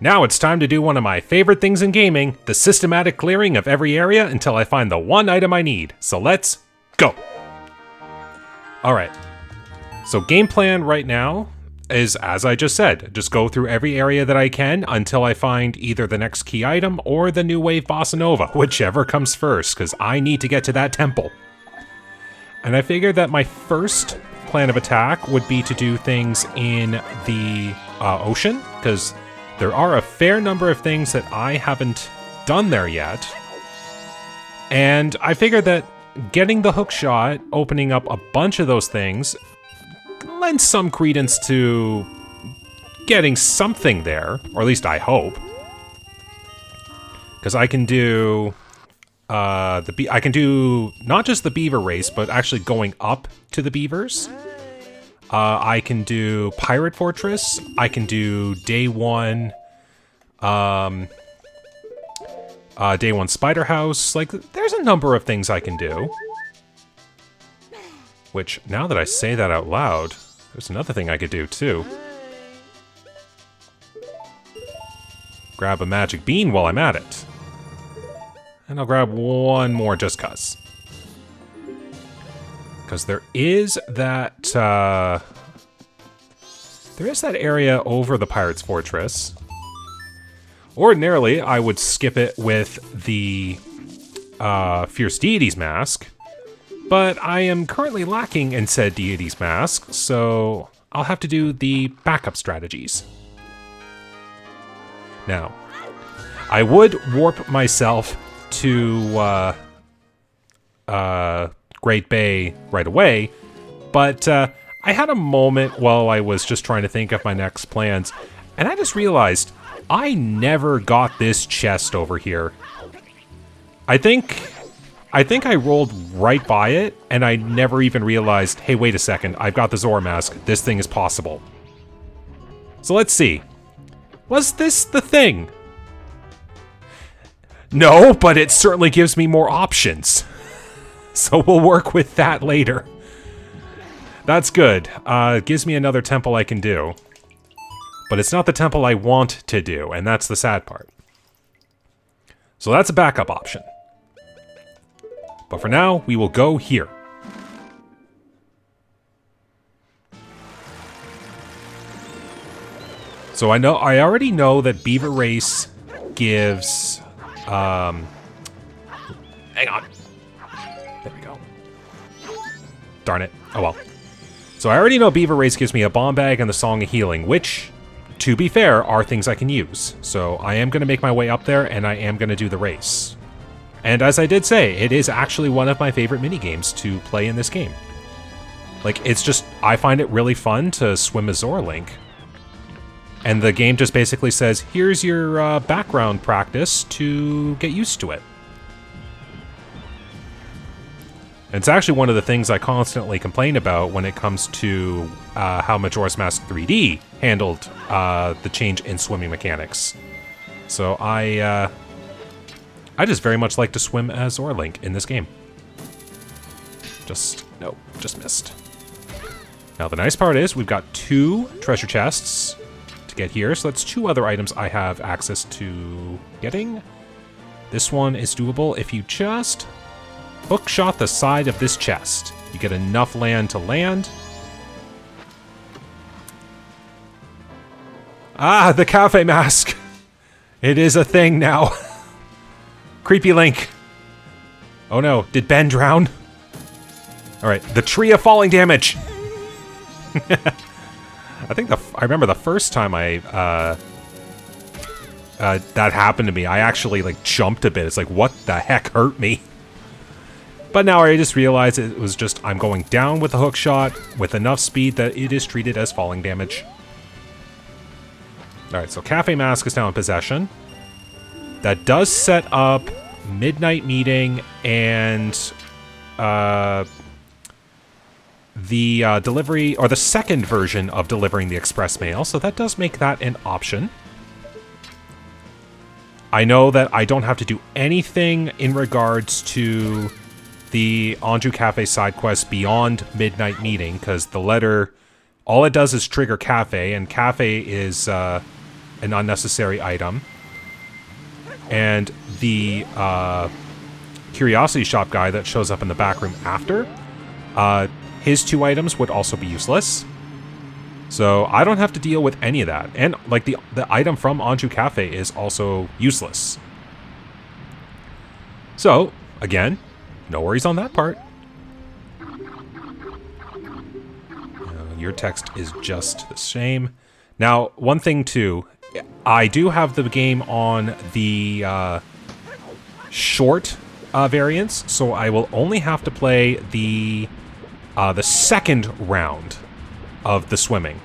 Now it's time to do one of my favorite things in gaming, the systematic clearing of every area until I find the one item I need. So let's go! Alright, so game plan right now is, as I just said, just go through every area that I can until I find either the next key item or the new wave bossa nova, whichever comes first, because I need to get to that temple. And I figured that my first plan of attack would be to do things in the ocean, because there are a fair number of things that I haven't done there yet. And I figured that getting the hook shot, opening up a bunch of those things, lends some credence to getting something there, or at least I hope. Because I can do I can do not just the beaver race, but actually going up to the beavers. I can do Pirate Fortress. I can do Day 1 Spider House. Like, there's a number of things I can do. Which, now that I say that out loud, there's another thing I could do, too. Grab a magic bean while I'm at it. And I'll grab one more just cuz. Because there is that, area over the Pirate's Fortress. Ordinarily, I would skip it with the Fierce Deity's Mask, but I am currently lacking in said Deity's Mask, so I'll have to do the backup strategies. Now, I would warp myself to Great Bay right away, but I had a moment while I was just trying to think of my next plans, and I just realized I never got this chest over here. I think I rolled right by it, and I never even realized, hey, wait a second, I've got the Zora mask, this thing is possible. So let's see. Was this the thing? No, but it certainly gives me more options. So we'll work with that later. That's good. It gives me another temple I can do. But it's not the temple I want to do, and that's the sad part. So that's a backup option. But for now, we will go here. So I already know that Beaver Race gives... hang on. There we go. Darn it. Oh well. So I already know Beaver Race gives me a bomb bag and the Song of Healing, which, to be fair, are things I can use. So I am going to make my way up there, and I am going to do the race. And as I did say, it is actually one of my favorite minigames to play in this game. Like, it's just, I find it really fun to swim as Zora Link. And the game just basically says, here's your background practice to get used to it. And it's actually one of the things I constantly complain about when it comes to how Majora's Mask 3D handled the change in swimming mechanics. So I just very much like to swim as Zora Link in this game. Just missed. Now the nice part is we've got 2 treasure chests to get here, so that's 2 other items I have access to getting. This one is doable if you just hook shot the side of this chest. You get enough land to land. Ah, the cafe mask! It is a thing now. Creepy Link. Oh no, did Ben drown? Alright, the tree of falling damage! I remember the first time that happened to me, I actually like jumped a bit. It's like, what the heck hurt me? But now I just realized it was just, I'm going down with the hook shot with enough speed that it is treated as falling damage. Alright, so Cafe Mask is now in possession. That does set up Midnight Meeting and the delivery, or the second version of delivering the express mail, so that does make that an option. I know that I don't have to do anything in regards to the Anju Cafe side quest beyond Midnight Meeting, because the letter, all it does is trigger Cafe, and Cafe is an unnecessary item. And the curiosity shop guy that shows up in the back room after, his 2 items would also be useless. So I don't have to deal with any of that. And like the item from Anju Cafe is also useless. So, again, no worries on that part. Your text is just the same. Now, one thing too, I do have the game on the short variants, so I will only have to play the second round of the swimming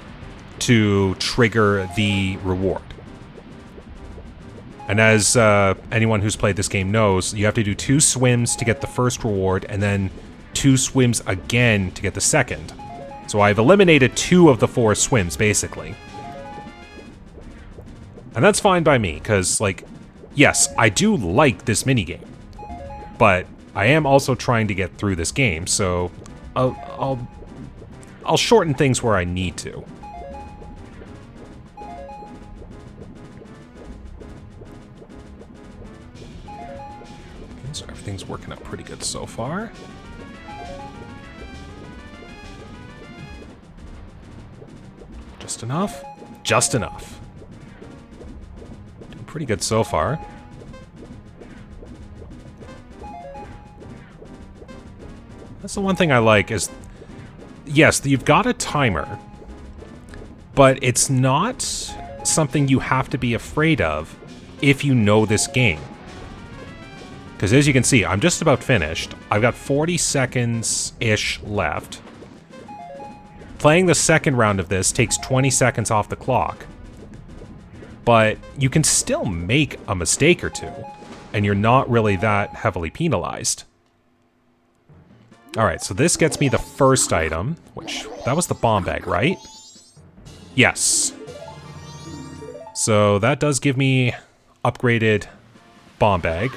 to trigger the reward. And as anyone who's played this game knows, you have to do 2 swims to get the first reward, and then 2 swims again to get the second. So I've eliminated 2 of the 4 swims, basically. And that's fine by me, because, like, yes, I do like this minigame. But I am also trying to get through this game, so I'll shorten things where I need to. So everything's working out pretty good so far. Just enough? Just enough. Doing pretty good so far. That's the one thing I like is, yes, you've got a timer, but it's not something you have to be afraid of if you know this game. Because as you can see, I'm just about finished. I've got 40 seconds-ish left. Playing the second round of this takes 20 seconds off the clock. But you can still make a mistake or 2, and you're not really that heavily penalized. Alright, so this gets me the first item, which, that was the bomb bag, right? Yes. So that does give me upgraded bomb bag.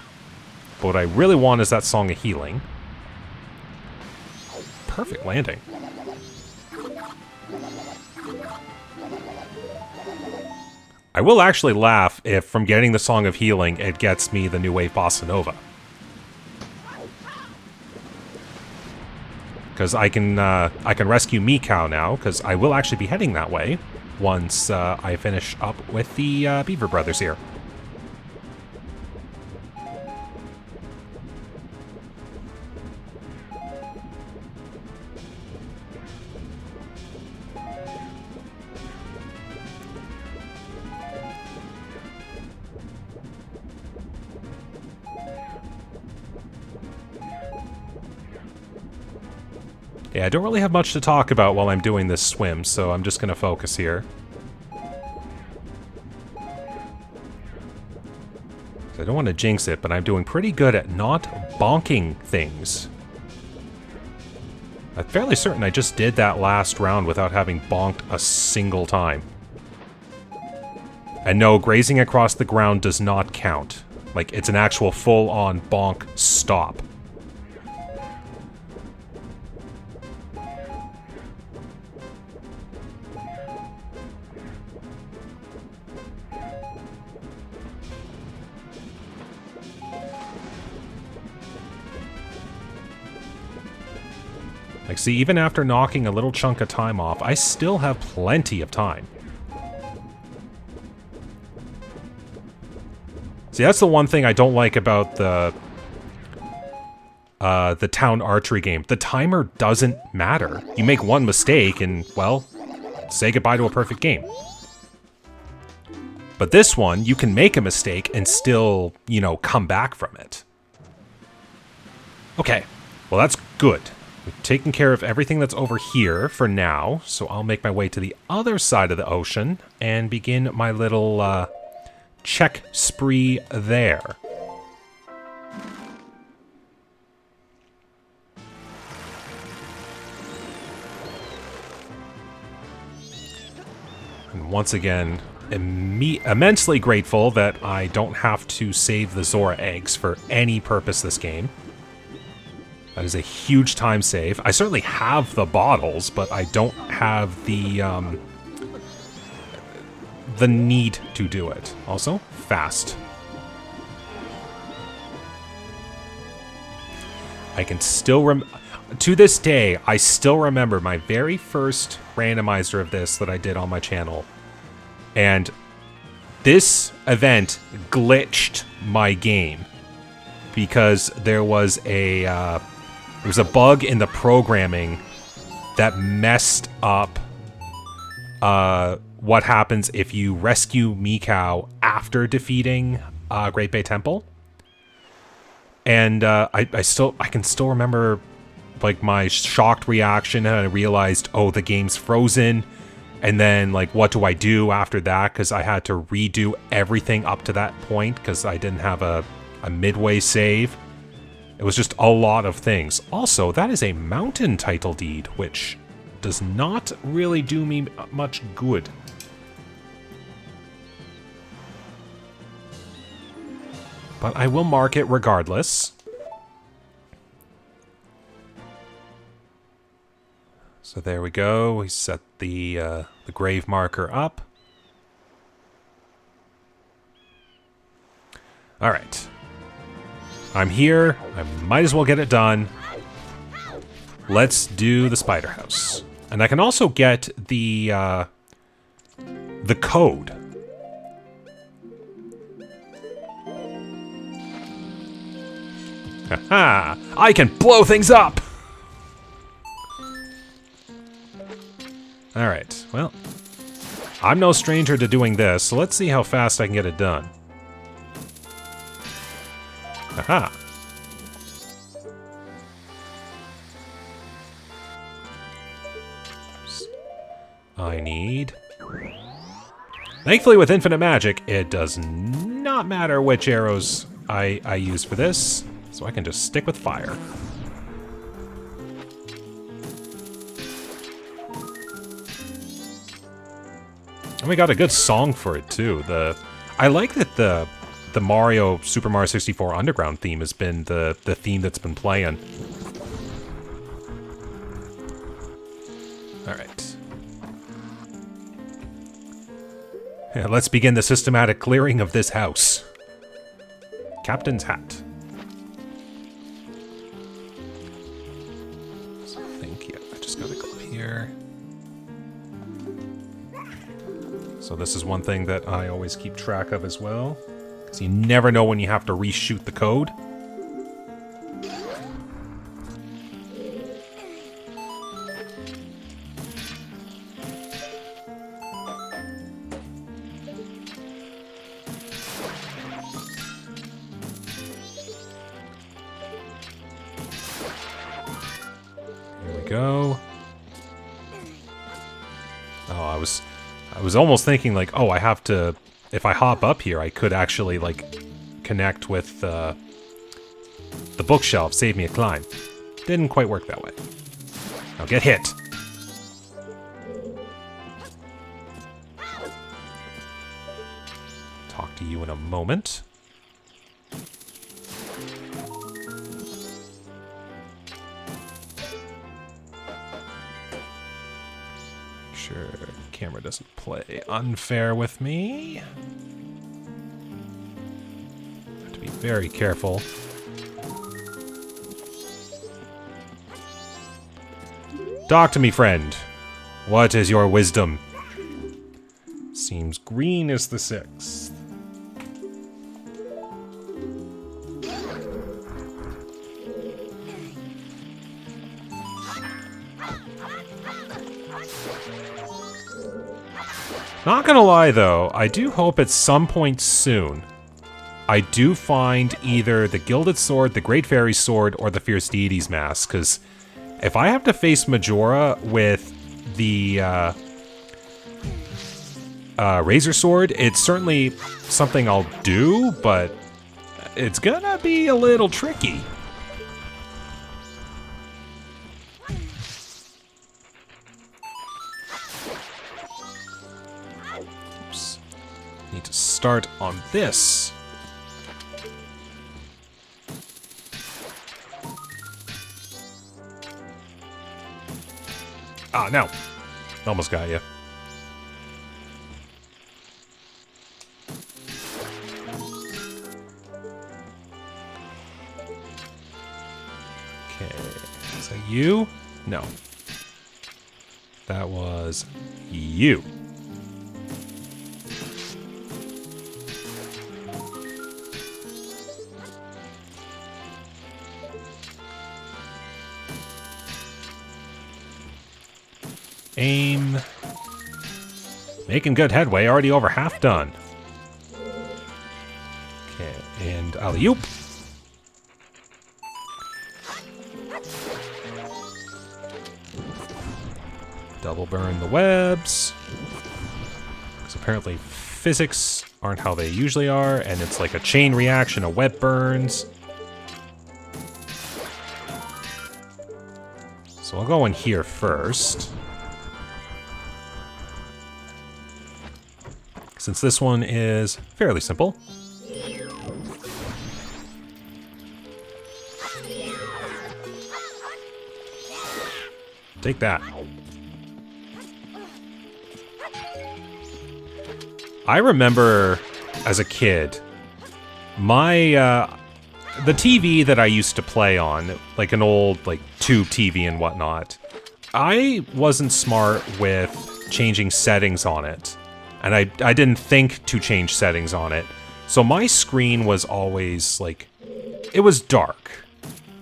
But what I really want is that Song of Healing. Perfect landing. I will actually laugh if from getting the Song of Healing it gets me the New Wave Bossa Nova. Because I can rescue Mikau now, because I will actually be heading that way once I finish up with the Beaver Brothers here. Yeah, I don't really have much to talk about while I'm doing this swim, so I'm just going to focus here. I don't want to jinx it, but I'm doing pretty good at not bonking things. I'm fairly certain I just did that last round without having bonked a single time. And no, grazing across the ground does not count. Like, it's an actual full-on bonk stop. Like, see, even after knocking a little chunk of time off, I still have plenty of time. See, that's the one thing I don't like about the town archery game. The timer doesn't matter. You make one mistake and, well, say goodbye to a perfect game. But this one, you can make a mistake and still, you know, come back from it. Okay, well, that's good. We've taken care of everything that's over here for now, so I'll make my way to the other side of the ocean and begin my little check spree there. And once again, immensely grateful that I don't have to save the Zora eggs for any purpose this game. That is a huge time save. I certainly have the bottles, but I don't have the the need to do it. Also, fast. I can still to this day, I still remember my very first randomizer of this that I did on my channel. And this event glitched my game because there was a bug in the programming that messed up what happens if you rescue Mikau after defeating Great Bay Temple. And I can still remember like my shocked reaction, and I realized, oh, the game's frozen. And then like, what do I do after that? Because I had to redo everything up to that point because I didn't have a midway save. It was just a lot of things. Also, that is a mountain title deed, which does not really do me much good. But I will mark it regardless. So there we go. We set the grave marker up. All right. I'm here. I might as well get it done. Let's do the spider house. And I can also get the code. Haha! I can blow things up! Alright, well, I'm no stranger to doing this, so let's see how fast I can get it done. Aha! Oops. I need... Thankfully, with infinite magic, it does not matter which arrows I use for this, so I can just stick with fire. And we got a good song for it too. I like that the Mario Super Mario 64 Underground theme has been the theme that's been playing. All right. Yeah, let's begin the systematic clearing of this house. Captain's hat. So I think, yeah, I just gotta go here. So this is one thing that I always keep track of as well, because you never know when you have to reshoot the code. Here we go. Oh, I was almost thinking like, oh, I have to, if I hop up here, I could actually like connect with the bookshelf, save me a climb. Didn't quite work that way. Now get hit. Talk to you in a moment. Sure, camera doesn't play unfair with me. Have to be very careful. Talk to me, friend. What is your wisdom? Seems green is the sixth. Not gonna lie, though, I do hope at some point soon I do find either the Gilded Sword, the Great Fairy Sword, or the Fierce Deity's Mask, because if I have to face Majora with the Razor Sword, it's certainly something I'll do, but it's gonna be a little tricky. Need to start on this. Ah, no. Almost got you. Is that you? No. That was you. Aim. Making good headway, already over half done. Okay, and alley-oop. Double burn the webs. Because apparently physics aren't how they usually are, and it's like a chain reaction of web burns. So I'll go in here first. Since this one is fairly simple. Take that. I remember as a kid, my the TV that I used to play on, like an old like tube TV and whatnot, I wasn't smart with changing settings on it. And I didn't think to change settings on it. So my screen was always like, it was dark.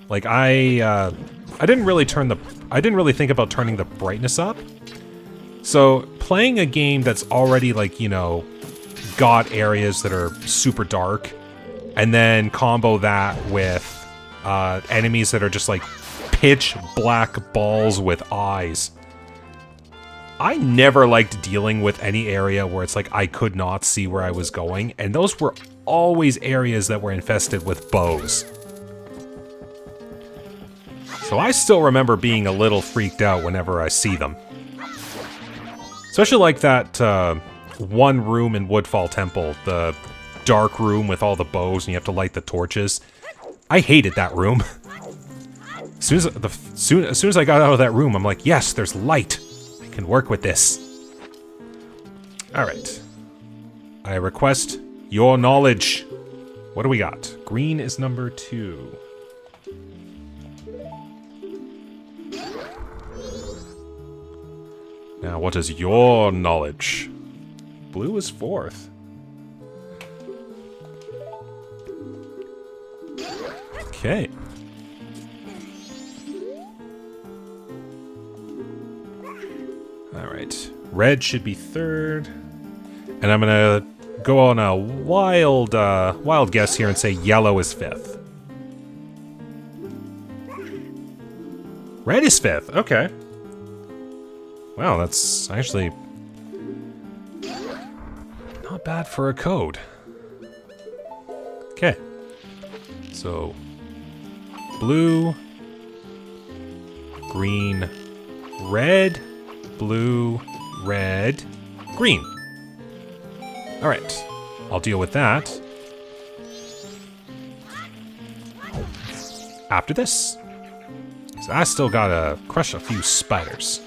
Like I didn't really think about turning the brightness up. So playing a game that's already like, you know, got areas that are super dark, and then combo that with enemies that are just like pitch black balls with eyes. I never liked dealing with any area where it's like I could not see where I was going, and those were always areas that were infested with bows. So I still remember being a little freaked out whenever I see them. Especially like that one room in Woodfall Temple, the dark room with all the bows and you have to light the torches. I hated that room. As soon as I got out of that room, I'm like, yes, there's light. Can work with this. Alright. I request your knowledge. What do we got? Green is number 2. Now, what is your knowledge? Blue is 4th. Okay. Alright, red should be 3rd, and I'm gonna go on a wild guess here and say yellow is 5th. Red is 5th, okay. Wow, that's actually not bad for a code. Okay, so blue, green, red, blue, red, green. Alright, I'll deal with that after this. So I still gotta crush a few spiders.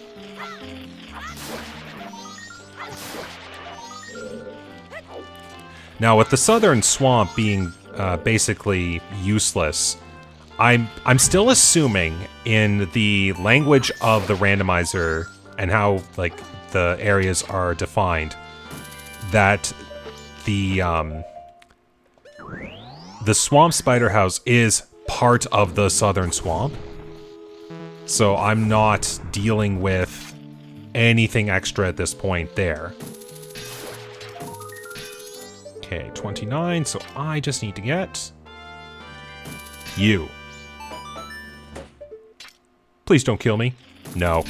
Now, with the southern swamp being basically useless, I'm still assuming in the language of the randomizer and how, like, the areas are defined, that the swamp spider house is part of the southern swamp. So I'm not dealing with anything extra at this point there. Okay, 29, so I just need to get you. Please don't kill me. No.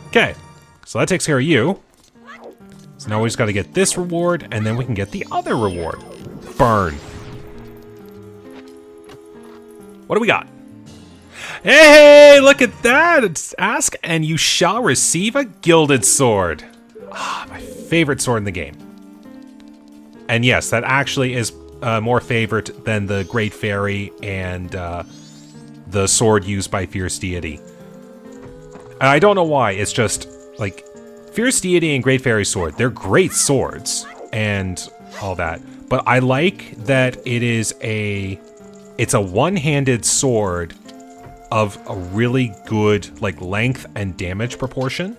Okay, so that takes care of you. So now we just gotta get this reward, and then we can get the other reward. Burn. What do we got? Hey, look at that! It's ask and you shall receive a gilded sword. Ah, my favorite sword in the game. And yes, that actually is more favorite than the Great Fairy and the sword used by Fierce Deity. And I don't know why, it's just, like, Fierce Deity and Great Fairy Sword, they're great swords and all that. But I like that it is a it's a one-handed sword of a really good like length and damage proportion.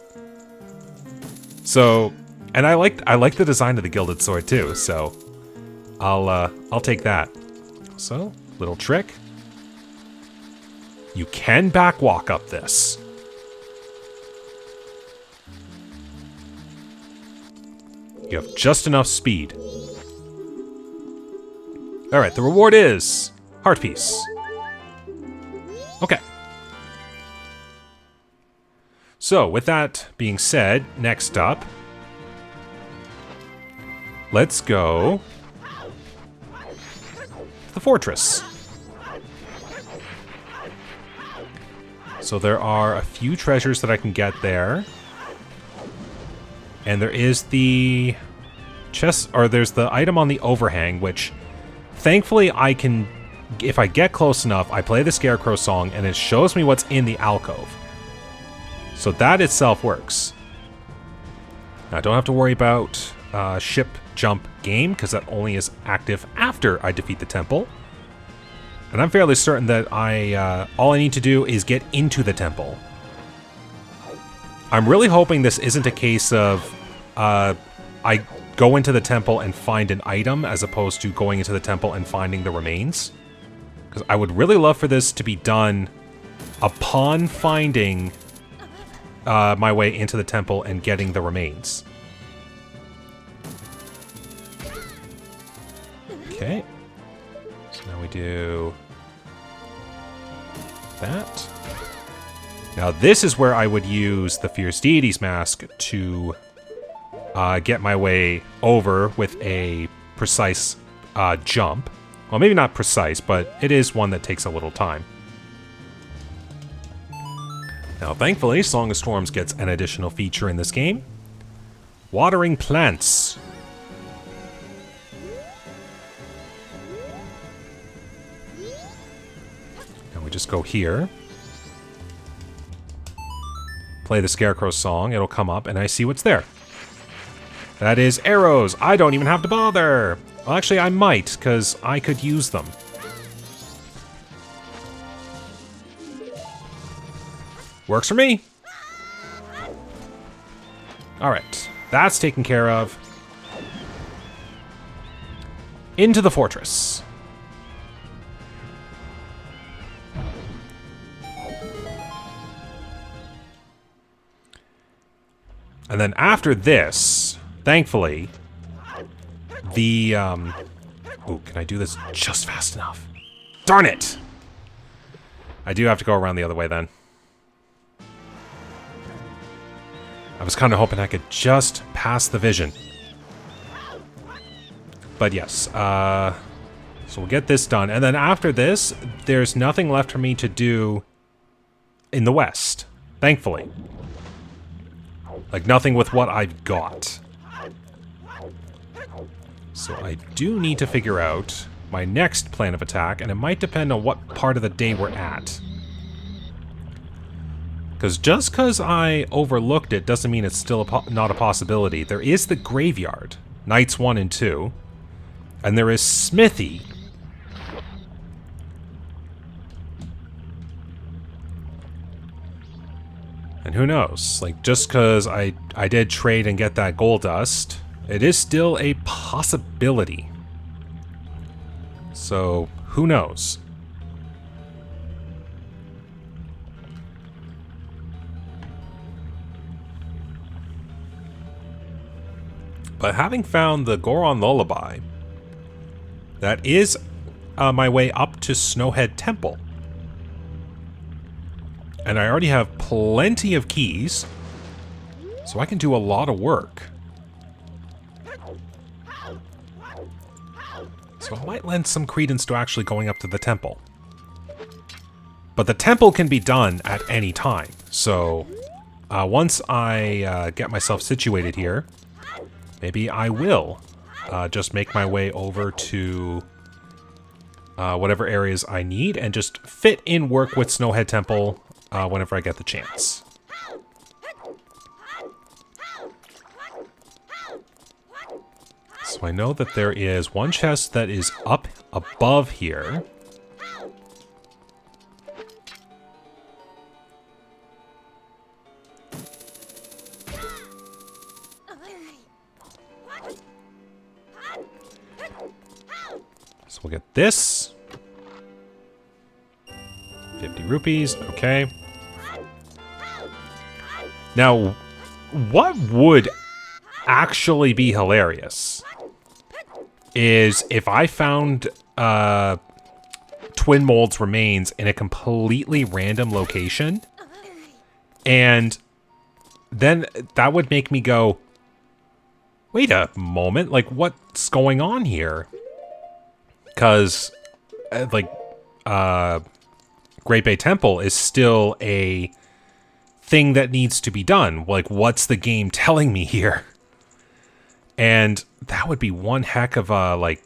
So, and I like the design of the gilded sword too, so I'll take that. So, little trick. You can backwalk up this. You have just enough speed. Alright, the reward is heart piece. Okay. So, with that being said, next up, let's go to the fortress. So there are a few treasures that I can get there. And there is the chest, or there's the item on the overhang, which thankfully I can, if I get close enough, I play the Scarecrow song and it shows me what's in the alcove. So that itself works. Now, I don't have to worry about ship jump game, because that only is active after I defeat the temple. And I'm fairly certain that all I need to do is get into the temple. I'm really hoping this isn't a case of I go into the temple and find an item as opposed to going into the temple and finding the remains. Because I would really love for this to be done upon finding my way into the temple and getting the remains. Okay. So now we do that. Now this is where I would use the Fierce Deity's Mask to get my way over with a precise jump. Well, maybe not precise, but it is one that takes a little time. Now, thankfully, Song of Storms gets an additional feature in this game. Watering plants. Now we just go here. Play the Scarecrow song, it'll come up, and I see what's there. That is arrows. I don't even have to bother. Well, actually, I might, because I could use them. Works for me. Alright, that's taken care of. Into the fortress. And then after this, thankfully, the, ooh, can I do this just fast enough? Darn it! I do have to go around the other way then. I was kind of hoping I could just pass the vision. But yes, so we'll get this done. And then after this, there's nothing left for me to do in the west, thankfully. Like, nothing with what I've got. So I do need to figure out my next plan of attack, and it might depend on what part of the day we're at. Because just because I overlooked it doesn't mean it's still not a possibility. There is the graveyard, nights 1 and 2, and there is Smithy. And who knows, like, just because I did trade and get that gold dust, it is still a possibility. So, who knows? But having found the Goron Lullaby, that is my way up to Snowhead Temple. And I already have plenty of keys, so I can do a lot of work. So I might lend some credence to actually going up to the temple. But the temple can be done at any time, so once I get myself situated here, maybe I will just make my way over to whatever areas I need and just fit in work with Snowhead Temple whenever I get the chance. So I know that there is one chest that is up above here. So we'll get this. 50 rupees, okay. Now, what would actually be hilarious is if I found Twin Mold's remains in a completely random location, and then that would make me go, wait a moment, like, what's going on here? Because, Great Bay Temple is still a thing that needs to be done. Like, what's the game telling me here? And that would be one heck of a, like,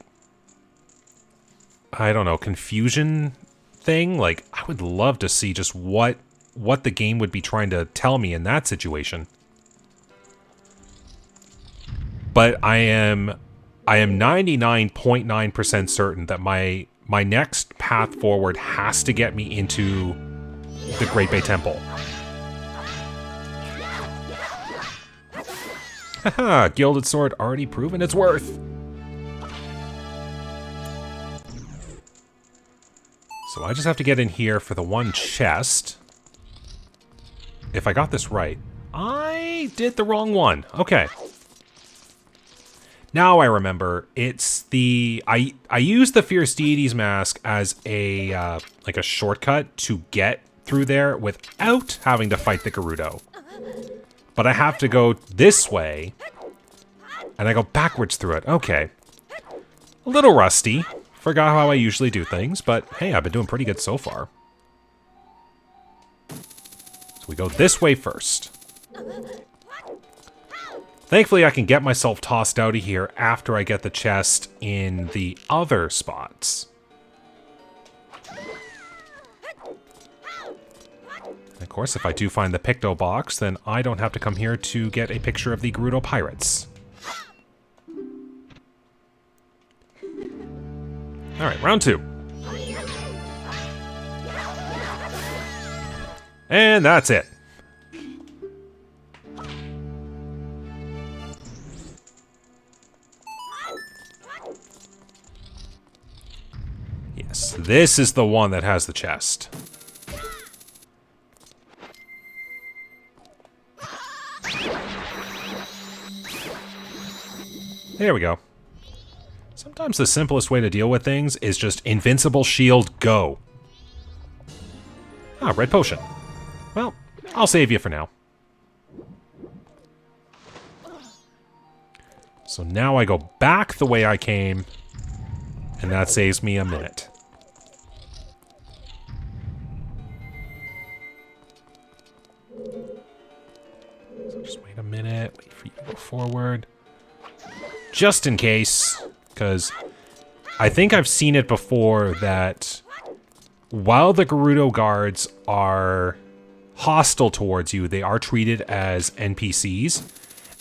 I don't know, confusion thing. Like, I would love to see just what the game would be trying to tell me in that situation. But I am 99.9% certain that my next path forward has to get me into the Great Bay Temple. Haha, Gilded Sword already proven its worth. So I just have to get in here for the one chest. If I got this right. I did the wrong one. Okay. Now I remember, it's the... I use the Fierce Deities mask as a, like a shortcut to get through there without having to fight the Gerudo. But I have to go this way, and I go backwards through it. Okay. A little rusty. Forgot how I usually do things, but hey, I've been doing pretty good so far. So we go this way first. Thankfully, I can get myself tossed out of here after I get the chest in the other spots. Of course, if I do find the Picto box, then I don't have to come here to get a picture of the Gerudo pirates. Alright, round 2. And that's it. Yes, this is the one that has the chest. There we go. Sometimes the simplest way to deal with things is just invincible shield, go. Ah, red potion. Well, I'll save you for now. So now I go back the way I came, and that saves me a minute. So just wait a minute, wait for you to go forward. Just in case, because I think I've seen it before that while the Gerudo guards are hostile towards you, they are treated as NPCs.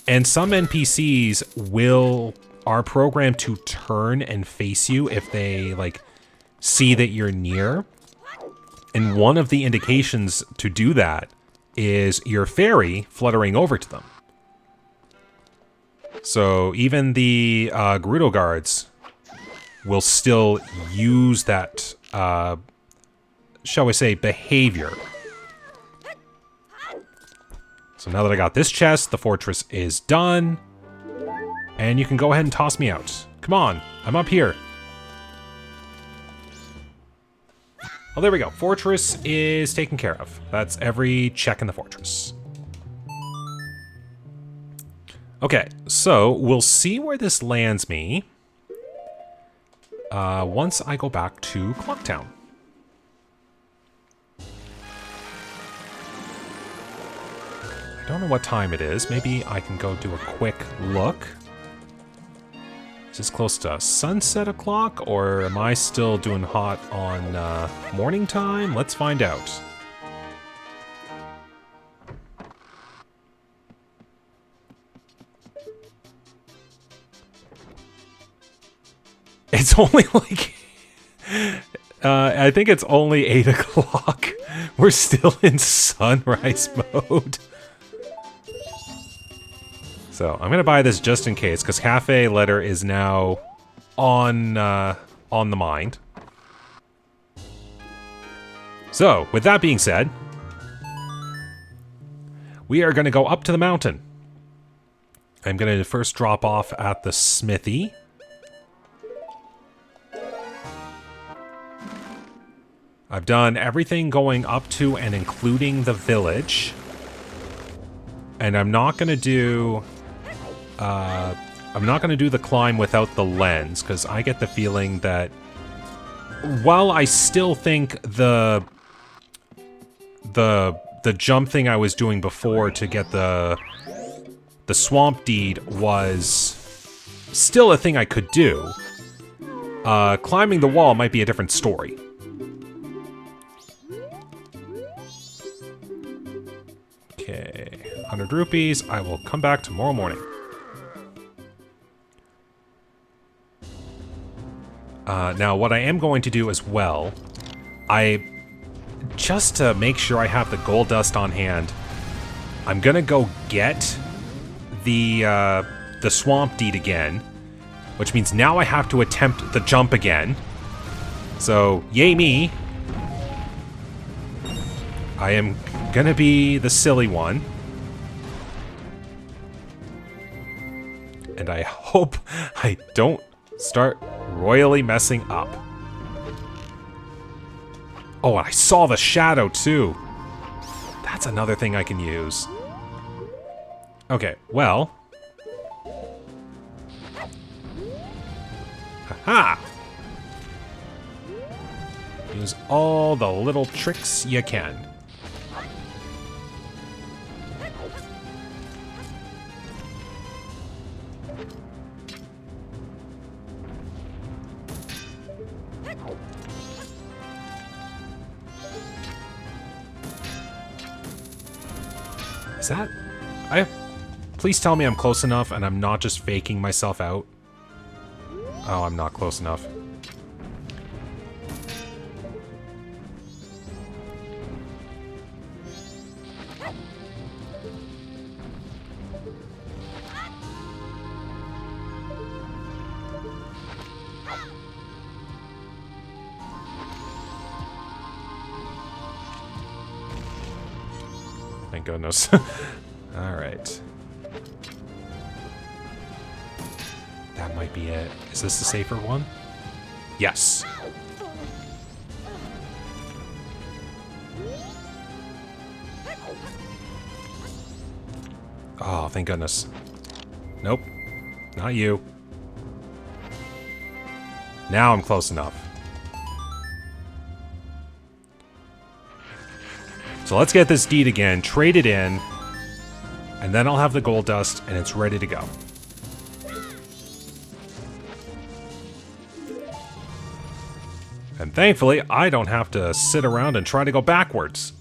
And some NPCs are programmed to turn and face you if they, like, see that you're near. And one of the indications to do that is your fairy fluttering over to them. So even the Gerudo guards will still use that, shall we say, behavior. So now that I got this chest, the fortress is done. And you can go ahead and toss me out. Come on, I'm up here. Oh, there we go. Fortress is taken care of. That's every check in the fortress. Okay, so we'll see where this lands me once I go back to Clocktown. I don't know what time it is. Maybe I can go do a quick look. Is this close to sunset o'clock, or am I still doing hot on morning time? Let's find out. It's only like... I think it's only 8 o'clock. We're still in sunrise mode. So, I'm going to buy this just in case, because Cafe Letter is now on on the mind. So, with that being said, we are going to go up to the mountain. I'm going to first drop off at the smithy. I've done everything going up to and including the village. And I'm not going to do... I'm not going to do the climb without the lens, because I get the feeling that while I still think the jump thing I was doing before to get the swamp deed was still a thing I could do, climbing the wall might be a different story. Okay, 100 rupees. I will come back tomorrow morning. Now, what I am going to do as well, just to make sure I have the gold dust on hand, I'm gonna go get the swamp deed again, which means now I have to attempt the jump again. So, yay me. I am gonna be the silly one. And I hope I don't start royally messing up. Oh, I saw the shadow too. That's another thing I can use. Okay, well. Haha! Use all the little tricks you can. Is that... Please tell me I'm close enough and I'm not just faking myself out. Oh, I'm not close enough. Thank goodness. Alright. That might be it. Is this the safer one? Yes. Oh, thank goodness. Nope. Not you. Now I'm close enough. So let's get this deed again, trade it in, and then I'll have the gold dust, and it's ready to go. And thankfully, I don't have to sit around and try to go backwards.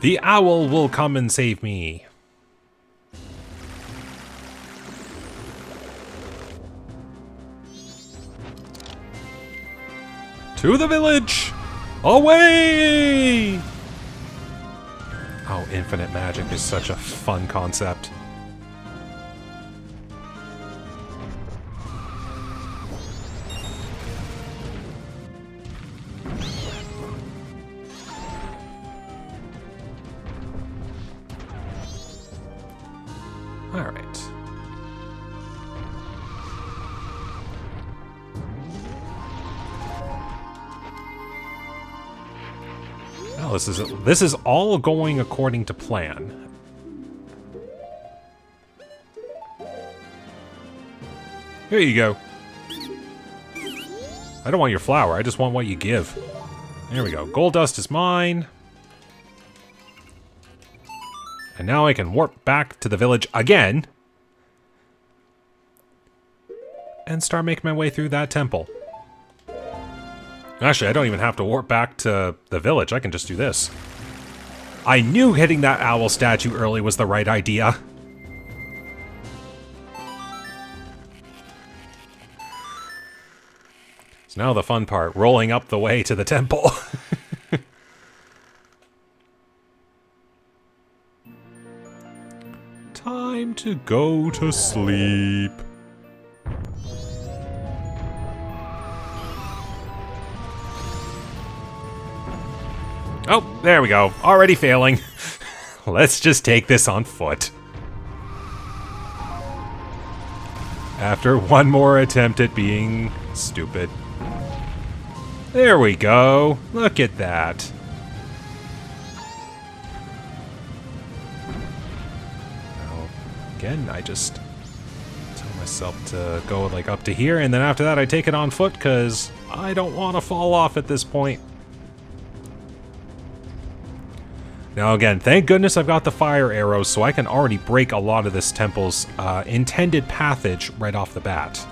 The owl will come and save me. To the village! Away! Oh, infinite magic is such a fun concept. All right. Well, this is all going according to plan. Here you go. I don't want your flower, I just want what you give. There we go. Gold dust is mine. And now I can warp back to the village again. And start making my way through that temple. Actually, I don't even have to warp back to the village. I can just do this. I knew hitting that owl statue early was the right idea. So now the fun part, rolling up the way to the temple. Time to go to sleep. Oh, there we go. Already failing. Let's just take this on foot. After one more attempt at being stupid. There we go. Look at that. Now, again, I just tell myself to go like up to here, and then after that I take it on foot because I don't want to fall off at this point. Now again, thank goodness I've got the fire arrows, so I can already break a lot of this temple's intended pathage right off the bat.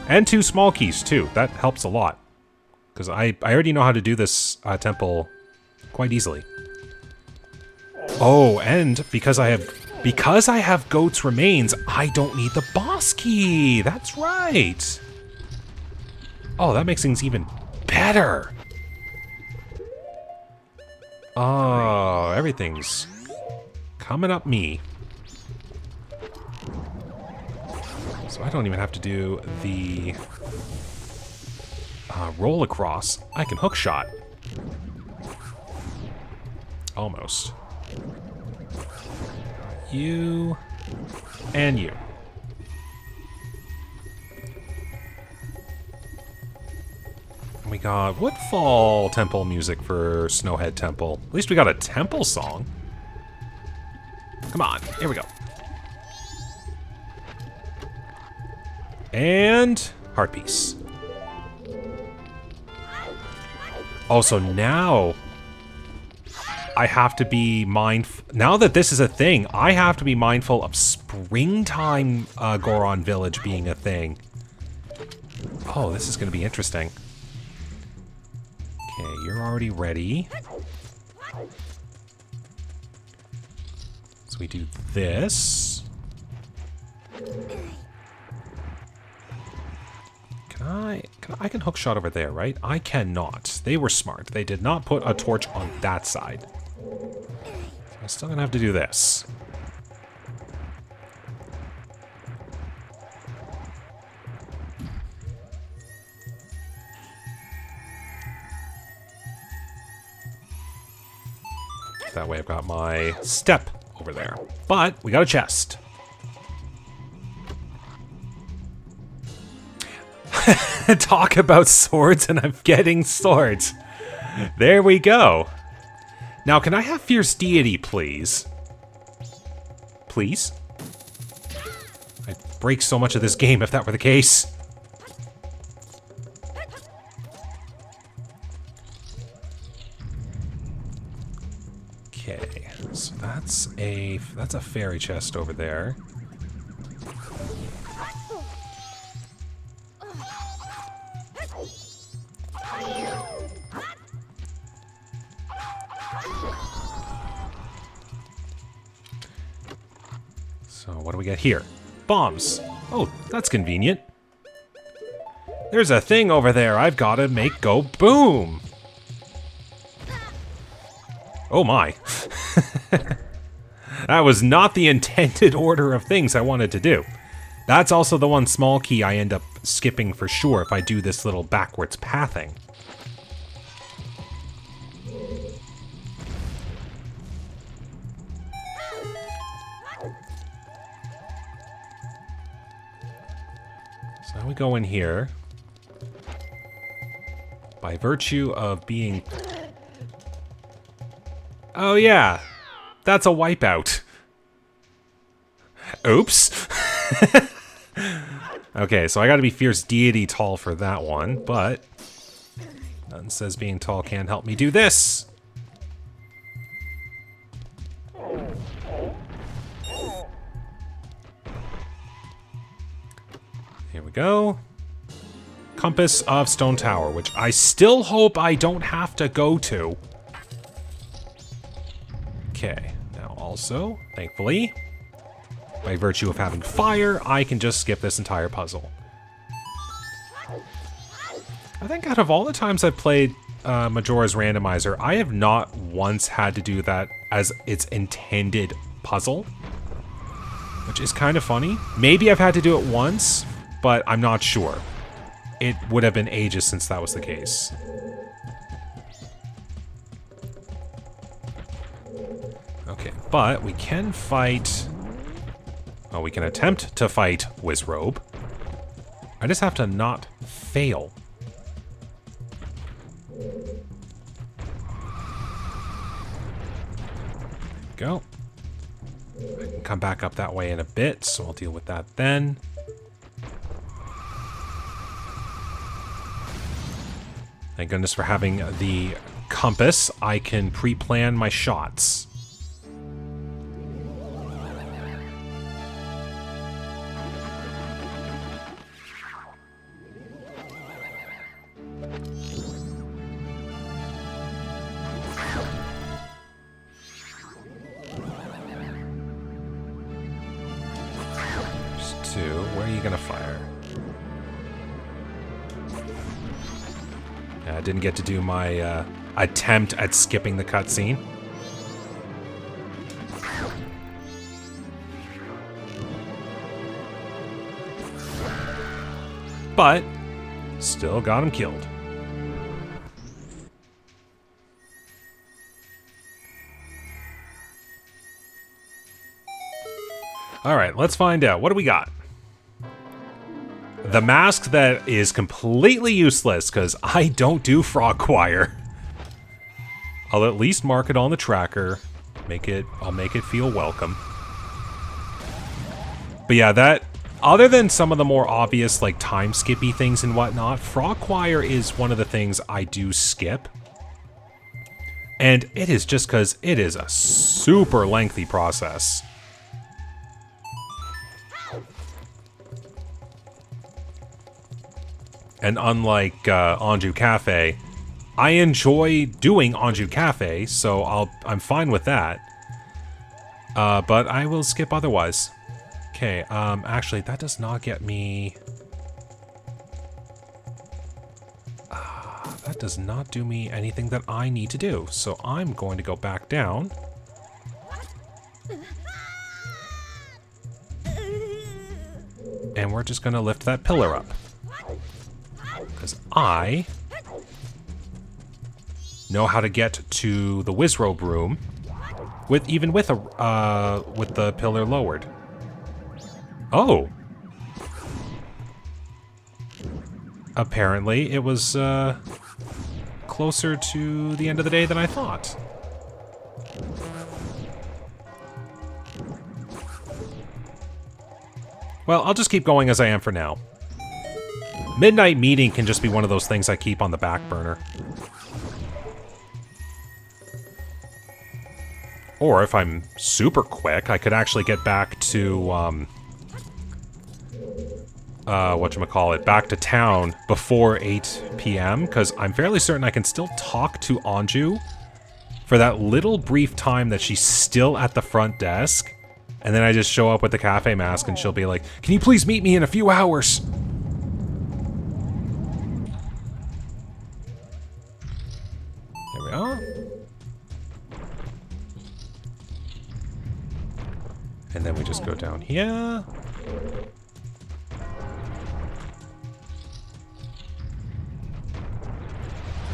And 2 small keys too, that helps a lot. Because I already know how to do this temple quite easily. Oh, and because I have Goat's Remains, I don't need the boss key! That's right! Oh, that makes things even better! Oh, everything's coming up me. So I don't even have to do the roll across. I can hook shot. Almost. You and you. We got Woodfall Temple music for Snowhead Temple. At least we got a temple song. Come on, here we go. And heart piece. Oh, so now I have to be mindful. Now that this is a thing, I have to be mindful of springtime Goron Village being a thing. Oh, this is going to be interesting. Okay, you're already ready. So we do this. I can hook shot over there, right? I cannot. They were smart. They did not put a torch on that side. So I'm still gonna have to do this. That way I've got my step over there. But we got a chest. Talk about swords and I'm getting swords. There we go. Now, can I have Fierce Deity, please? Please? I'd break so much of this game if that were the case. Okay, so that's a fairy chest over there. So what do we get here? Bombs. Oh, that's convenient. There's a thing over there I've got to make go boom. Oh my. That was not the intended order of things I wanted to do. That's also the one small key I end up skipping for sure if I do this little backwards pathing. So now we go in here. By virtue of being... Oh yeah, that's a wipeout. Oops. Okay, so I gotta be Fierce Deity tall for that one, but nothing says being tall can't help me do this. Here we go. Compass of Stone Tower, which I still hope I don't have to go to. Okay, now also, thankfully, by virtue of having fire, I can just skip this entire puzzle. I think out of all the times I've played Majora's Randomizer, I have not once had to do that as its intended puzzle, which is kind of funny. Maybe I've had to do it once, but I'm not sure. It would have been ages since that was the case. Okay, but we can fight... Well, we can attempt to fight Wizrobe. I just have to not fail. Go. I can come back up that way in a bit, so I'll deal with that then. Thank goodness for having the compass. I can pre-plan my shots. Where are you gonna fire? I didn't get to do my attempt at skipping the cutscene. But still got him killed. All right, let's find out. What do we got? The mask that is completely useless because I don't do frog choir. I'll at least mark it on the tracker. I'll make it feel welcome. But yeah, that, other than some of the more obvious like time skippy things and whatnot, frog choir is one of the things I do skip. And it is just because it is a super lengthy process. And unlike Anjou Cafe, I enjoy doing Anjou Cafe, so I'm fine with that. But I will skip otherwise. Okay, actually, that does not get me... that does not do me anything that I need to do. So I'm going to go back down. And we're just going to lift that pillar up. Because I know how to get to the Wizrobe room with the pillar lowered. Oh. Apparently it was closer to the end of the day than I thought. Well, I'll just keep going as I am for now. Midnight meeting can just be one of those things I keep on the back burner. Or if I'm super quick, I could actually get back to, whatchamacallit, back to town before 8 p.m. Because I'm fairly certain I can still talk to Anjou for that little brief time that she's still at the front desk. And then I just show up with the cafe mask and she'll be like, "Can you please meet me in a few hours?" There we are. And then we just go down here.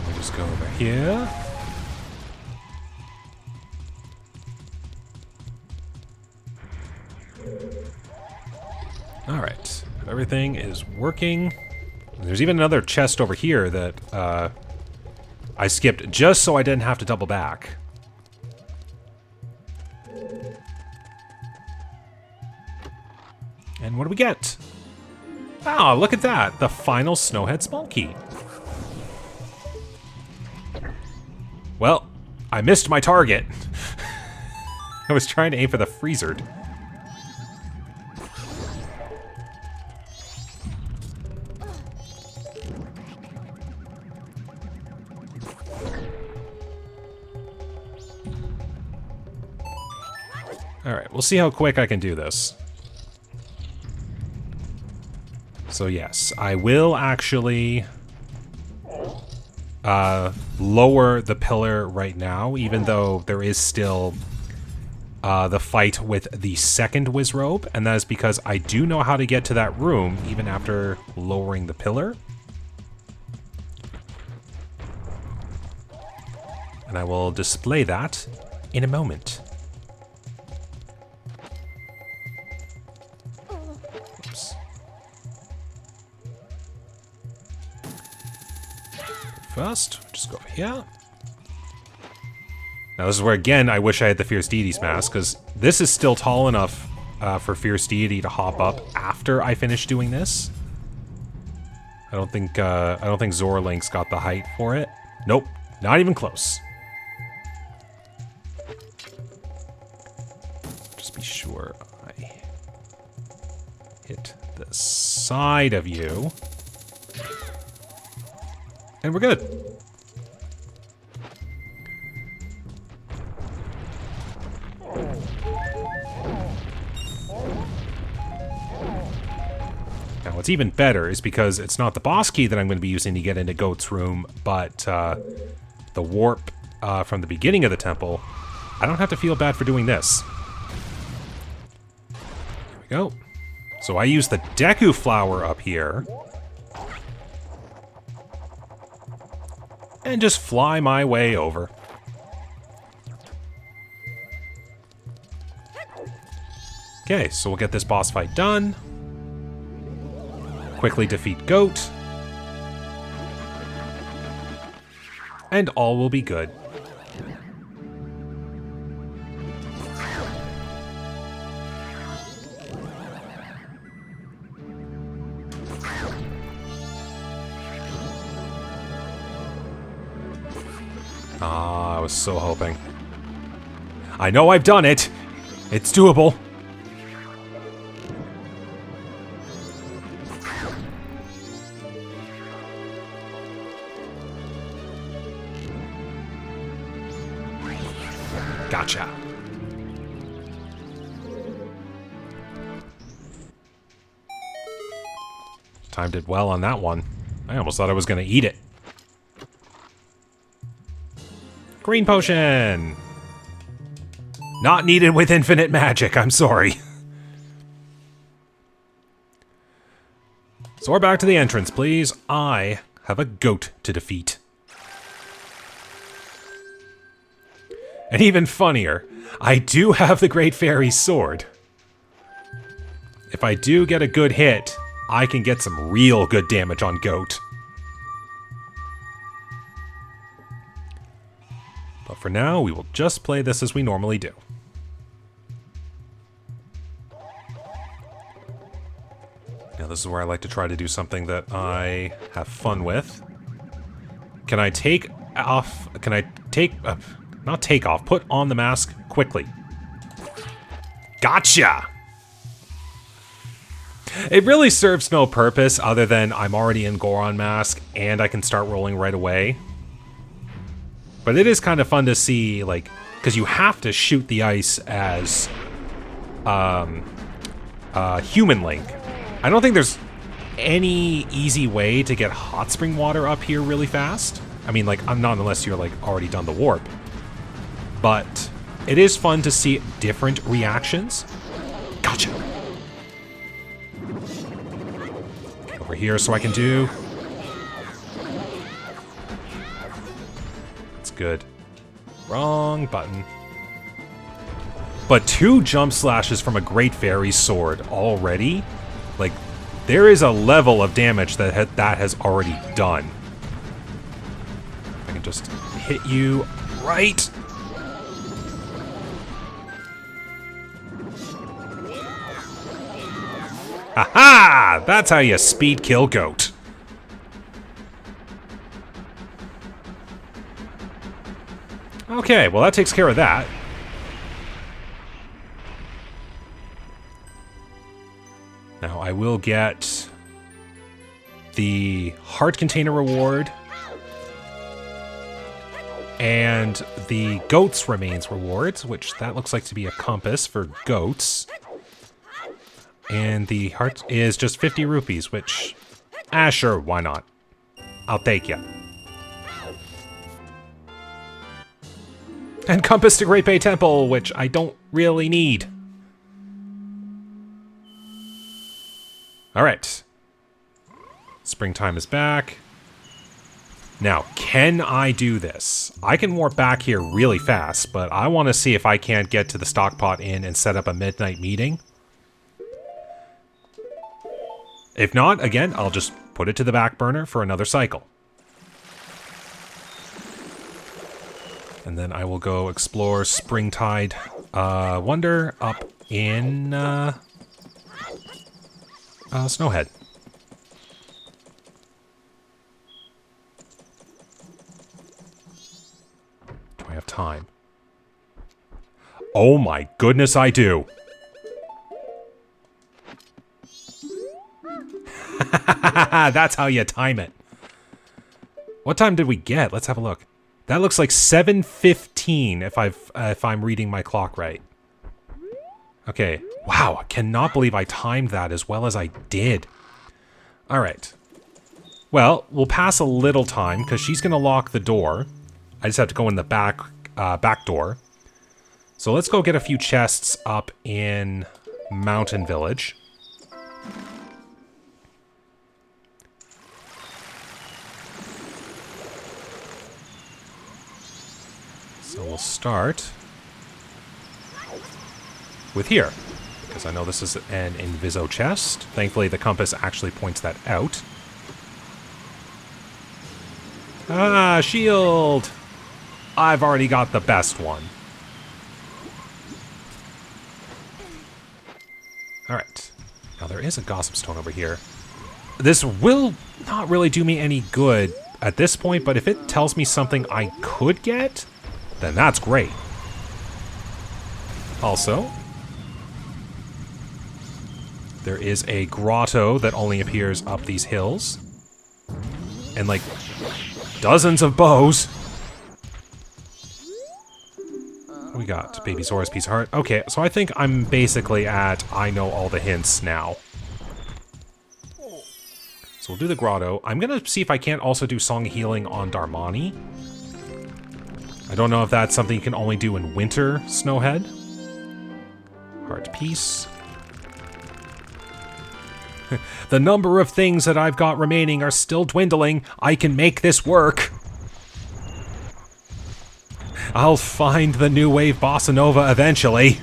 We just go over here. Alright, everything is working. There's even another chest over here that I skipped just so I didn't have to double back. And what do we get? Oh, look at that! The final Snowhead Small Key. Well, I missed my target. I was trying to aim for the freezered. Alright, we'll see how quick I can do this. So yes, I will actually lower the pillar right now, even though there is still the fight with the second Wizrobe, and that is because I do know how to get to that room even after lowering the pillar. And I will display that in a moment. Oops. First, just go over here. Now this is where, again, I wish I had the Fierce Deity's Mask, because this is still tall enough for Fierce Deity to hop up after I finish doing this. I don't think Zorlink's got the height for it. Nope, not even close. Just be sure I hit the side of you. And we're good. Now, what's even better is because it's not the boss key that I'm going to be using to get into Goat's room, but the warp from the beginning of the temple. I don't have to feel bad for doing this. There we go. So I use the Deku Flower up here. And just fly my way over. Okay, so we'll get this boss fight done. Quickly defeat Goat. And all will be good. Ah, I was so hoping. I know I've done it! It's doable! Gotcha. Timed it well on that one. I almost thought I was going to eat it. Green potion! Not needed with infinite magic, I'm sorry. So we're back to the entrance, please. I have a goat to defeat. And even funnier, I do have the Great Fairy's sword. If I do get a good hit, I can get some real good damage on Goat. But for now, we will just play this as we normally do. Now this is where I like to try to do something that I have fun with. Can I take off... Can I take... not take off, put on the mask quickly. Gotcha! It really serves no purpose other than I'm already in Goron mask and I can start rolling right away. But it is kind of fun to see, like, because you have to shoot the ice as human Link. I don't think there's any easy way to get hot spring water up here really fast. I mean, like, I'm not unless you're, like, already done the warp. But it is fun to see different reactions. Gotcha. Over here so I can do... That's good. Wrong button. But 2 jump slashes from a Great Fairy's sword already? Like, there is a level of damage that that has already done. I can just hit you right... Aha! That's how you speed kill Goat. Okay, well that takes care of that. Now I will get the heart container reward and the Goat's remains rewards, which that looks like to be a compass for goats. And the heart is just 50 rupees, which... Ah, sure, why not? I'll take ya. And compass to Great Bay Temple, which I don't really need. Alright. Springtime is back. Now, can I do this? I can warp back here really fast, but I want to see if I can't get to the Stockpot Inn and set up a midnight meeting. If not, again, I'll just put it to the back burner for another cycle. And then I will go explore Springtide Wonder up in Snowhead. Do I have time? Oh my goodness, I do. That's how you time it. What time did we get? Let's have a look. That looks like 7:15 if I'm reading my clock right. Okay. Wow, I cannot believe I timed that as well as I did. All right. Well, we'll pass a little time because she's going to lock the door. I just have to go in the back door. So let's go get a few chests up in Mountain Village. So we'll start with here, because I know this is an Inviso chest. Thankfully, the compass actually points that out. Ah, shield! I've already got the best one. Alright. Now, there is a Gossip Stone over here. This will not really do me any good at this point, but if it tells me something I could get, then that's great. Also, there is a grotto that only appears up these hills. And like dozens of bows. What do we got? Baby Zora's Piece of Heart. Okay, so I think I'm basically at I know all the hints now. So we'll do the grotto. I'm gonna see if I can't also do Song of Healing on Darmani. I don't know if that's something you can only do in winter, Snowhead. Heart Peace. The number of things that I've got remaining are still dwindling. I can make this work. I'll find the new wave bossa nova eventually.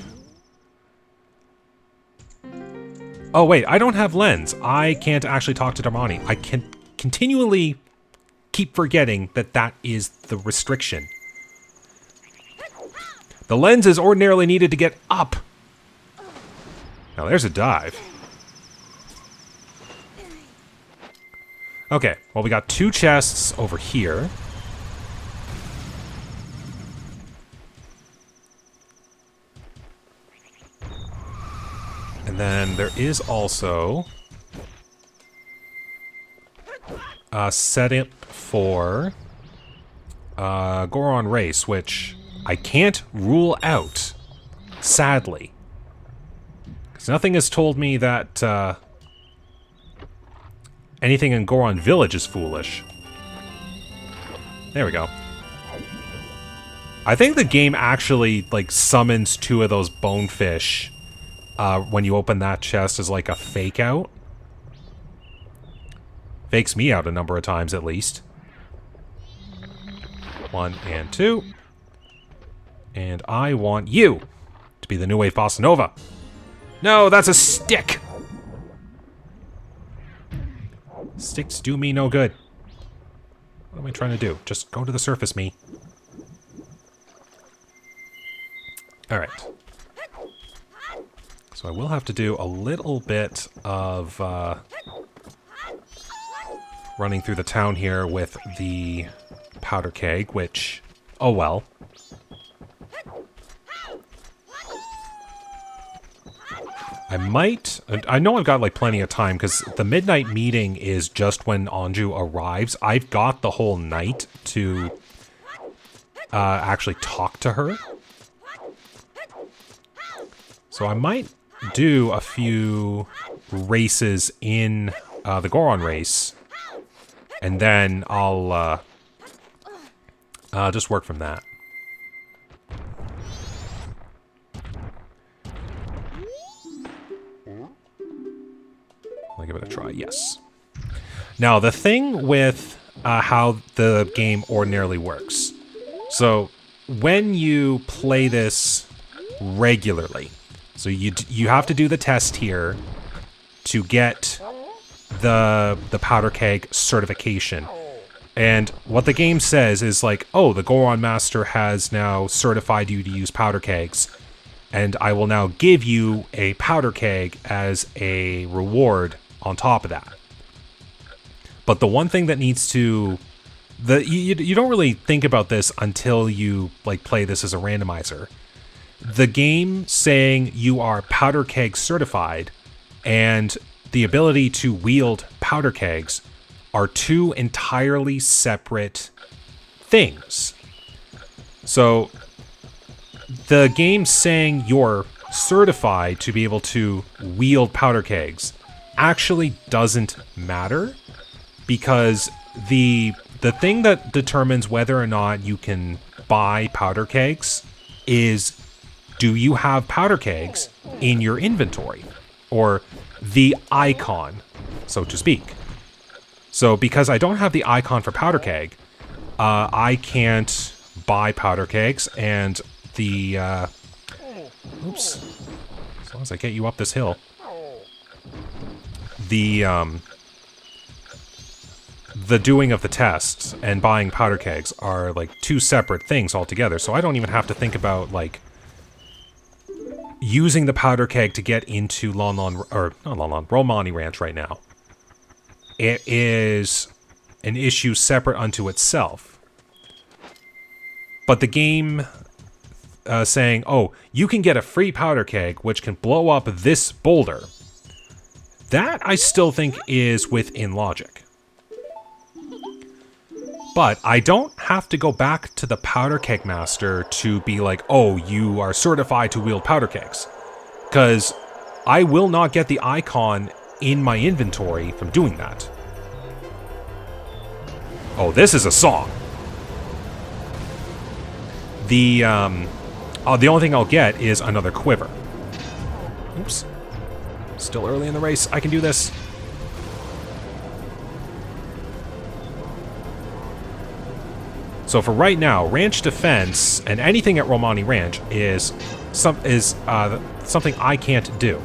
Oh wait, I don't have Lens. I can't actually talk to Darmani. I can continually keep forgetting that that is the restriction. The lens is ordinarily needed to get up. Now there's a dive. Okay, well we got 2 chests over here. And then there is also a setup for Goron Race, which I can't rule out, sadly. Because nothing has told me that anything in Goron Village is foolish. There we go. I think the game actually, like, summons 2 of those bonefish when you open that chest as, like, a fake out. Fakes me out a number of times, at least. 1 and 2. And I want you to be the new wave bossa nova. No, that's a stick! Sticks do me no good. What am I trying to do? Just go to the surface, me. Alright. So I will have to do a little bit of running through the town here with the powder keg, which, oh well. I know I've got like plenty of time because the midnight meeting is just when Anju arrives. I've got the whole night to actually talk to her. So I might do a few races in the Goron race, and then I'll just work from that. give it a try. Yes. Now, the thing with how the game ordinarily works. So, when you play this regularly, so you have to do the test here to get the powder keg certification. And what the game says is like, oh, the Goron Master has now certified you to use powder kegs, and I will now give you a powder keg as a reward on top of that. But the one thing that needs to... You don't really think about this until you like play this as a randomizer. The game saying you are powder keg certified and the ability to wield powder kegs are two entirely separate things. So the game saying you're certified to be able to wield powder kegs actually doesn't matter, because the thing that determines whether or not you can buy powder kegs is, do you have powder kegs in your inventory, or the icon, so to speak. So because I don't have the icon for powder keg, I can't buy powder kegs, and the oops, as long as I get you up this hill, the doing of the tests and buying powder kegs are like two separate things altogether. So I don't even have to think about like using the powder keg to get into Romani Ranch right now. It is an issue separate unto itself. But the game saying, oh, you can get a free powder keg which can blow up this boulder, that I still think is within logic. But I don't have to go back to the powder keg master to be like, oh, you are certified to wield powder kegs. Because I will not get the icon in my inventory from doing that. Oh, this is a song. The only thing I'll get is another quiver. Oops. Still early in the race. I can do this. So for right now, ranch defense and anything at Romani Ranch is something I can't do.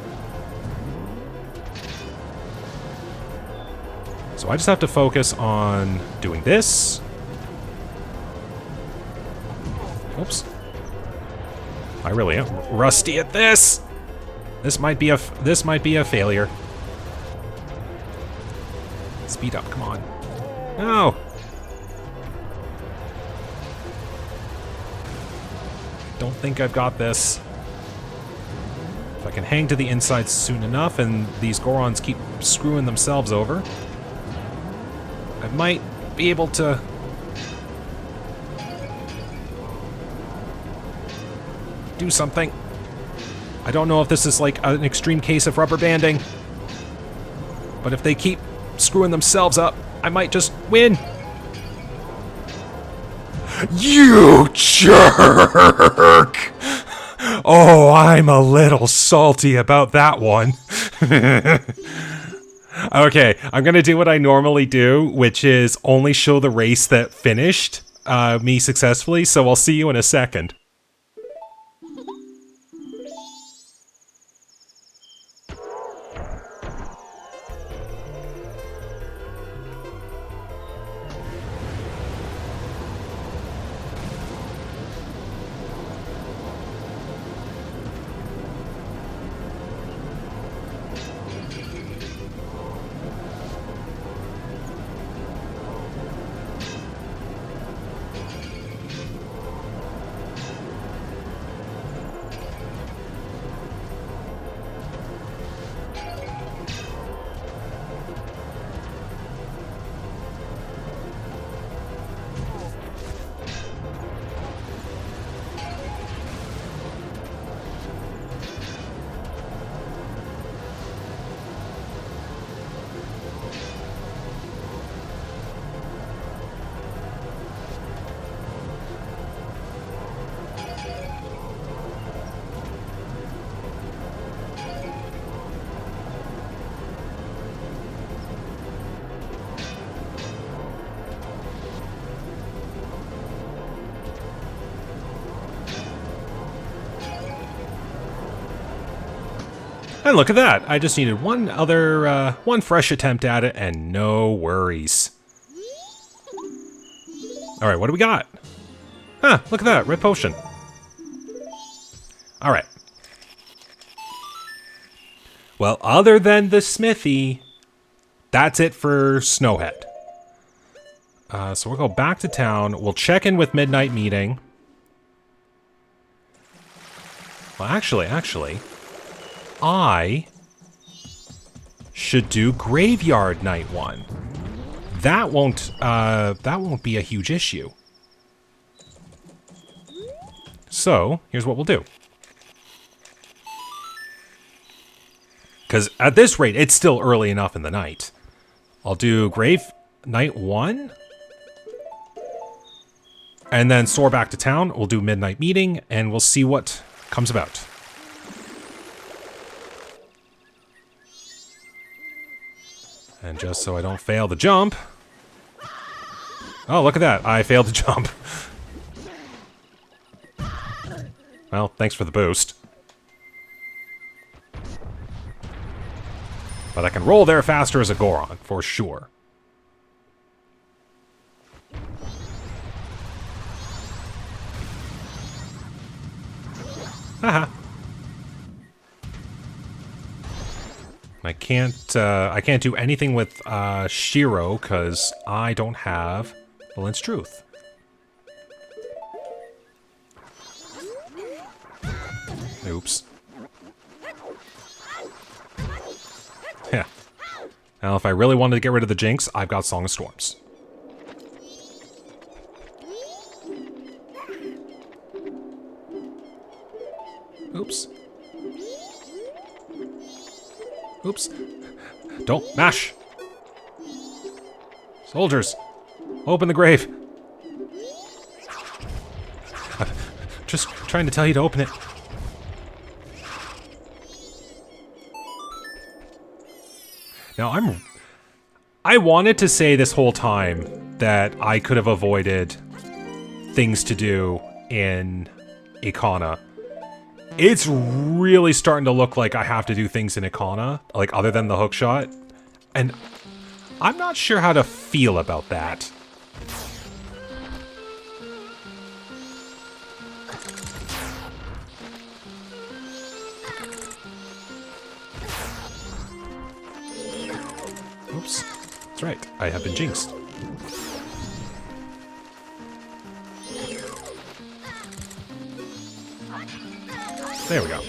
So I just have to focus on doing this. Oops. I really am rusty at this. This might be a failure. Speed up, come on. No. Don't think I've got this. If I can hang to the inside soon enough and these Gorons keep screwing themselves over, I might be able to... do something. I don't know if this is like an extreme case of rubber banding, but if they keep screwing themselves up, I might just win. You jerk! Oh, I'm a little salty about that one. Okay, I'm gonna do what I normally do, which is only show the race that finished me successfully, so I'll see you in a second. And look at that. I just needed one fresh attempt at it, and no worries. All right, what do we got? Huh, look at that, red potion. All right. Well, other than the smithy, that's it for Snowhead. So we'll go back to town. We'll check in with Midnight Meeting. Well, actually, I should do Graveyard Night 1. That won't be a huge issue. So, here's what we'll do. Because at this rate, it's still early enough in the night. I'll do Grave Night 1. And then soar back to town. We'll do Midnight Meeting, and we'll see what comes about. And just so I don't fail the jump... Oh, look at that. I failed the jump. Well, thanks for the boost. But I can roll there faster as a Goron, for sure. Haha. I can't do anything with Shiro because I don't have Valence Truth. Oops. Yeah. Now, if I really wanted to get rid of the Jinx, I've got Song of Storms. Oops. Oops. Don't mash. Soldiers, open the grave. I'm just trying to tell you to open it. Now, I wanted to say this whole time that I could have avoided things to do in Ikana. It's really starting to look like I have to do things in Ikana, like other than the hookshot. And I'm not sure how to feel about that. Oops. That's right. I have been jinxed. There we go.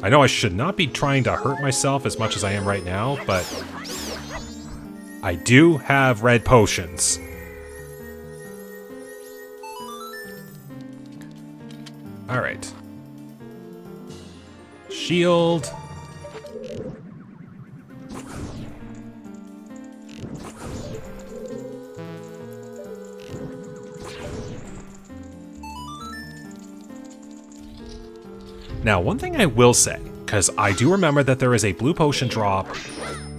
I know I should not be trying to hurt myself as much as I am right now, but I do have red potions. Alright. Shield. Now, one thing I will say, because I do remember that there is a blue potion drop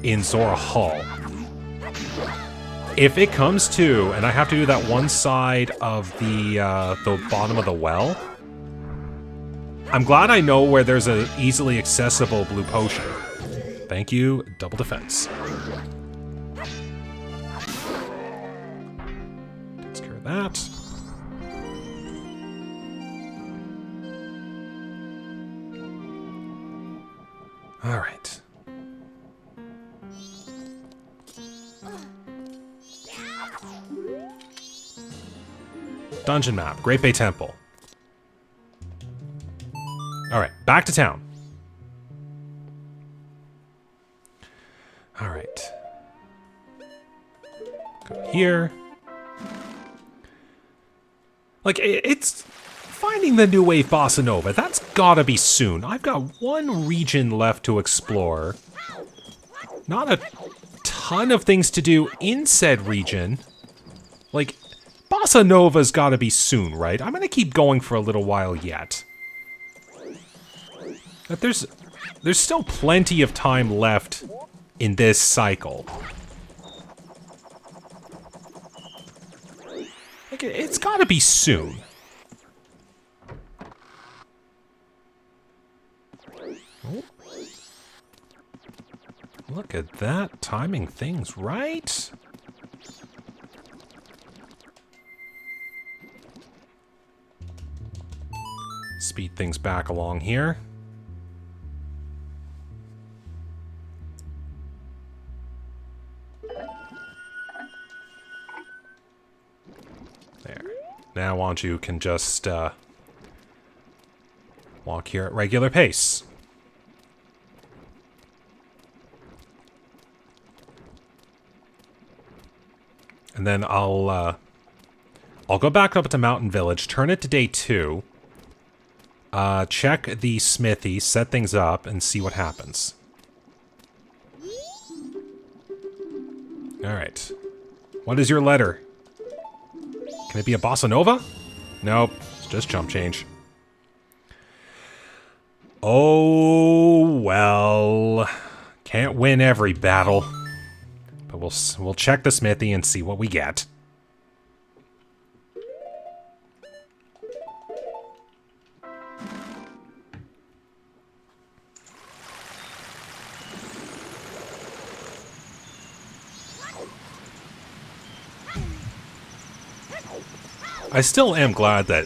in Zora Hall. If it comes to, and I have to do that one side of the bottom of the well, I'm glad I know where there's an easily accessible blue potion. Thank you, double defense. Takes care of that. All right. Dungeon map, Great Bay Temple. All right, back to town. All right. Go here. Like, it's finding the new wave bossa nova. That's gotta be soon. I've got one region left to explore. Not a ton of things to do in said region. Like, bossa nova's gotta be soon, right? I'm gonna keep going for a little while yet. But there's still plenty of time left in this cycle. Like, it's gotta be soon. Look at that. Timing things right. Speed things back along here. There. Now Anju can just walk here at regular pace. And then I'll go back up to Mountain Village, turn it to day 2, check the smithy, set things up, and see what happens. Alright. What is your letter? Can it be a bossa nova? Nope, it's just chump change. Oh, well. Can't win every battle. But we'll check the smithy and see what we get. I still am glad that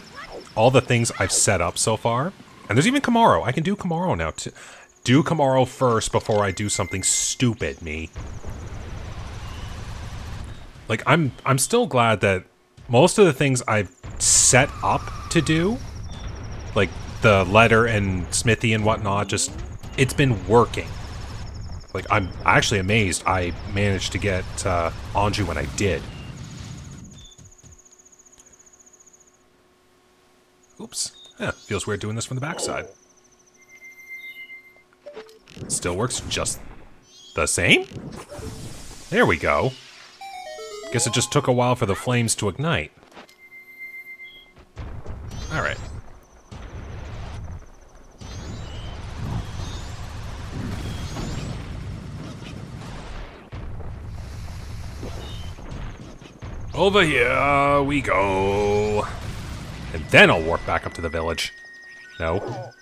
all the things I've set up so far, and there's even Kamaro. I can do Kamaro now too. Do Kamaro first before I do something stupid, me. Like, I'm still glad that most of the things I've set up to do, like the letter and smithy and whatnot, just, it's been working. Like, I'm actually amazed I managed to get Anju when I did. Oops. Yeah, feels weird doing this from the backside. Still works just the same? There we go. Guess it just took a while for the flames to ignite. Alright. Over here we go. And then I'll warp back up to the village. No.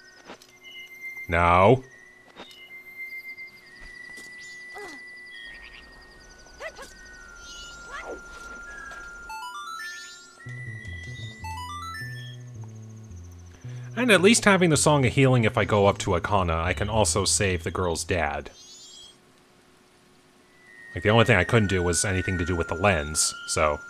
No. And at least having the Song of Healing if I go up to Akana, I can also save the girl's dad. Like, the only thing I couldn't do was anything to do with the lens, so...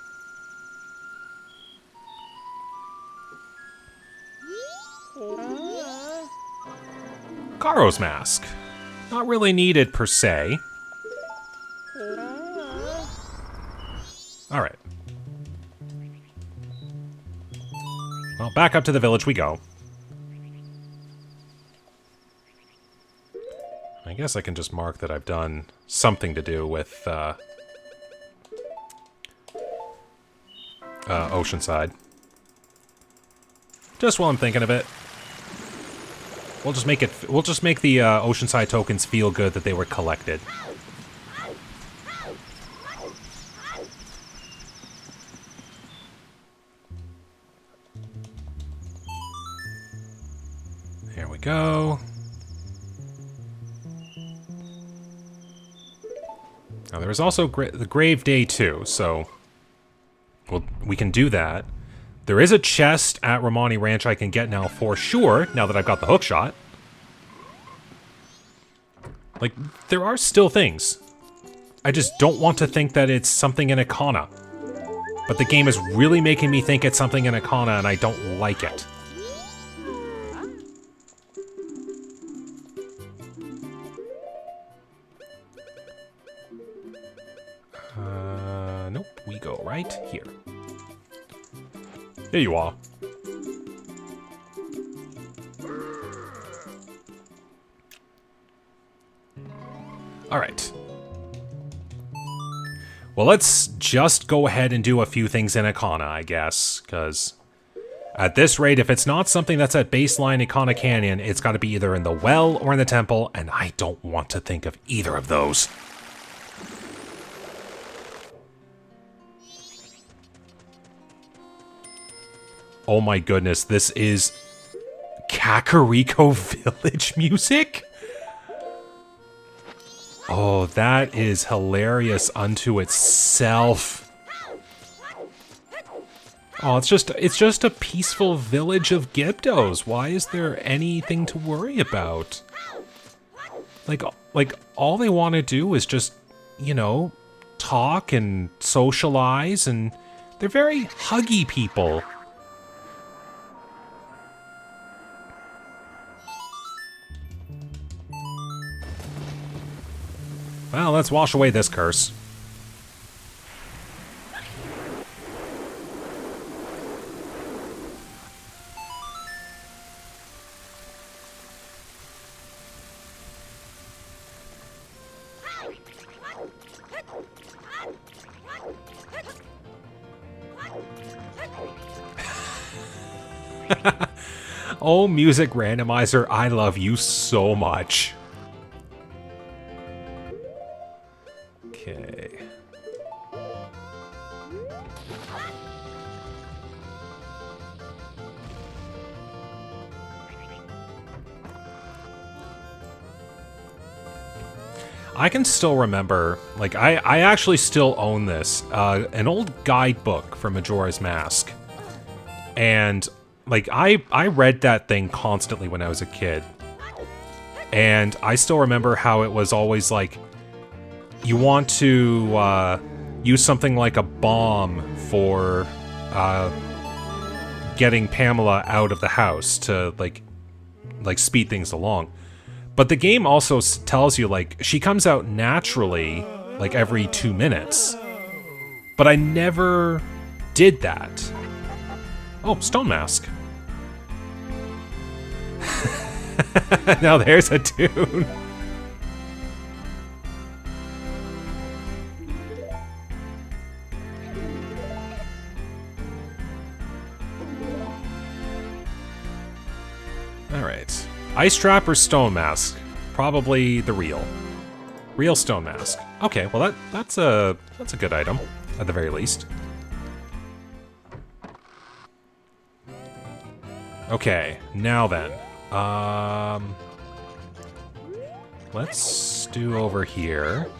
Karo's mask. Not really needed, per se. Alright. Well, back up to the village we go. I guess I can just mark that I've done something to do with, Oceanside. Just while I'm thinking of it. We'll just make the, Oceanside tokens feel good that they were collected. There we go. Now, there is also the Grave Day too, so we can do that. There is a chest at Romani Ranch I can get now for sure, now that I've got the hookshot. Like, there are still things. I just don't want to think that it's something in Akana. But the game is really making me think it's something in Akana, and I don't like it. Nope, we go right here. Here you are. Alright. Well, let's just go ahead and do a few things in Akana, I guess, because at this rate, if it's not something that's at baseline Akana Canyon, it's got to be either in the well or in the temple, and I don't want to think of either of those. Oh my goodness, this is Kakariko Village music? Oh, that is hilarious unto itself. Oh, it's just a peaceful village of Gibdos. Why is there anything to worry about? Like all they want to do is just, you know, talk and socialize, and they're very huggy people. Well, let's wash away this curse. Oh, Music Randomizer, I love you so much. Okay. I can still remember, like, I actually still own this, an old guidebook for Majora's Mask. And, like, I read that thing constantly when I was a kid. And I still remember how it was always, like, you want to use something like a bomb for getting Pamela out of the house to, like speed things along. But the game also tells you, like, she comes out naturally, like, every 2 minutes. But I never did that. Oh, Stone Mask. Now there's a tune. Alright. Ice Trap or Stone Mask? Probably the real Stone Mask. Okay, well that's a good item, at the very least. Okay, now then. Let's do over here.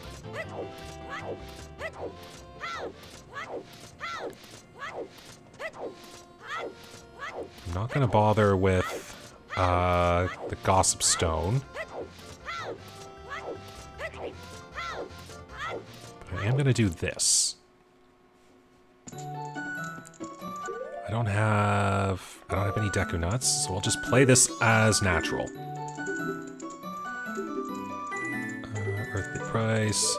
I'm not gonna bother with the Gossip Stone. But I am gonna do this. I don't have any Deku Nuts, so I'll just play this as natural. Earthly Price.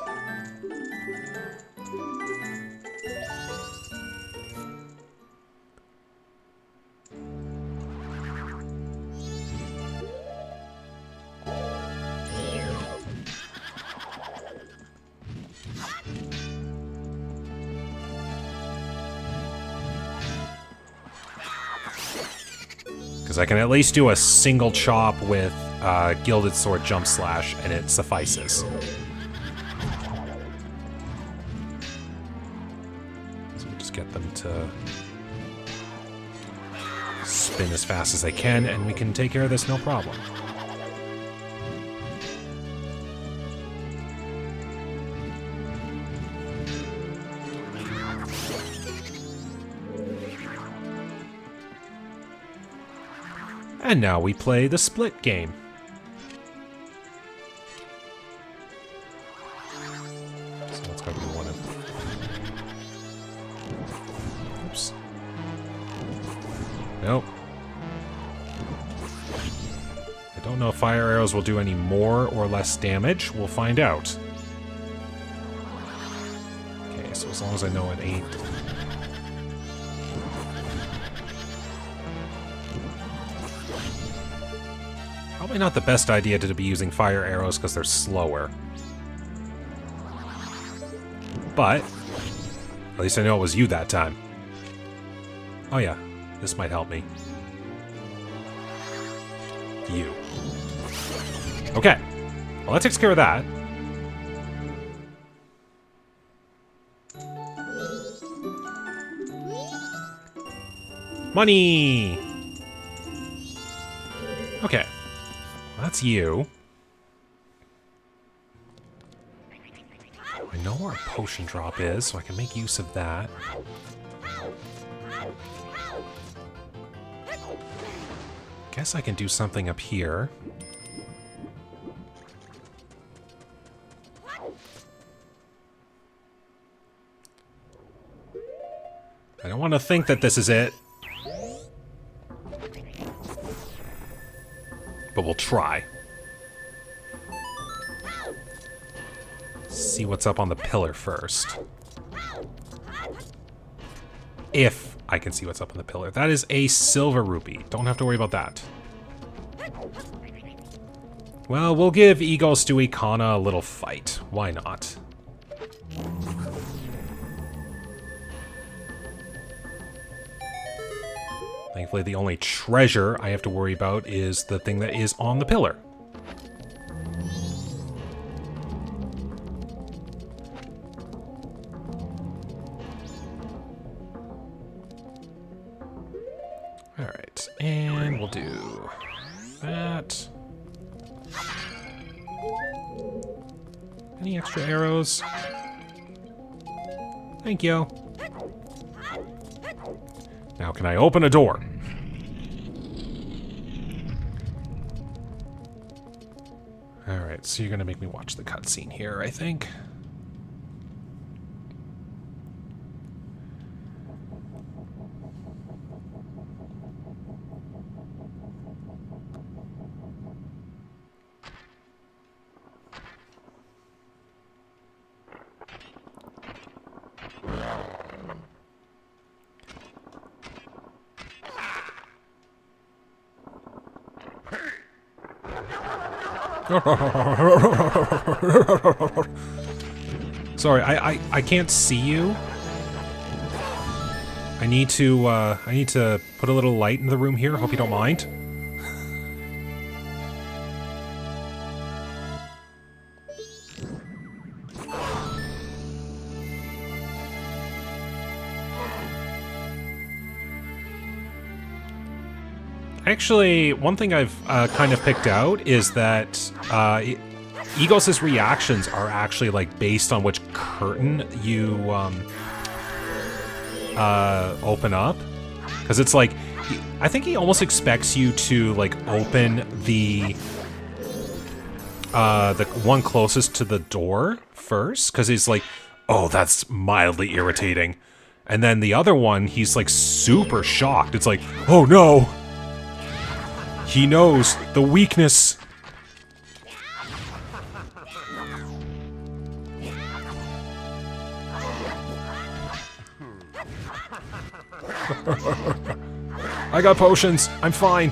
I can at least do a single chop with Gilded Sword Jump Slash, and it suffices. So we'll just get them to spin as fast as they can, and we can take care of this no problem. And now we play the split game. So let's go to one of... Oops. Nope. I don't know if fire arrows will do any more or less damage. We'll find out. Okay, so as long as I know it ain't... Probably not the best idea to be using fire arrows because they're slower. But, at least I know it was you that time. Oh yeah, this might help me. You. Okay, well that takes care of that. Money! Okay. That's you. I know where a potion drop is, so I can make use of that. Guess I can do something up here. I don't want to think that this is it. But we'll try. See what's up on the pillar first. If I can see what's up on the pillar. That is a silver rupee. Don't have to worry about that. Well, we'll give Ego Stewie Kana a little fight. Why not? Thankfully, the only treasure I have to worry about is the thing that is on the pillar. Alright, and we'll do that. Any extra arrows? Thank you. Now, can I open a door? Alright, so you're gonna make me watch the cutscene here, I think. Sorry, I can't see you. I need to put a little light in the room here. Hope you don't mind. Actually, one thing I've kind of picked out is that Egos' reactions are actually like based on which curtain you open up, because it's like I think he almost expects you to like open the one closest to the door first, because he's like, oh, that's mildly irritating, and then the other one he's like super shocked. It's like, oh no. He knows the weakness. I got potions. I'm fine.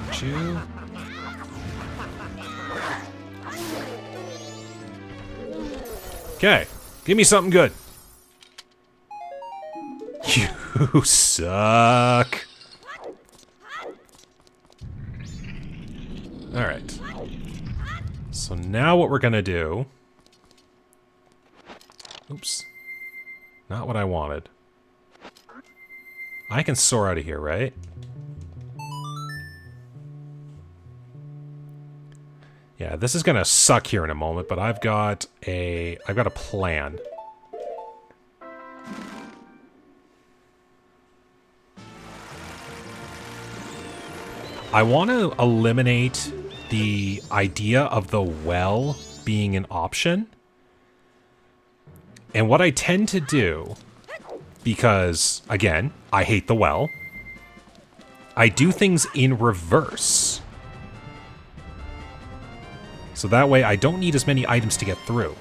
Got you. Okay. Give me something good. You suck. Alright. So now what we're gonna do... Oops. Not what I wanted. I can soar out of here, right? Yeah, this is gonna suck here in a moment, but I've got a plan. I want to eliminate the idea of the well being an option. And what I tend to do, because, again, I hate the well, I do things in reverse. So that way I don't need as many items to get through.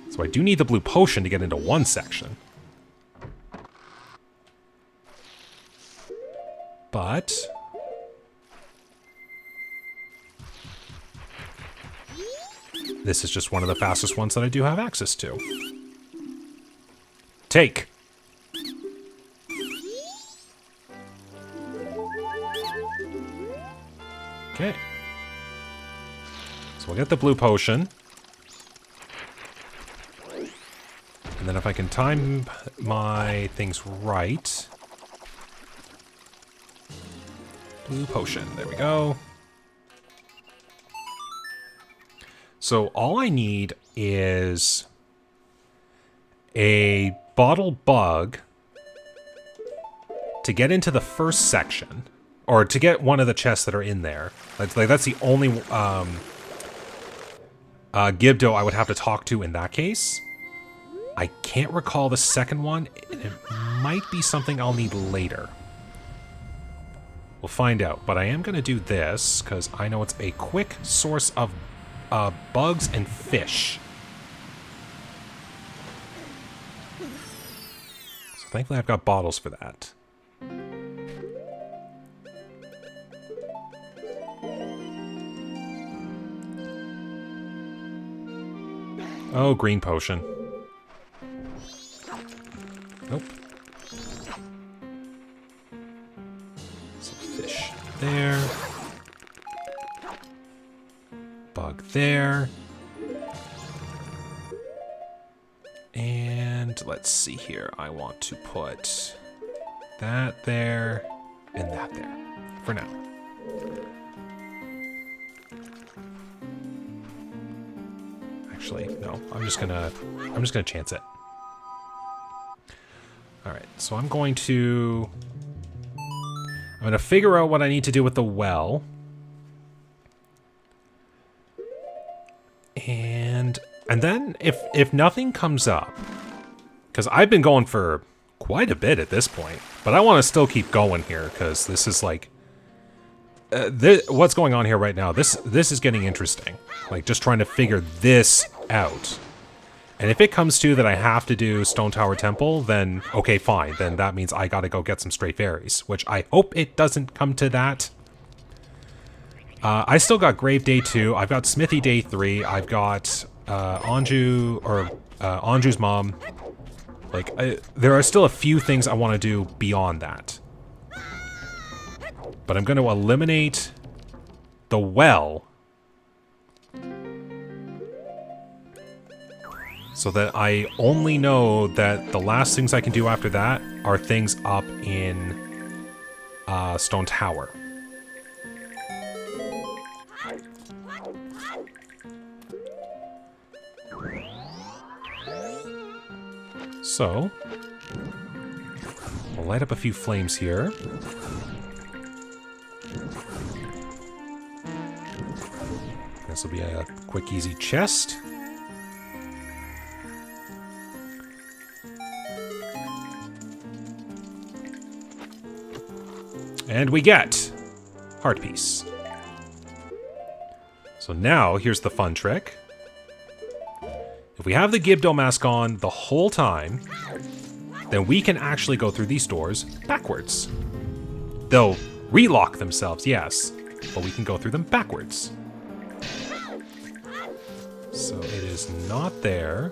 So I do need the blue potion to get into one section. But this is just one of the fastest ones that I do have access to. Take. Okay. So we'll get the blue potion. And then if I can time my things right... Blue potion. There we go. So all I need is a bottle bug to get into the first section, or to get one of the chests that are in there. That's the only Gibdo I would have to talk to in that case. I can't recall the second one. It might be something I'll need later. We'll find out, but I am going to do this because I know it's a quick source of bugs and fish. So thankfully I've got bottles for that. Oh, green potion. Nope. Some fish there. Bug there. And let's see here. I want to put that there and that there for now. Actually, no. I'm just gonna chance it. All right. So I'm gonna figure out what I need to do with the well. And then if nothing comes up, because I've been going for quite a bit at this point, but I want to still keep going here because this is like what's going on here right now. This is getting interesting. Like just trying to figure this out. And if it comes to that I have to do Stone Tower Temple, then okay, fine. Then that means I gotta go get some stray fairies, which I hope it doesn't come to that. I still got Grave Day 2. I've got Smithy Day 3. I've got Anju's mom. Like, there are still a few things I want to do beyond that. But I'm going to eliminate the well so that I only know that the last things I can do after that are things up in Stone Tower. So, we'll light up a few flames here. This will be a quick, easy chest. And we get Heart Piece. So now, here's the fun trick. If we have the Gibdo mask on the whole time, then we can actually go through these doors backwards. They'll relock themselves, yes, but we can go through them backwards. So it is not there.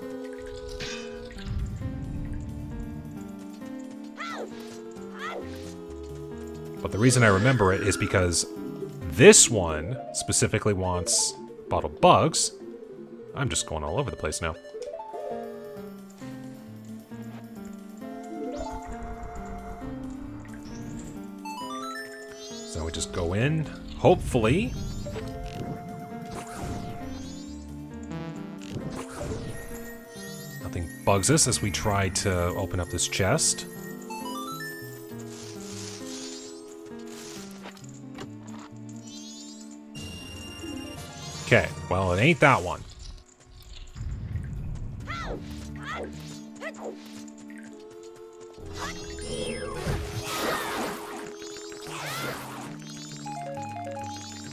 But the reason I remember it is because this one specifically wants bottled bugs. I'm just going all over the place now. So we just go in, hopefully. Nothing bugs us as we try to open up this chest. Okay, well, it ain't that one.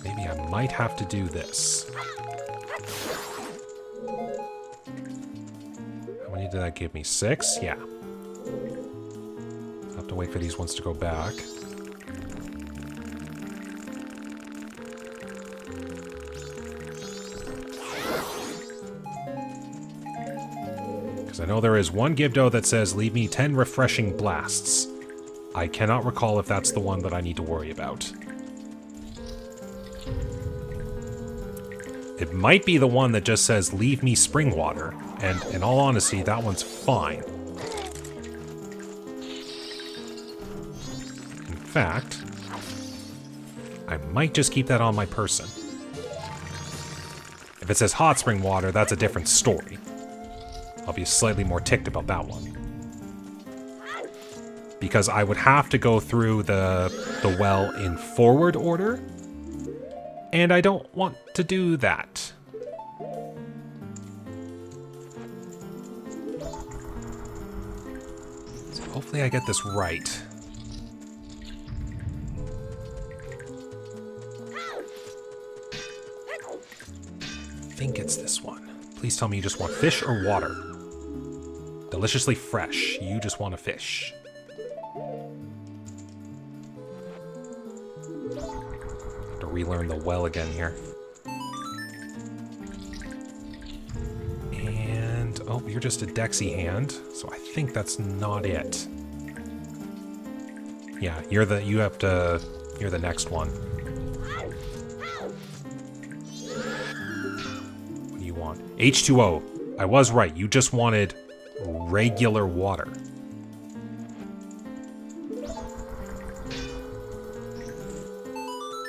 Maybe I might have to do this. How many did that give me? 6? Yeah. I'll have to wait for these ones to go back. Because I know there is one Gibdo that says, leave me 10 refreshing blasts. I cannot recall if that's the one that I need to worry about. It might be the one that just says, leave me spring water. And in all honesty, that one's fine. In fact, I might just keep that on my person. If it says hot spring water, that's a different story. I'll be slightly more ticked about that one. Because I would have to go through the well in forward order, and I don't want to do that. So hopefully I get this right. I think it's this one. Please tell me you just want fish or water. Deliciously fresh. You just want a fish. Have to relearn the well again here. And oh, you're just a Dexy hand, so I think that's not it. Yeah, you're the next one. What do you want? H2O. I was right. You just wanted regular water.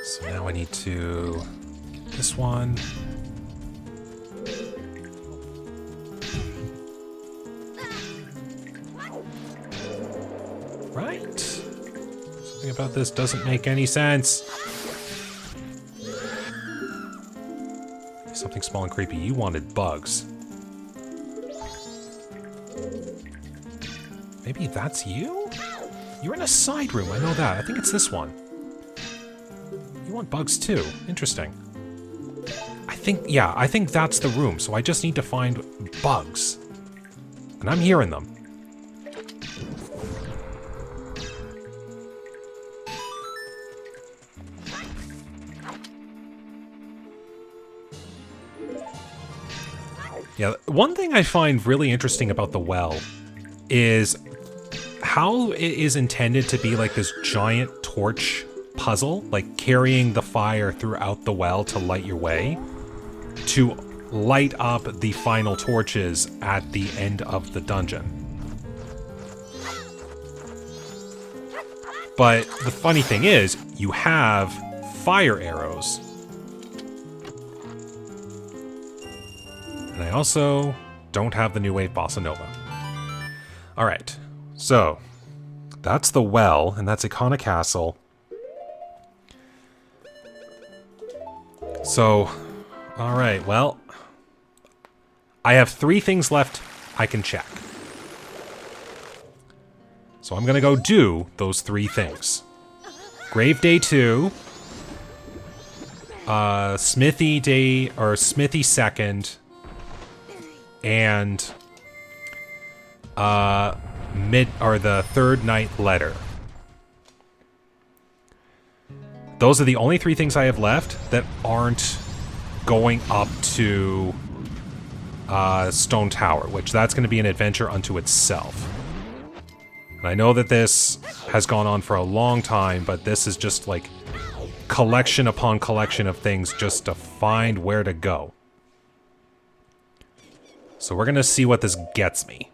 So now I need to get this one. Right? Something about this doesn't make any sense. Something small and creepy. You wanted bugs. Maybe that's you? You're in a side room, I know that. I think it's this one. You want bugs too. Interesting. I think that's the room, so I just need to find bugs. And I'm hearing them. Yeah, one thing I find really interesting about the well is how it is intended to be like this giant torch puzzle, like carrying the fire throughout the well to light your way, to light up the final torches at the end of the dungeon. But the funny thing is, you have fire arrows. And I also don't have the New Wave Bossa Nova. Alright, so that's the well, and that's Icona Castle. So, alright, well, I have 3 things left I can check. So I'm gonna go do those 3 things. Grave Day 2, Smithy Day, or Smithy 2nd, and the third night letter. Those are the only 3 things I have left that aren't going up to Stone Tower, which that's going to be an adventure unto itself. And I know that this has gone on for a long time, but this is just like collection upon collection of things just to find where to go. So we're going to see what this gets me.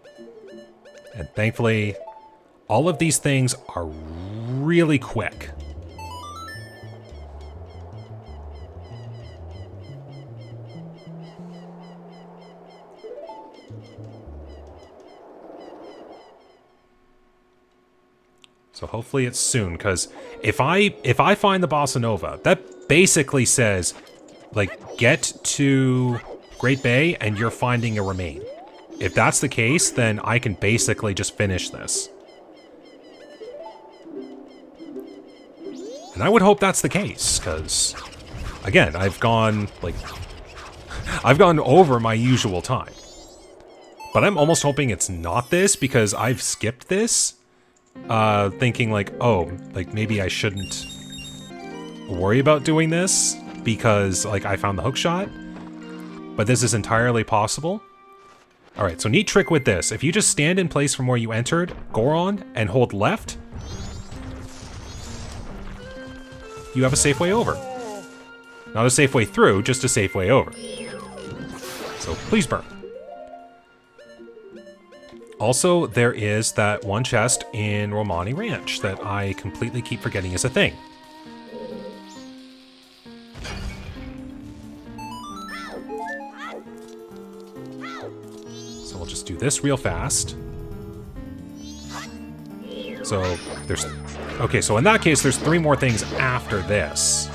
And thankfully, all of these things are really quick. So hopefully it's soon, because if I find the Bossa Nova, that basically says, like, get to Great Bay and you're finding a remain. If that's the case, then I can basically just finish this. And I would hope that's the case, because, again, I've gone over my usual time. But I'm almost hoping it's not this, because I've skipped this, thinking like, oh, like maybe I shouldn't worry about doing this, because, like, I found the hookshot. But this is entirely possible. Alright, so neat trick with this. If you just stand in place from where you entered, Goron, and hold left, you have a safe way over. Not a safe way through, just a safe way over. So please burn. Also, there is that one chest in Romani Ranch that I completely keep forgetting is a thing. this real fast. So there's... Okay, so in that case, there's 3 more things after this.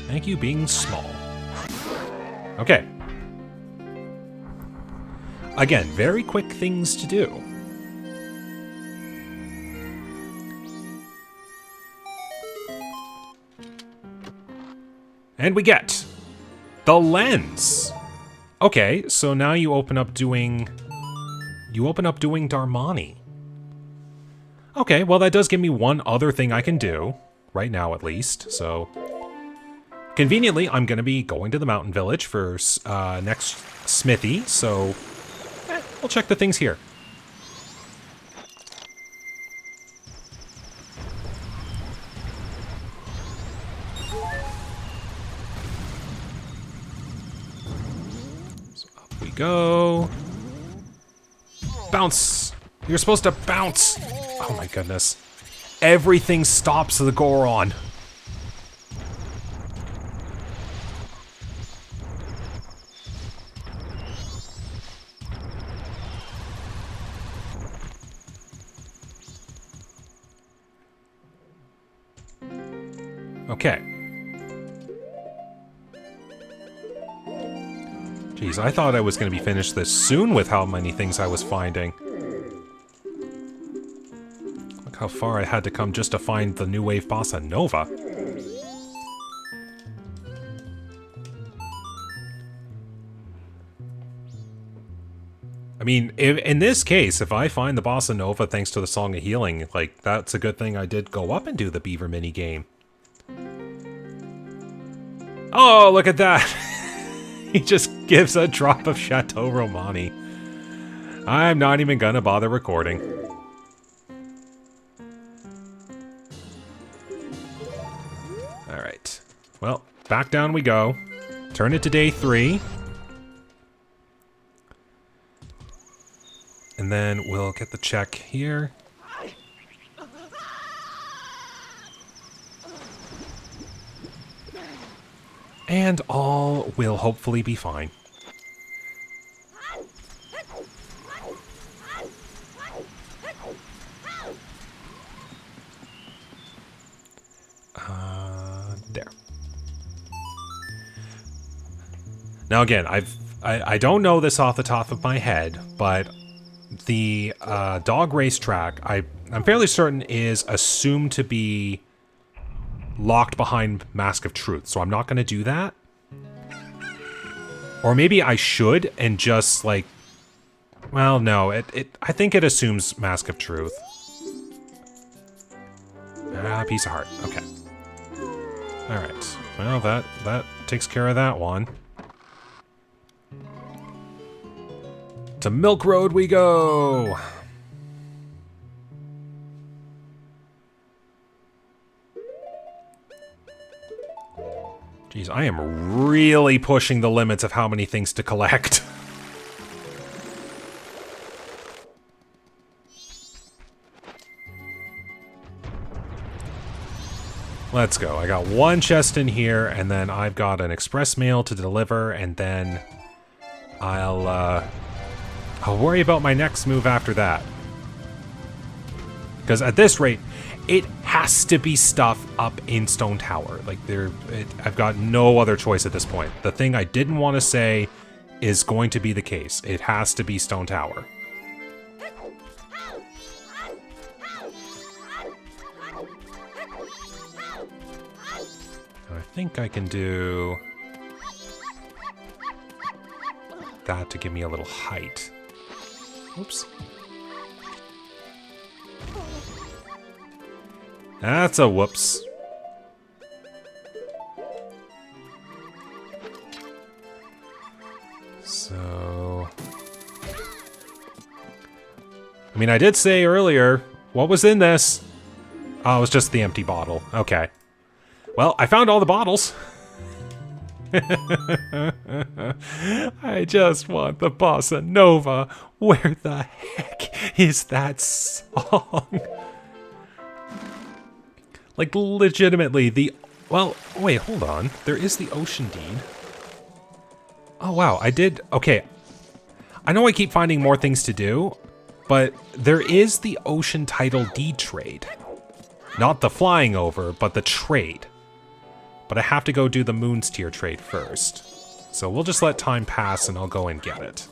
Thank you, being small. Okay. Again, very quick things to do. And we get the lens. Okay, so now you open up doing Darmani. Okay, well that does give me one other thing I can do, right now at least, so... Conveniently, I'm going to be going to the mountain village for next smithy, so we'll check the things here. So up we go. Bounce! You're supposed to bounce! Oh my goodness. Everything stops the Goron. Okay. Jeez, I thought I was going to be finished this soon with how many things I was finding. Look how far I had to come just to find the new wave bossa nova. I mean, in this case, if I find the bossa nova thanks to the Song of Healing, like, that's a good thing I did go up and do the Beaver mini game. Oh, look at that! He just gives a drop of Chateau Romani. I'm not even gonna bother recording. Alright. Well, back down we go. Turn it to day 3. And then we'll get the check here. And all will hopefully be fine. There. Now again, I don't know this off the top of my head, but the dog racetrack, I'm fairly certain is assumed to be locked behind Mask of Truth, so I'm not going to do that. Or maybe I should and just like, well, no, I think it assumes Mask of Truth. Piece of heart. Okay. All right. Well, that takes care of that one. To Milk Road we go. Jeez, I am really pushing the limits of how many things to collect. Let's go. I got one chest in here, and then I've got an express mail to deliver, and then I'll worry about my next move after that. Because at this rate, it has to be stuff up in Stone Tower. Like, I've got no other choice at this point. The thing I didn't want to say is going to be the case. It has to be Stone Tower. I think I can do that to give me a little height. Oops. That's a whoops. So... I mean, I did say earlier, what was in this? Oh, it was just the empty bottle. Okay. Well, I found all the bottles. I just want the bossa nova. Where the heck is that song? Like, legitimately, the Well, wait, hold on. There is the ocean deed. Oh, wow, I did... Okay. I know I keep finding more things to do, but there is the ocean title deed trade. Not the flying over, but the trade. But I have to go do the Moon's Tier trade first. So we'll just let time pass and I'll go and get it.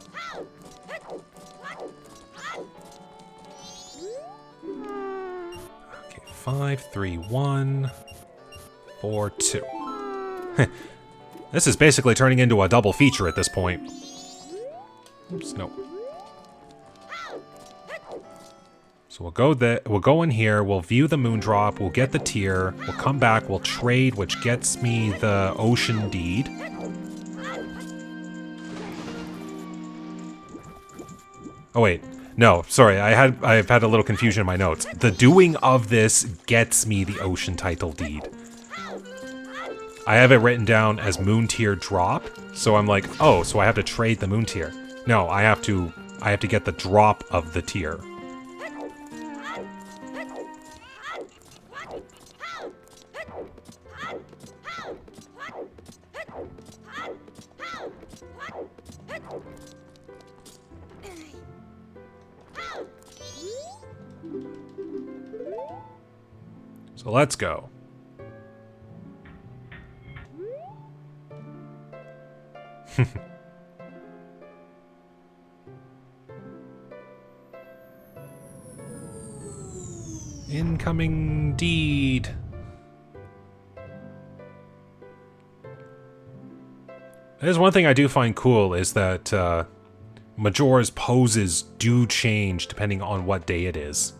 Okay, 5, 3, 1, 4, 2. This is basically turning into a double feature at this point. Oops, no. So we'll go there, we'll go in here, we'll view the moon drop, we'll get the tier, we'll come back, we'll trade, which gets me the ocean deed. Oh wait, no, sorry, I've had a little confusion in my notes. The doing of this gets me the ocean title deed. I have it written down as moon tier drop, so I'm like, oh, so I have to trade the moon tier. No, I have to get the drop of the tier. So let's go. Incoming deed. There's one thing I do find cool is that Majora's poses do change depending on what day it is.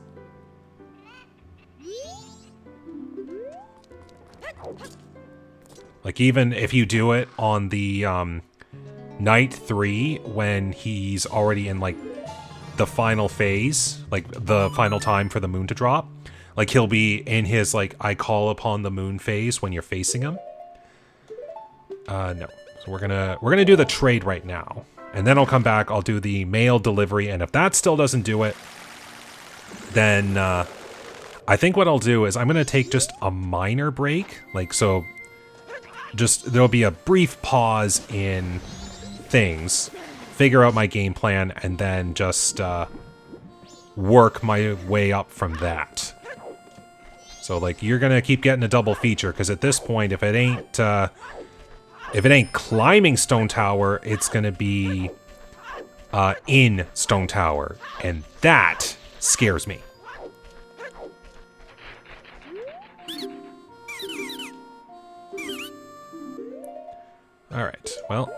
Like even if you do it on the night 3 when he's already in like the final phase, like the final time for the moon to drop, like he'll be in his like I call upon the moon phase when you're facing him. No. So we're gonna do the trade right now. And then I'll come back, I'll do the mail delivery, and if that still doesn't do it, then I think what I'll do is I'm gonna take just a minor break. Like so just there'll be a brief pause in things, figure out my game plan, and then just work my way up from that. So like you're gonna keep getting a double feature because at this point, if it ain't climbing Stone Tower, it's gonna be in Stone Tower, and that scares me. All right, well.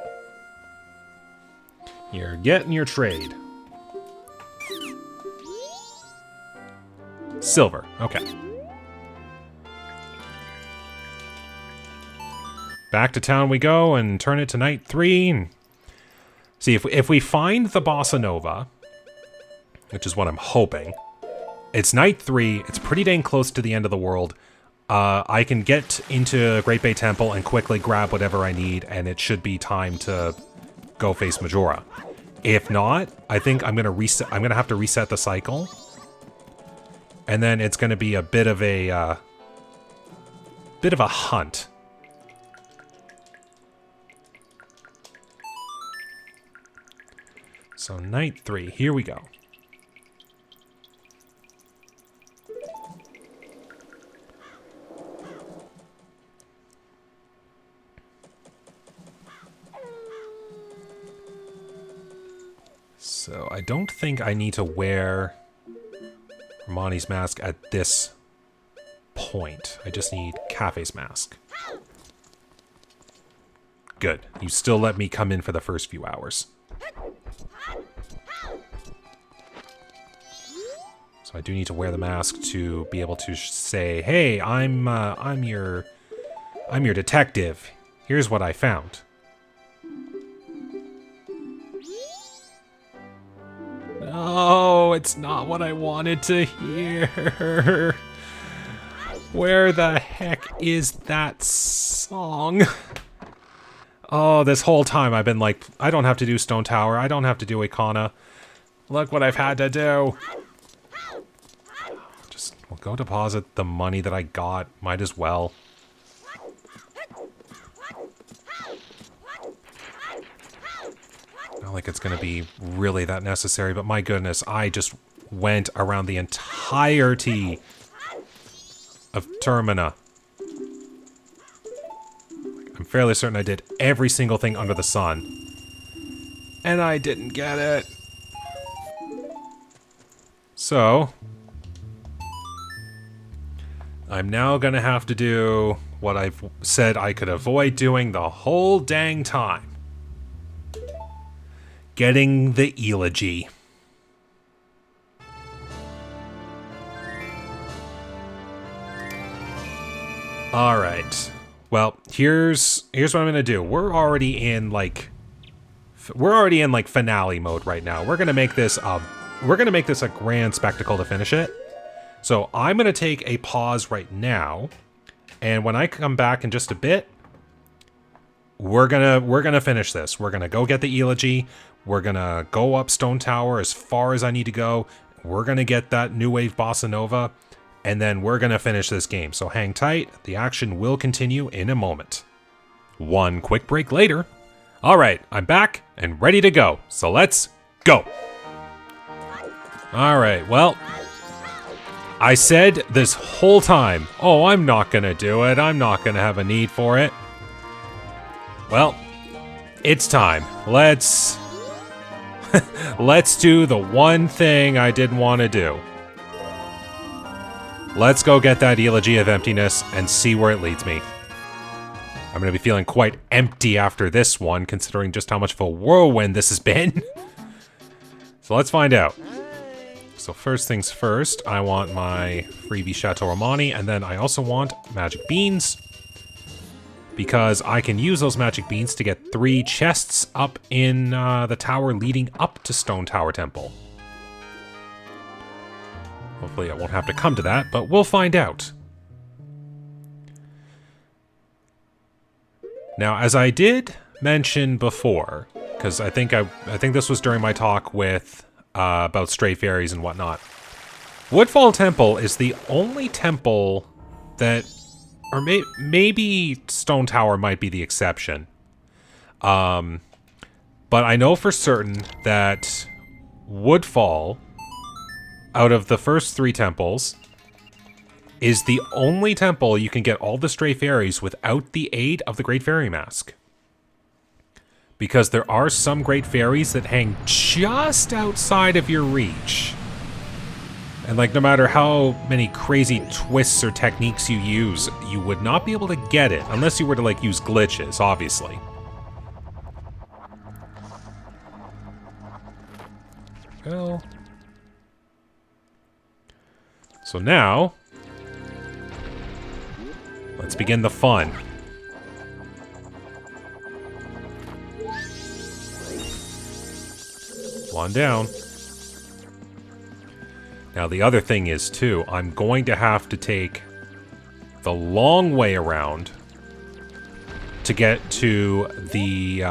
You're getting your trade. Silver, okay. Back to town we go and turn it to night 3. And see, if we find the Bossa Nova, which is what I'm hoping, it's night 3, it's pretty dang close to the end of the world. I can get into Great Bay Temple and quickly grab whatever I need, and it should be time to go face Majora. If not, I think I'm gonna reset. I'm gonna have to reset the cycle, and then it's gonna be a bit of a hunt. So night 3, here we go. So I don't think I need to wear Romani's mask at this point. I just need Cafe's mask. Good. You still let me come in for the first few hours. So I do need to wear the mask to be able to say, "Hey, I'm your detective. Here's what I found." Oh, it's not what I wanted to hear. Where the heck is that song? Oh, this whole time I've been like, I don't have to do Stone Tower. I don't have to do Ikana. Look what I've had to do. Just, we'll go deposit the money that I got. Might as well. Not like it's going to be really that necessary, but my goodness, I just went around the entirety of Termina. I'm fairly certain I did every single thing under the sun. And I didn't get it. So, I'm now gonna have to do what I've said I could avoid doing the whole dang time. Getting the eulogy. Alright. Well, here's what I'm gonna do. We're already in like finale mode right now. We're gonna make this a grand spectacle to finish it. So I'm gonna take a pause right now, and when I come back in just a bit, we're gonna finish this. We're gonna go get the eulogy. We're gonna go up Stone Tower as far as I need to go. We're gonna get that new wave bossa nova, and then we're gonna finish this game. So hang tight. The action will continue in a moment. One quick break later. All right, I'm back and ready to go. So let's go. All right, well, I said this whole time, oh, I'm not gonna do it. I'm not gonna have a need for it. Well, it's time. Let's do the one thing I didn't want to do. Let's go get that eulogy of emptiness and see where it leads me. I'm going to be feeling quite empty after this one, considering just how much of a whirlwind this has been. So let's find out. So first things first, I want my freebie Chateau Romani, and then I also want magic beans, because I can use those magic beans to get 3 chests up in the tower leading up to Stone Tower Temple. Hopefully I won't have to come to that, but we'll find out. Now, as I did mention before, because I think this was during my talk with about stray fairies and whatnot, Woodfall Temple is the only temple that, or maybe Stone Tower might be the exception. But I know for certain that Woodfall, out of the first 3 temples, is the only temple you can get all the stray fairies without the aid of the Great Fairy Mask. Because there are some great fairies that hang just outside of your reach. And like, no matter how many crazy twists or techniques you use, you would not be able to get it unless you were to like use glitches, obviously. Well, so now, let's begin the fun. On down. Now the other thing is too, I'm going to have to take the long way around to get to the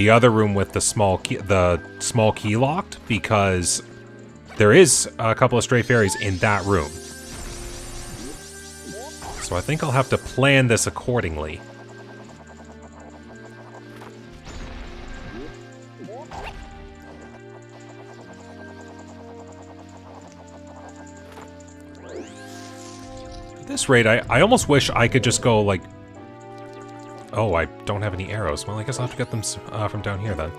other room with the small key locked, because there is a couple of stray fairies in that room. So I think I'll have to plan this accordingly. At this rate, I almost wish I could just go like... Oh, I don't have any arrows. Well, I guess I'll have to get them from down here then.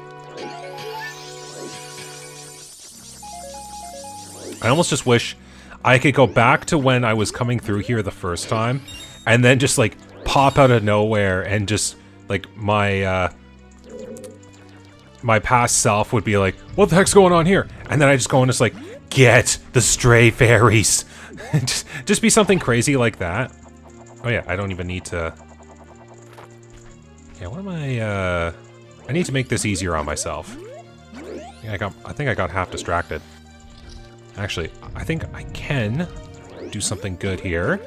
I almost just wish I could go back to when I was coming through here the first time, and then just like pop out of nowhere and just like my past self would be like, what the heck's going on here? And then I just go and just like, get the stray fairies. just be something crazy like that. Oh yeah, I don't even need to... Yeah, what am I need to make this easier on myself. Yeah, I think I got half distracted. Actually, I think I can do something good here.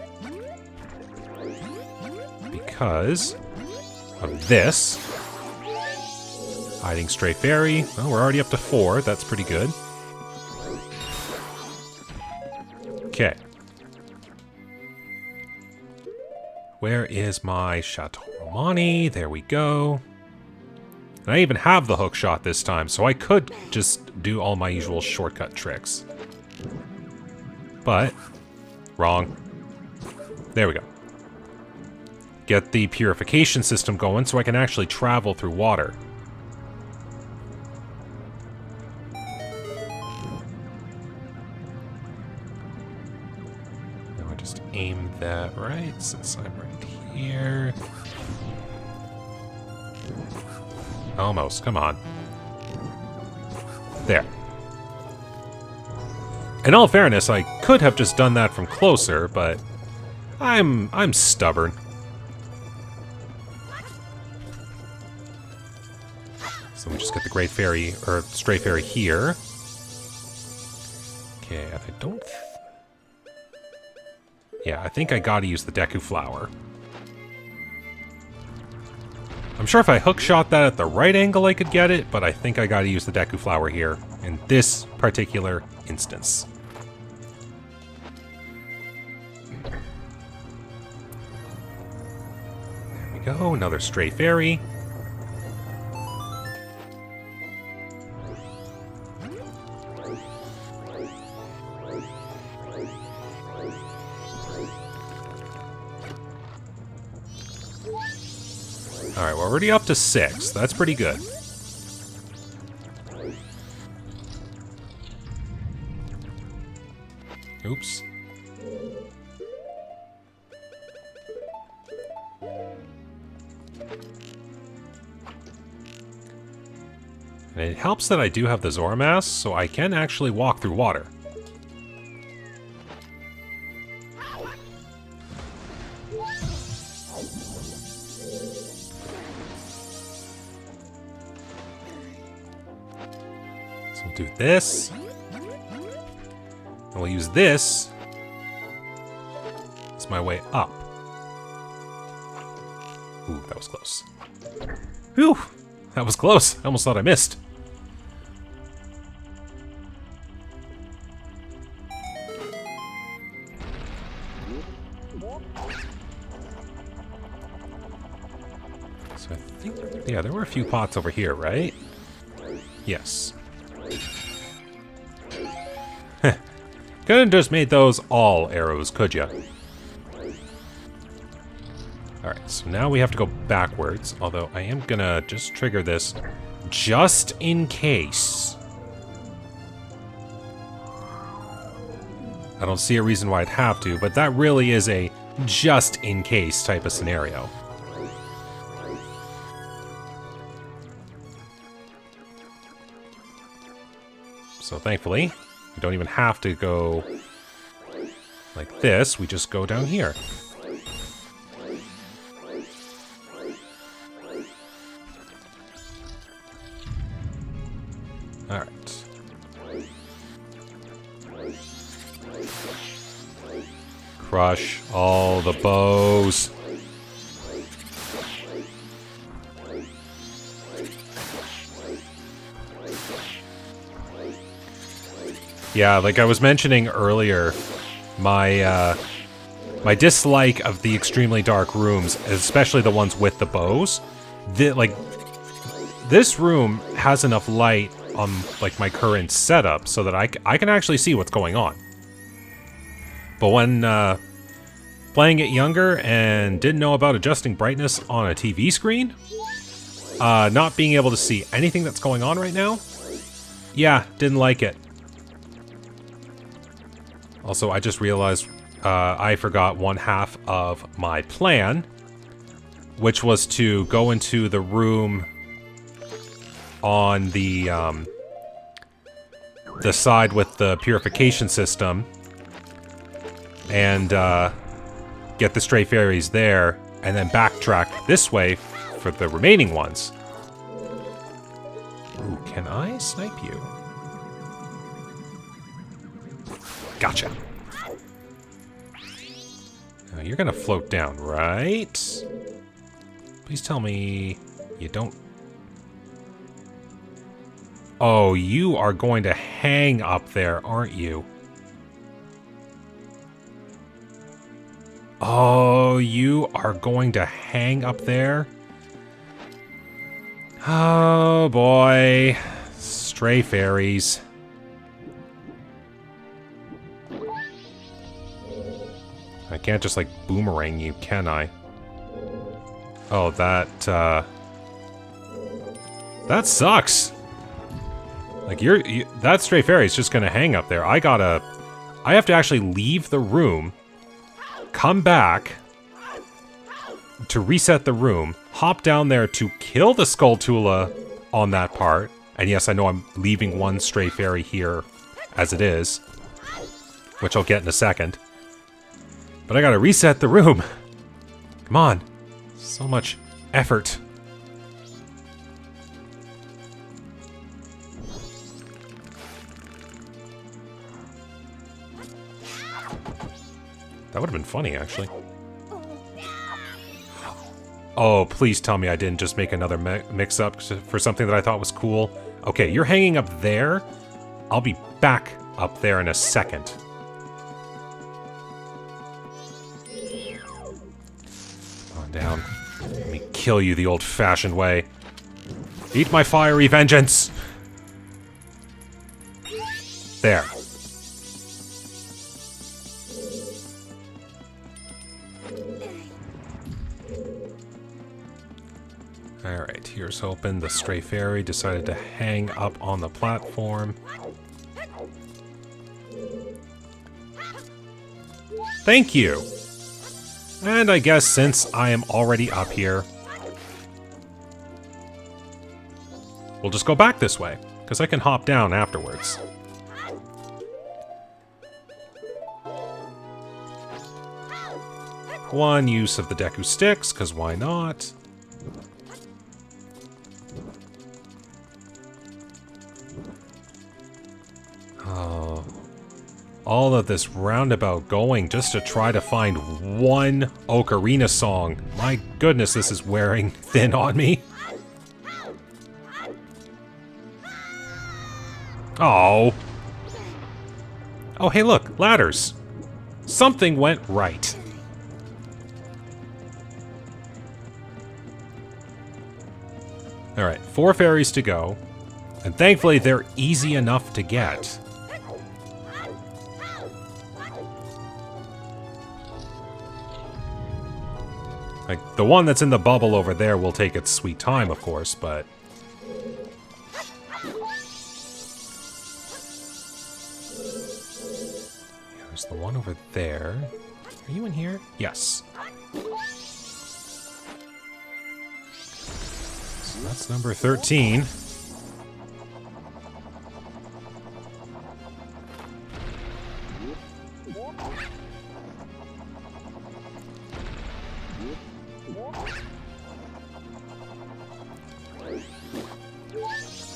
Because of this. Hiding stray fairy. Well, we're already up to 4. That's pretty good. Okay. Where is my Chateau Romani? There we go. And I even have the hook shot this time, so I could just do all my usual shortcut tricks. But, wrong. There we go. Get the purification system going so I can actually travel through water. Now I just aim that right, since I'm right here. Almost, come on. There. In all fairness, I could have just done that from closer, but I'm stubborn. So we just get the Great Fairy, or Stray Fairy here. Okay, and I don't... Yeah, I think I gotta use the Deku Flower. I'm sure if I hook shot that at the right angle I could get it, but I think I gotta use the Deku Flower here, in this particular instance. There we go, another Stray Fairy. Alright, we're already up to 6. That's pretty good. Oops. And it helps that I do have the Zora Mask, so I can actually walk through water. Do this. And we'll use this as my way up. Ooh, that was close. Whew! That was close. I almost thought I missed. So I think, yeah, there were a few pots over here, right? Yes. Couldn't just made those all arrows, could ya? Alright, so now we have to go backwards, although I am gonna just trigger this just in case. I don't see a reason why I'd have to, but that really is a just in case type of scenario. So thankfully, we don't even have to go like this, we just go down here. Alright. Crush all the bows. Yeah, like I was mentioning earlier, my my dislike of the extremely dark rooms, especially the ones with the bows, this room has enough light on like my current setup so that I can actually see what's going on. But when playing it younger and didn't know about adjusting brightness on a TV screen, not being able to see anything that's going on right now, yeah, didn't like it. Also, I just realized I forgot one half of my plan, which was to go into the room on the side with the purification system and get the stray fairies there, and then backtrack this way for the remaining ones. Ooh, can I snipe you? Gotcha. Now you're gonna float down, right? Please tell me you don't... Oh, you are going to hang up there, aren't you? Oh, you are going to hang up there? Oh boy. Stray fairies. I can't just like boomerang you, can I? Oh, that sucks. Like that stray fairy is just gonna hang up there. I have to actually leave the room, come back to reset the room, hop down there to kill the Skulltula on that part. And yes, I know I'm leaving one stray fairy here as it is, which I'll get in a second. But I gotta reset the room. Come on. So much effort. That would have been funny, actually. Oh, please tell me I didn't just make another mix-up for something that I thought was cool. Okay, you're hanging up there. I'll be back up there in a second. Come on down. Let me kill you the old-fashioned way. Eat my fiery vengeance! There. Alright, here's hoping the stray fairy decided to hang up on the platform. Thank you! And I guess since I am already up here, we'll just go back this way, because I can hop down afterwards. One use of the Deku Sticks, because why not? Oh, all of this roundabout going just to try to find one ocarina song. My goodness, this is wearing thin on me. Oh. Oh, hey look, ladders. Something went right. Alright, 4 fairies to go. And thankfully, they're easy enough to get. Like, the one that's in the bubble over there will take its sweet time, of course, but... There's the one over there. Are you in here? Yes. So that's number 13.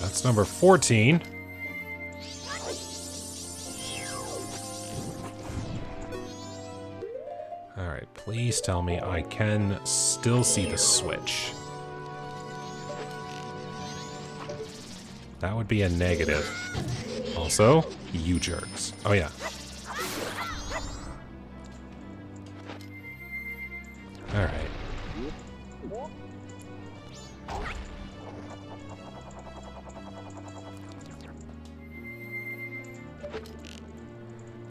That's number 14. Alright, please tell me I can still see the switch. That would be a negative. Also, you jerks. Oh yeah. Alright.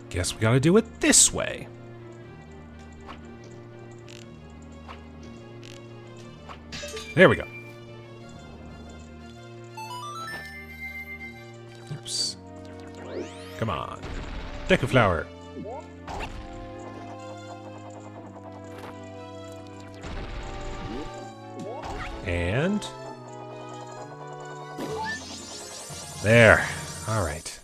Guess we gotta do it this way. There we go. Oops. Come on. Deku Flower. And... there. Alright.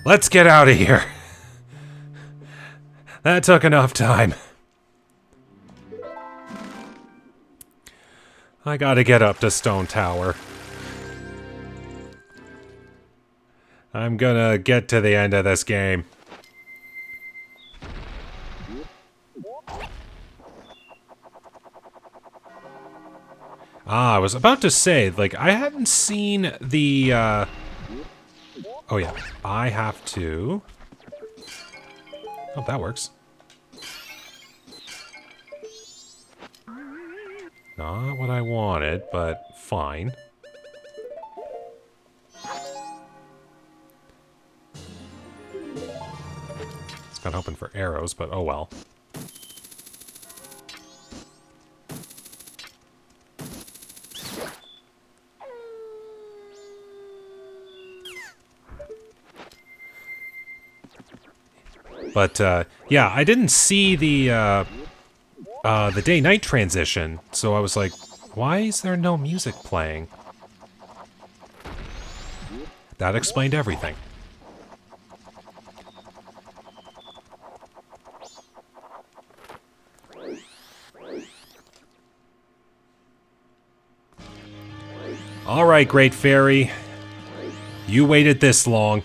Let's get out of here. That took enough time. I gotta get up to Stone Tower. I'm gonna get to the end of this game. Ah, I was about to say, like, I hadn't seen the, oh yeah, I have to... Oh, that works. Not what I wanted, but fine. It's kind of hoping for arrows, but oh well. But, yeah, I didn't see the day-night transition, so I was like, why is there no music playing? That explained everything. All right, Great Fairy. You waited this long.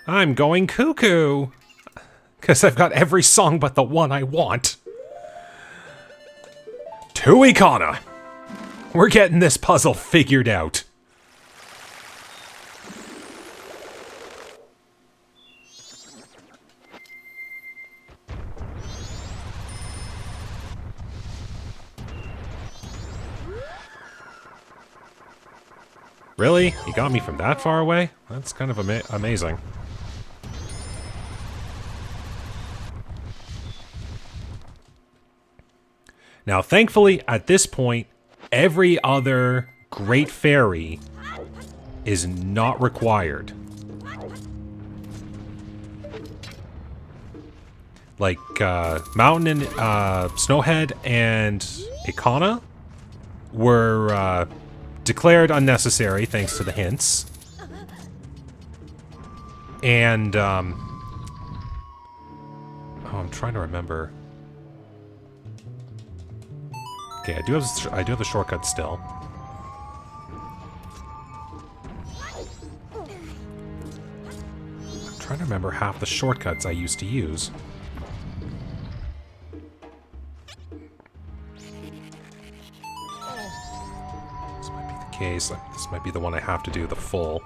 I'm going cuckoo. Because I've got every song but the one I want. Tuikana. We're getting this puzzle figured out. Really? You got me from that far away? That's kind of amazing. Now, thankfully, at this point, every other Great Fairy is not required. Like, Mountain and Snowhead and Ikana were declared unnecessary thanks to the hints. And, oh, I'm trying to remember. Okay, I do have the shortcut still. I'm trying to remember half the shortcuts I used to use. This might be the case. This might be the one I have to do the full.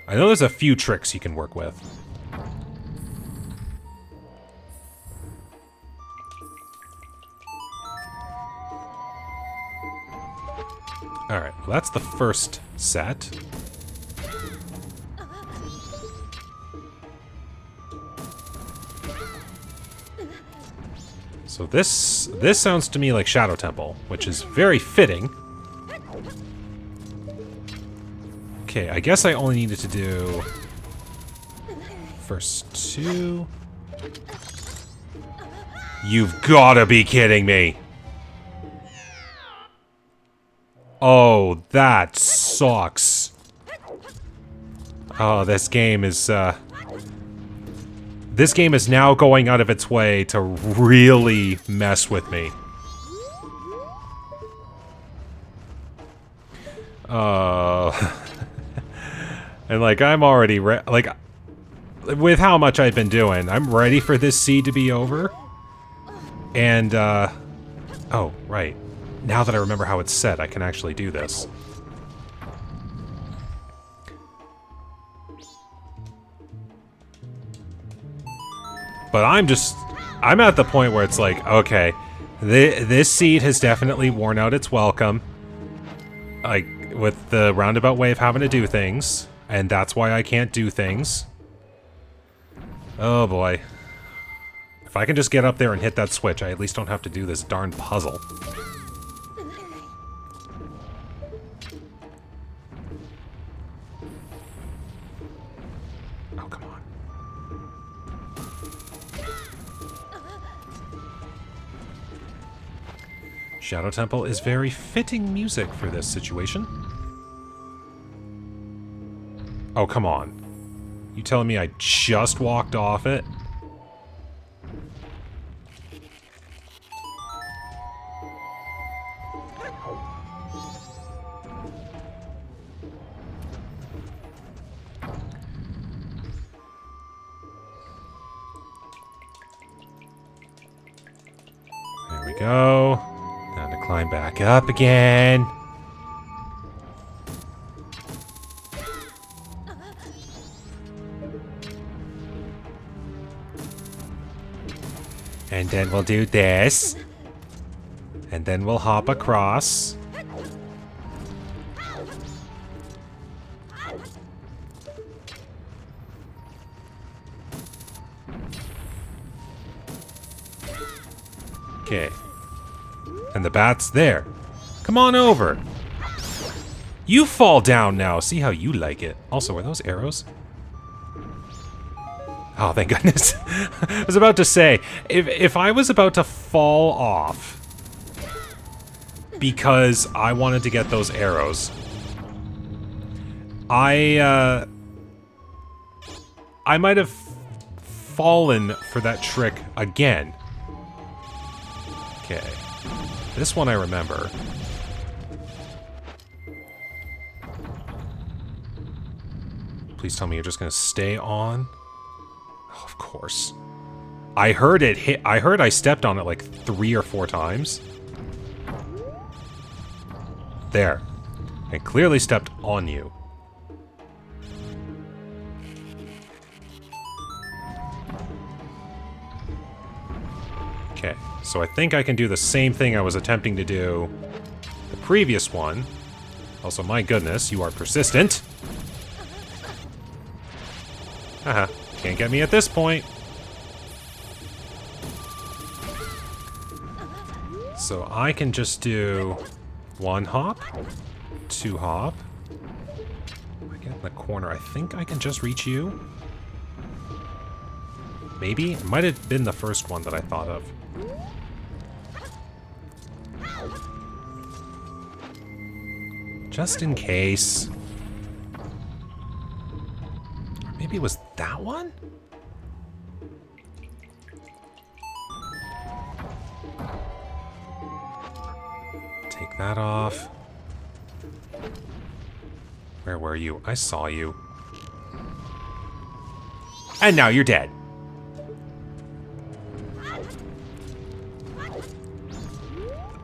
I know there's a few tricks you can work with. Alright, well that's the first set. So this sounds to me like Shadow Temple, which is very fitting. Okay, I guess I only needed to do first two. You've gotta be kidding me! Oh, that sucks. Oh, this game is now going out of its way to really mess with me. And like, I'm already like, with how much I've been doing, I'm ready for this seed to be over. And, oh, right. Now that I remember how it's set, I can actually do this. But I'm at the point where it's like, okay, this seed has definitely worn out its welcome. Like, with the roundabout way of having to do things, and that's why I can't do things. Oh boy. If I can just get up there and hit that switch, I at least don't have to do this darn puzzle. Oh, come on. Shadow Temple is very fitting music for this situation. Oh, come on. You telling me I just walked off it? There we go. Time to climb back up again. And then we'll do this. And then we'll hop across. Okay. And the bat's there. Come on over. You fall down now. See how you like it. Also, are those arrows? Oh, thank goodness. I was about to say, if I was about to fall off because I wanted to get those arrows, I might have fallen for that trick again. Okay. This one I remember. Please tell me you're just gonna stay on. Oh, of course. I heard it hit. I heard I stepped on it like 3 or 4 times. There. I clearly stepped on you. Okay, so I think I can do the same thing I was attempting to do the previous one. Also, my goodness, you are persistent. Haha, can't get me at this point. So I can just do 1 hop, 2 hop. I get in the corner. I think I can just reach you. Maybe? It might have been the first one that I thought of. Just in case. Or maybe it was that one? Take that off. Where were you? I saw you. And now you're dead.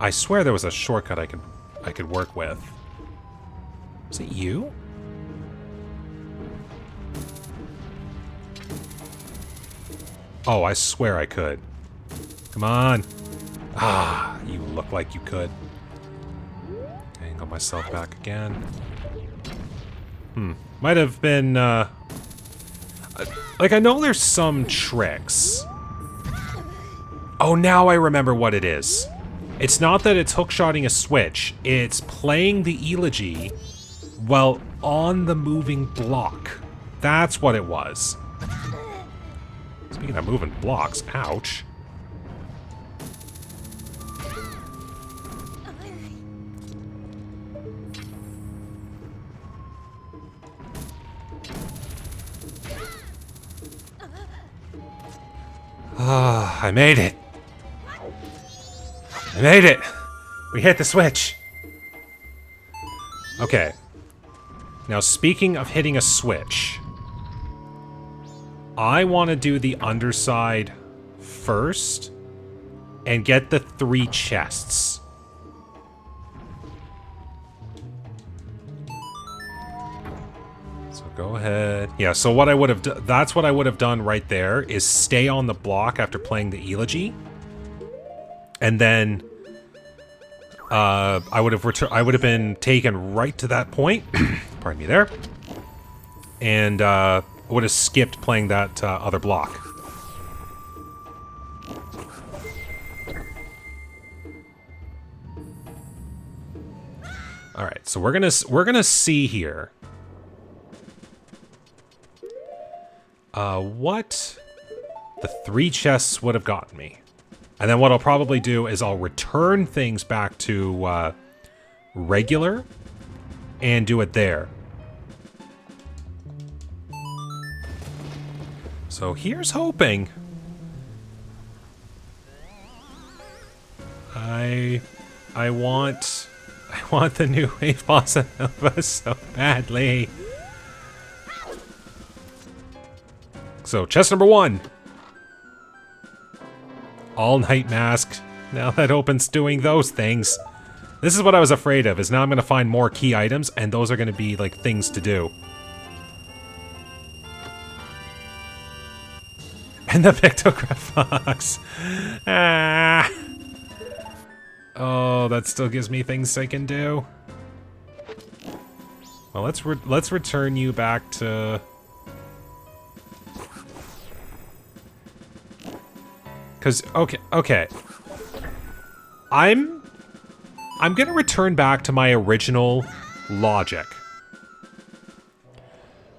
I swear there was a shortcut I could work with. Was it you? Oh, I swear I could. Come on. Ah, you look like you could. Angle myself back again. Might have been, like, I know there's some tricks. Oh, now I remember what it is. It's not that it's hookshotting a switch. It's playing the elegy while on the moving block. That's what it was. Speaking of moving blocks, ouch. Ah, I made it. I made it. We hit the switch. Okay. Now, speaking of hitting a switch, I want to do the underside first and get the 3 chests. So go ahead. Yeah, so what I would have done, that's what I would have done right there, is stay on the block after playing the elegy. And then I would have been taken right to that point. Pardon me there. And would have skipped playing that other block. All right, so we're gonna see here what the 3 chests would have gotten me. And then what I'll probably do is I'll return things back to regular and do it there. So here's hoping. I want the new wave bossa nova so badly. So chest number 1. All-night mask. Now that opens doing those things. This is what I was afraid of, is now I'm going to find more key items, and those are going to be, like, things to do. And the pictograph box. Ah. Oh, that still gives me things I can do. Well, let's return you back to... Cause okay. I'm gonna return back to my original logic,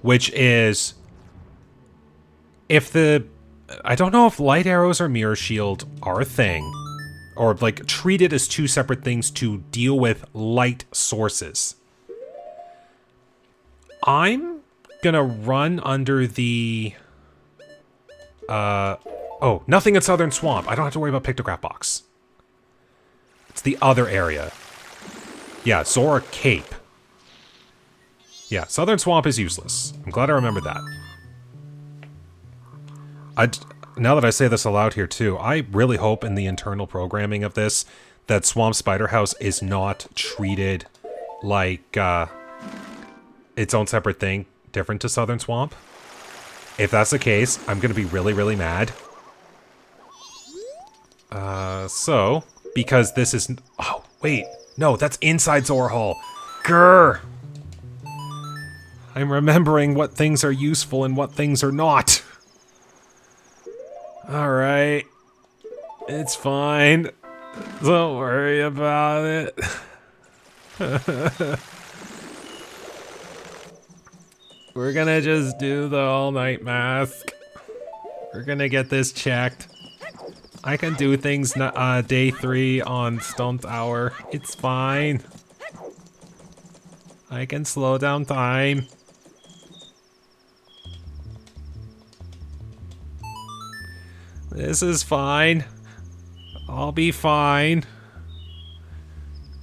which is if I don't know if light arrows or mirror shield are a thing, or like treated as two separate things to deal with light sources. I'm gonna run under the oh, nothing at Southern Swamp. I don't have to worry about Pictograph Box. It's the other area. Yeah, Zora Cape. Yeah, Southern Swamp is useless. I'm glad I remembered that. Now that I say this aloud here too, I really hope in the internal programming of this that Swamp Spider House is not treated like its own separate thing, different to Southern Swamp. If that's the case, I'm gonna be really, really mad. So, because this is... Oh, wait. No, that's inside Zora Hall. Grr! I'm remembering what things are useful and what things are not. Alright. It's fine. Don't worry about it. We're gonna just do the all-night mask. We're gonna get this checked. I can do things day 3 on Stone Tower. It's fine. I can slow down time. This is fine. I'll be fine.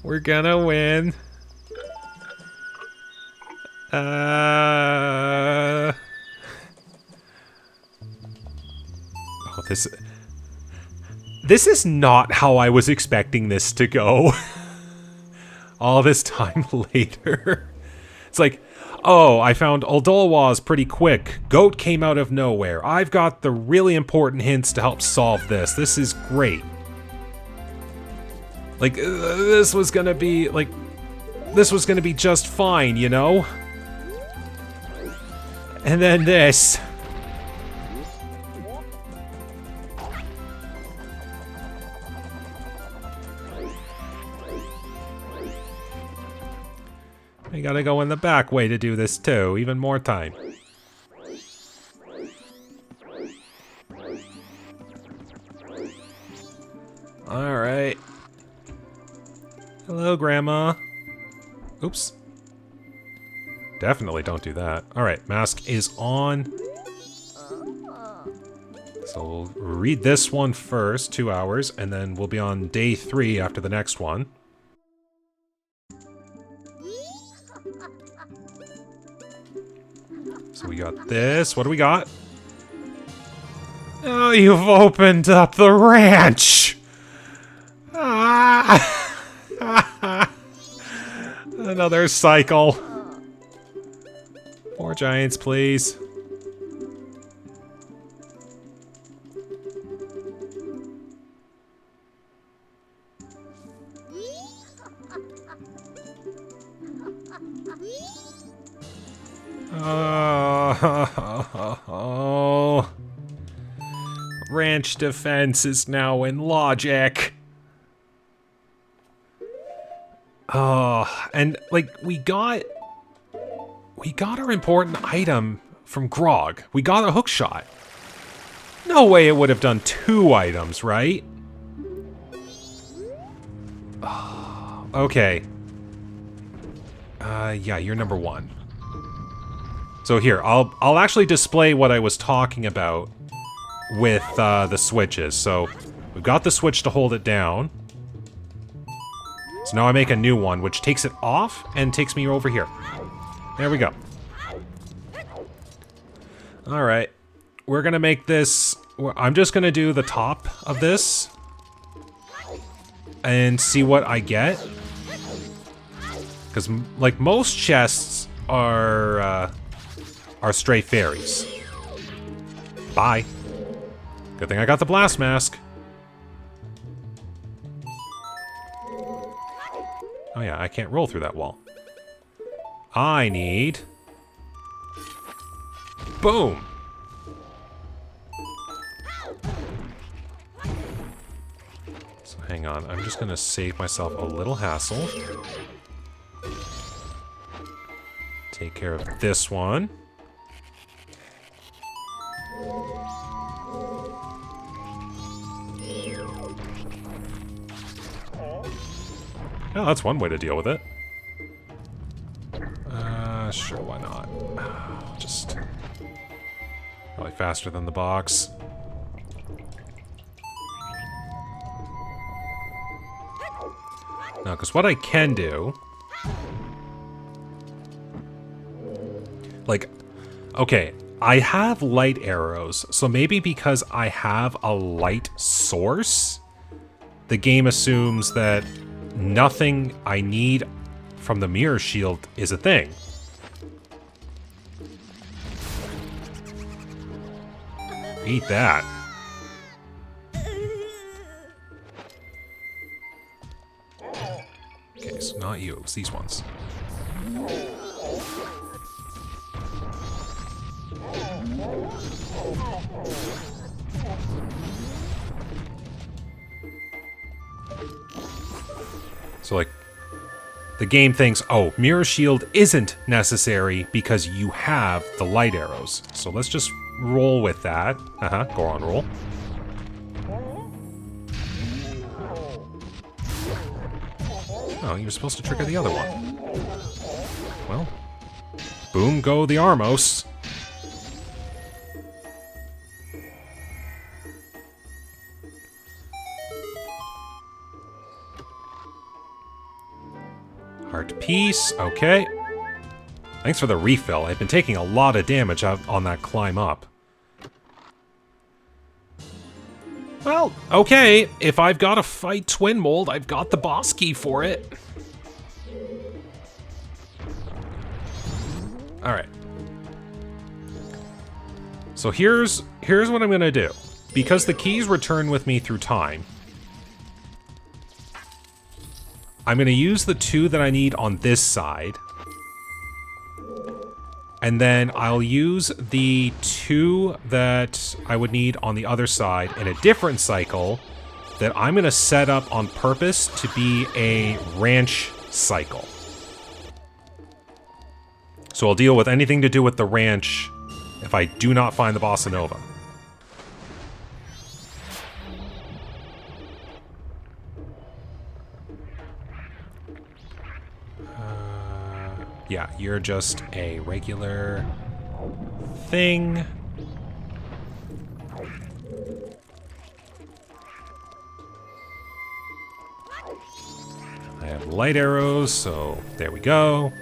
We're gonna win. Oh, this is not how I was expecting this to go. All this time later. It's like, oh, I found Oldolaw's pretty quick. Goat came out of nowhere. I've got the really important hints to help solve this. This is great. Like, this was gonna be, like, this was gonna be just fine, you know? And then this. I gotta go in the back way to do this too, even more time. Alright. Hello, Grandma. Oops. Definitely don't do that. Alright, mask is on. So we'll read this one first, 2 hours, and then we'll be on day 3 after the next one. So we got this. What do we got? Oh, you've opened up the ranch! Ah! Another cycle. More giants, please. Oh. Ranch defense is now in logic. Oh, and like we got our important item from Grog. We got a hook shot. No way it would have done 2 items, right? Oh, okay. Yeah, you're number 1. So here, I'll actually display what I was talking about with the switches. So we've got the switch to hold it down. So now I make a new one, which takes it off and takes me over here. There we go. Alright. We're gonna make this... I'm just gonna do the top of this. And see what I get. Because, like, most chests are stray fairies. Bye. Good thing I got the blast mask. Oh yeah, I can't roll through that wall. I need... Boom! So hang on, I'm just gonna save myself a little hassle. Take care of this one. Oh, that's one way to deal with it. Sure, why not? Just... probably faster than the box. Now, because what I can do... like, okay, I have light arrows, so maybe because I have a light source, the game assumes that nothing I need from the mirror shield is a thing. Eat that. Okay, so not you, it's these ones. So, like, the game thinks, oh, mirror shield isn't necessary because you have the light arrows. So let's just roll with that. Go on, roll. Oh, you're supposed to trigger the other one. Well, boom go the Armos. Heart piece, okay. Thanks for the refill. I've been taking a lot of damage out on that climb up. Well, okay. If I've got to fight Twin Mold, I've got the boss key for it. Alright. So here's what I'm gonna do. Because the keys return with me through time, I'm going to use the 2 that I need on this side. And then I'll use the 2 that I would need on the other side in a different cycle that I'm going to set up on purpose to be a ranch cycle. So I'll deal with anything to do with the ranch if I do not find the Bossa Nova. Yeah, you're just a regular thing. I have light arrows, so there we go.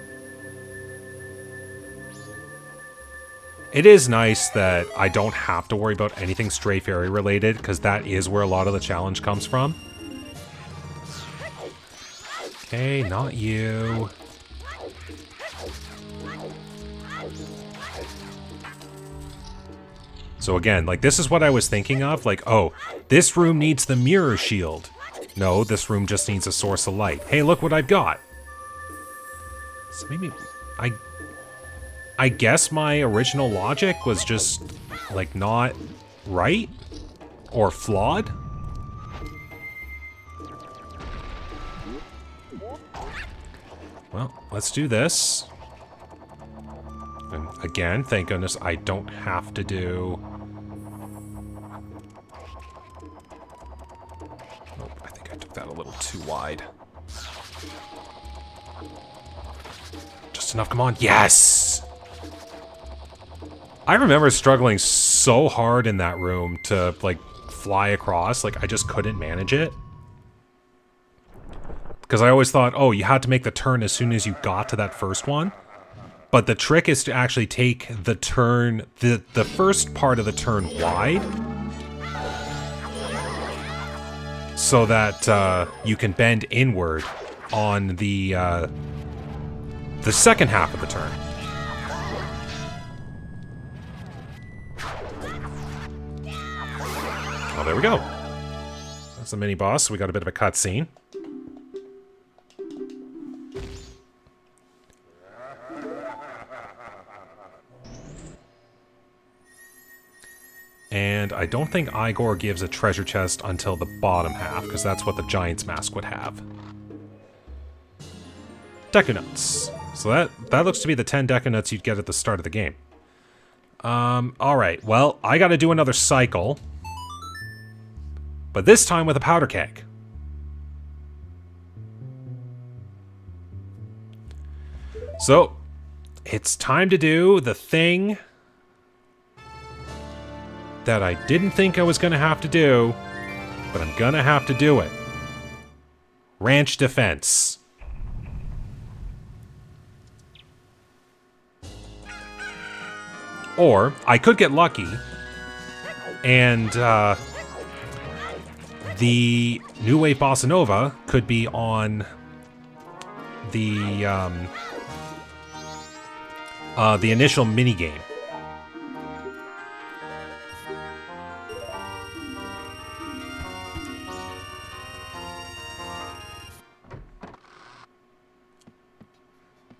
It is nice that I don't have to worry about anything Stray Fairy related, because that is where a lot of the challenge comes from. Okay, not you. So again, like, this is what I was thinking of. Like, oh, this room needs the mirror shield. No, this room just needs a source of light. Hey, look what I've got. So maybe... I guess my original logic was just, like, not right? Or flawed? Well, let's do this. And again, thank goodness I don't have to do... Oh, I think I took that a little too wide. Just enough, come on. Yes! I remember struggling so hard in that room to, like, fly across. Like, I just couldn't manage it. Because I always thought, oh, you had to make the turn as soon as you got to that first one. But the trick is to actually take the turn, the first part of the turn wide. So that you can bend inward on the second half of the turn. there we go. That's a mini-boss, so we got a bit of a cutscene. And I don't think Igor gives a treasure chest until the bottom half, because that's what the Giant's Mask would have. Deku Nuts. So that looks to be the 10 Deku Nuts you'd get at the start of the game. Alright, well, I gotta do another cycle. But this time with a powder keg. So, it's time to do the thing that I didn't think I was gonna have to do, but I'm gonna have to do it. Ranch defense. Or, I could get lucky, and, the New Wave Bossa Nova could be on the initial minigame.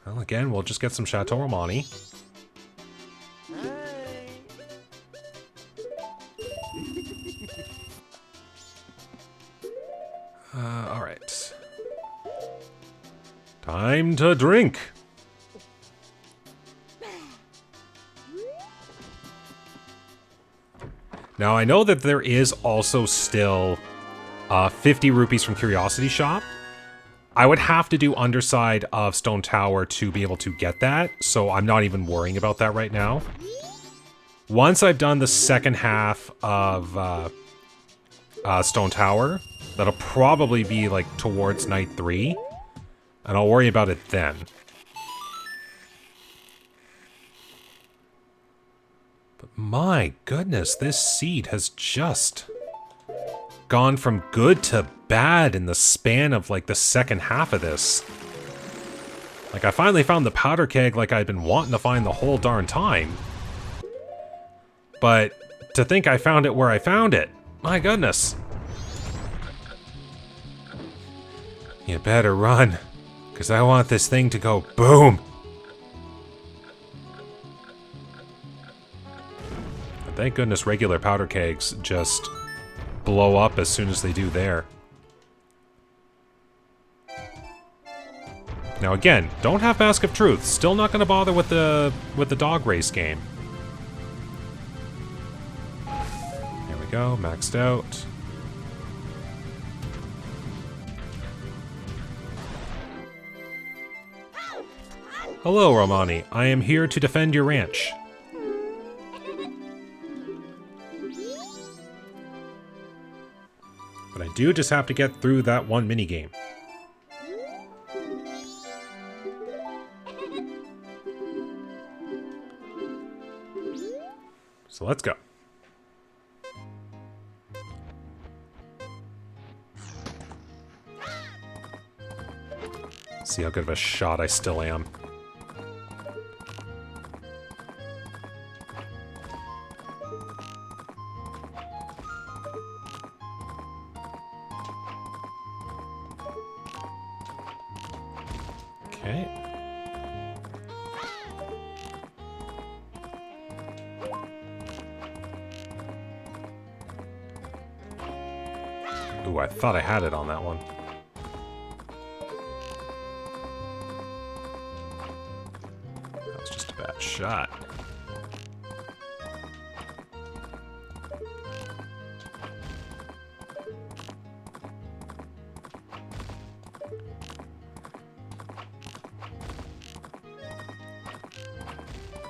Well, again, we'll just get some Chateau Romani. Alright. Time to drink! Now, I know that there is also still 50 rupees from Curiosity Shop. I would have to do underside of Stone Tower to be able to get that, so I'm not even worrying about that right now. Once I've done the second half of Stone Tower, that'll probably be like towards night 3, and I'll worry about it then. But my goodness, this seed has just gone from good to bad in the span of like the second half of this. Like, I finally found the powder keg like I've been wanting to find the whole darn time. But to think I found it where I found it, my goodness. You better run, because I want this thing to go boom. And thank goodness regular powder kegs just blow up as soon as they do there. Now again, don't have Mask of Truth. Still not going to bother with the dog race game. Here we go, maxed out. Hello, Romani. I am here to defend your ranch. But I do just have to get through that one minigame. So let's go. See how good of a shot I still am. Okay. Ooh, I thought I had it on that one. That was just a bad shot.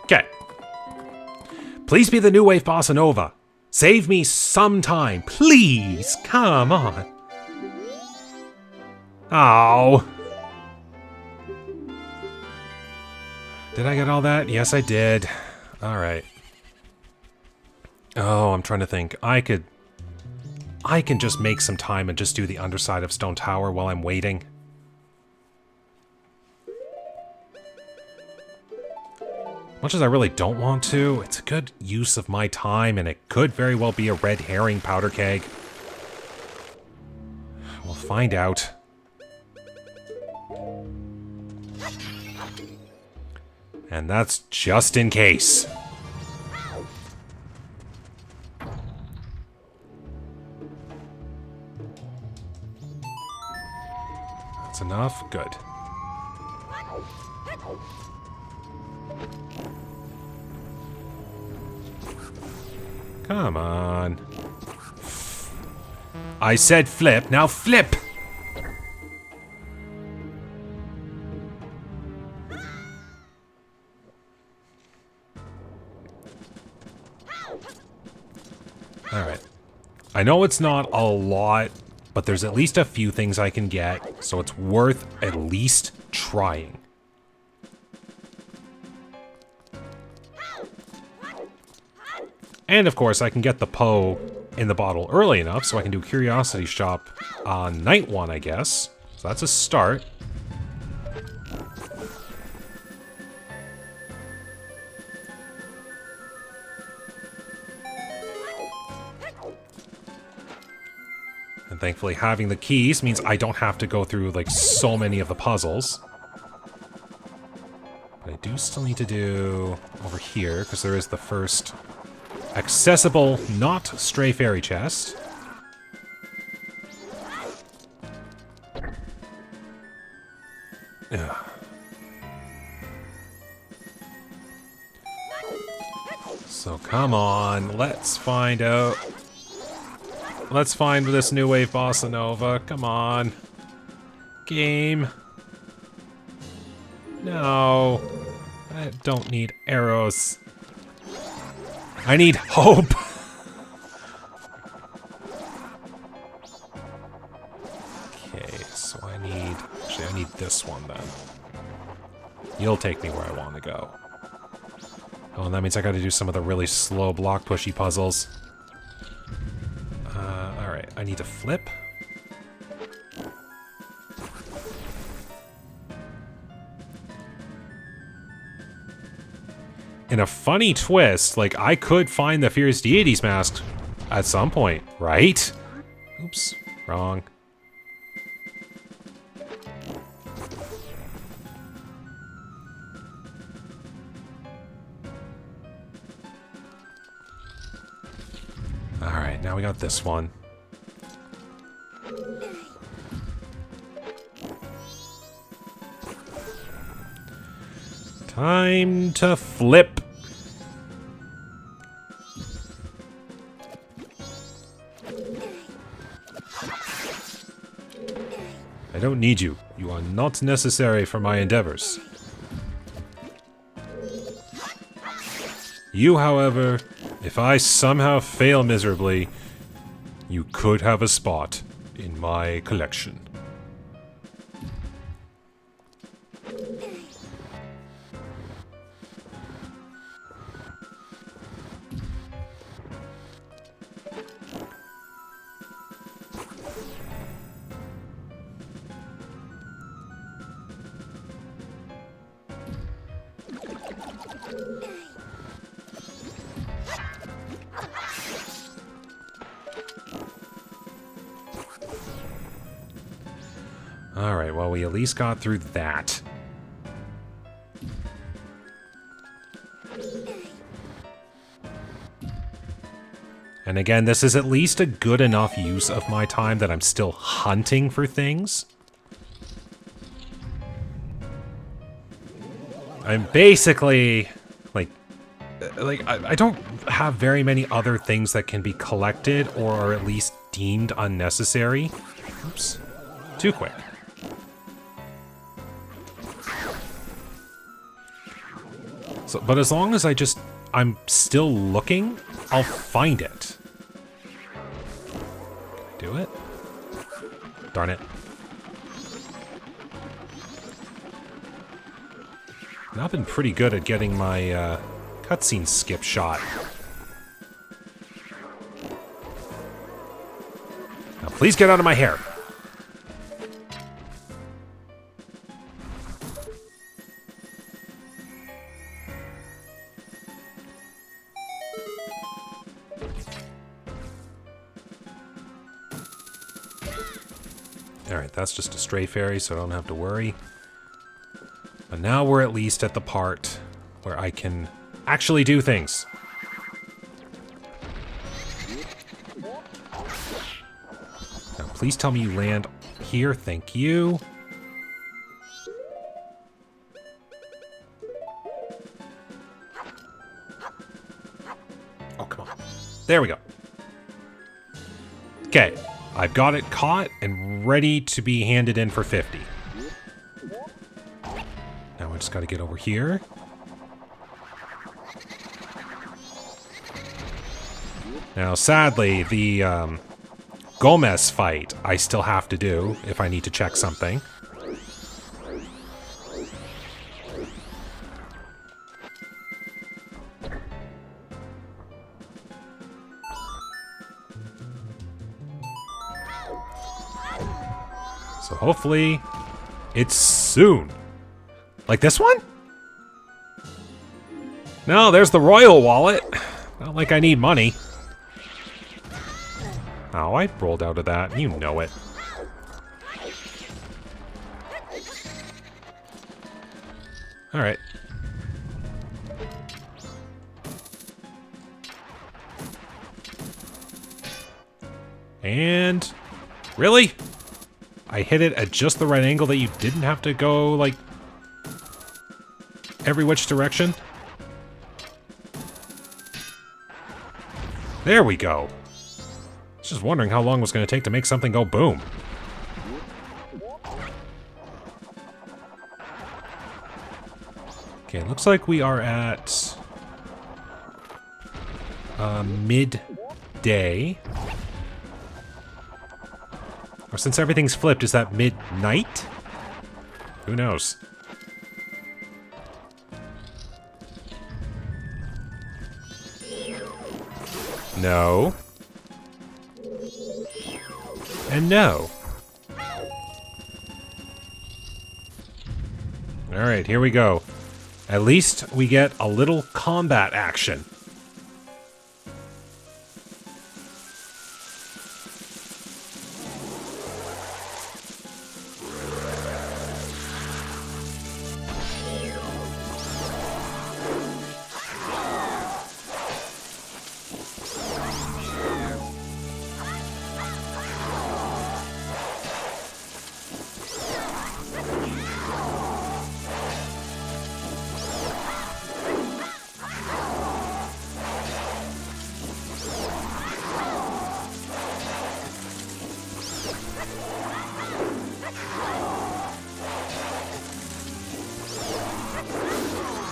Okay. Please be the New Wave Bossa Nova. Save me some time, please. Come on. Oh. Did I get all that? Yes, I did. All right. Oh, I'm trying to think. I can just make some time and just do the underside of Stone Tower while I'm waiting. Much as I really don't want to, it's a good use of my time, and it could very well be a red herring powder keg. We'll find out. And that's just in case. That's enough? Good. Come on. I said flip, now flip! Alright. I know it's not a lot, but there's at least a few things I can get, so it's worth at least trying. And of course, I can get the Poe in the bottle early enough so I can do Curiosity Shop on night 1, I guess. So that's a start. And thankfully having the keys means I don't have to go through like so many of the puzzles. But I do still need to do over here because there is the first accessible, not stray fairy chest. Ugh. So come on, let's find out. Let's find this new wave bossa nova. Come on. Game. No. I don't need arrows. I need hope. Okay, so I need... Actually, I need this one then. You'll take me where I want to go. Oh, and that means I gotta do some of the really slow block pushy puzzles. Alright, I need to flip. In a funny twist, like, I could find the Fierce Deities mask at some point, right? Oops, wrong. Alright, now we got this one. Time to flip. I don't need you. You are not necessary for my endeavors. You, however, if I somehow fail miserably, you could have a spot in my collection. Alright, well, we at least got through that. And again, this is at least a good enough use of my time that I'm still hunting for things. I'm basically, like I don't have very many other things that can be collected or are at least deemed unnecessary. Oops, too quick. So, but as long as I'm still looking, I'll find it. Do it? Darn it. And I've been pretty good at getting my cutscene skip shot. Now please get out of my hair. Alright, that's just a stray fairy, so I don't have to worry. But now we're at least at the part where I can actually do things. Now, please tell me you land here. Thank you. Oh, come on. There we go. Okay, I've got it caught and ready to be handed in for 50. Now I just got to get over here. Now, sadly, the Gomez fight I still have to do if I need to check something. So hopefully it's soon. Like this one? No, there's the royal wallet. Not like I need money. Oh, I rolled out of that. You know it. Alright. And... really? I hit it at just the right angle that you didn't have to go, like, every which direction? There we go. I was just wondering how long it was going to take to make something go boom. Okay, looks like we are at midday. Or since everything's flipped, is that midnight? Who knows? No. And no. Alright, here we go. At least we get a little combat action.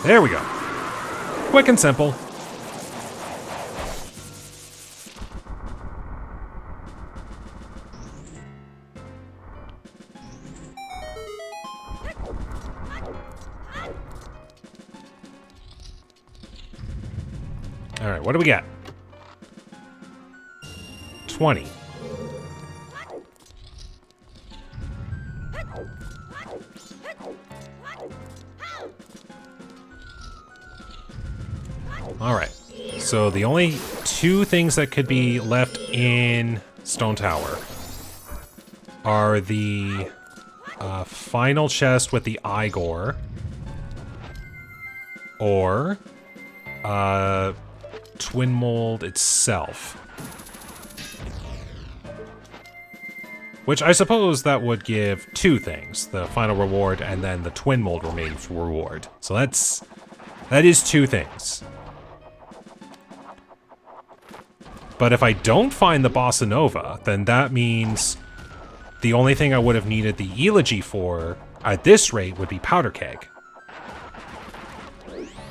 There we go. Quick and simple. All right, what do we got? 20. Alright, so the only two things that could be left in Stone Tower are the final chest with the Igor, or Twin Mold itself. Which I suppose that would give two things, the final reward and then the Twin Mold remains reward. So that is two things. But if I don't find the Bossa Nova, then that means the only thing I would have needed the Elegy for, at this rate, would be Powder Keg.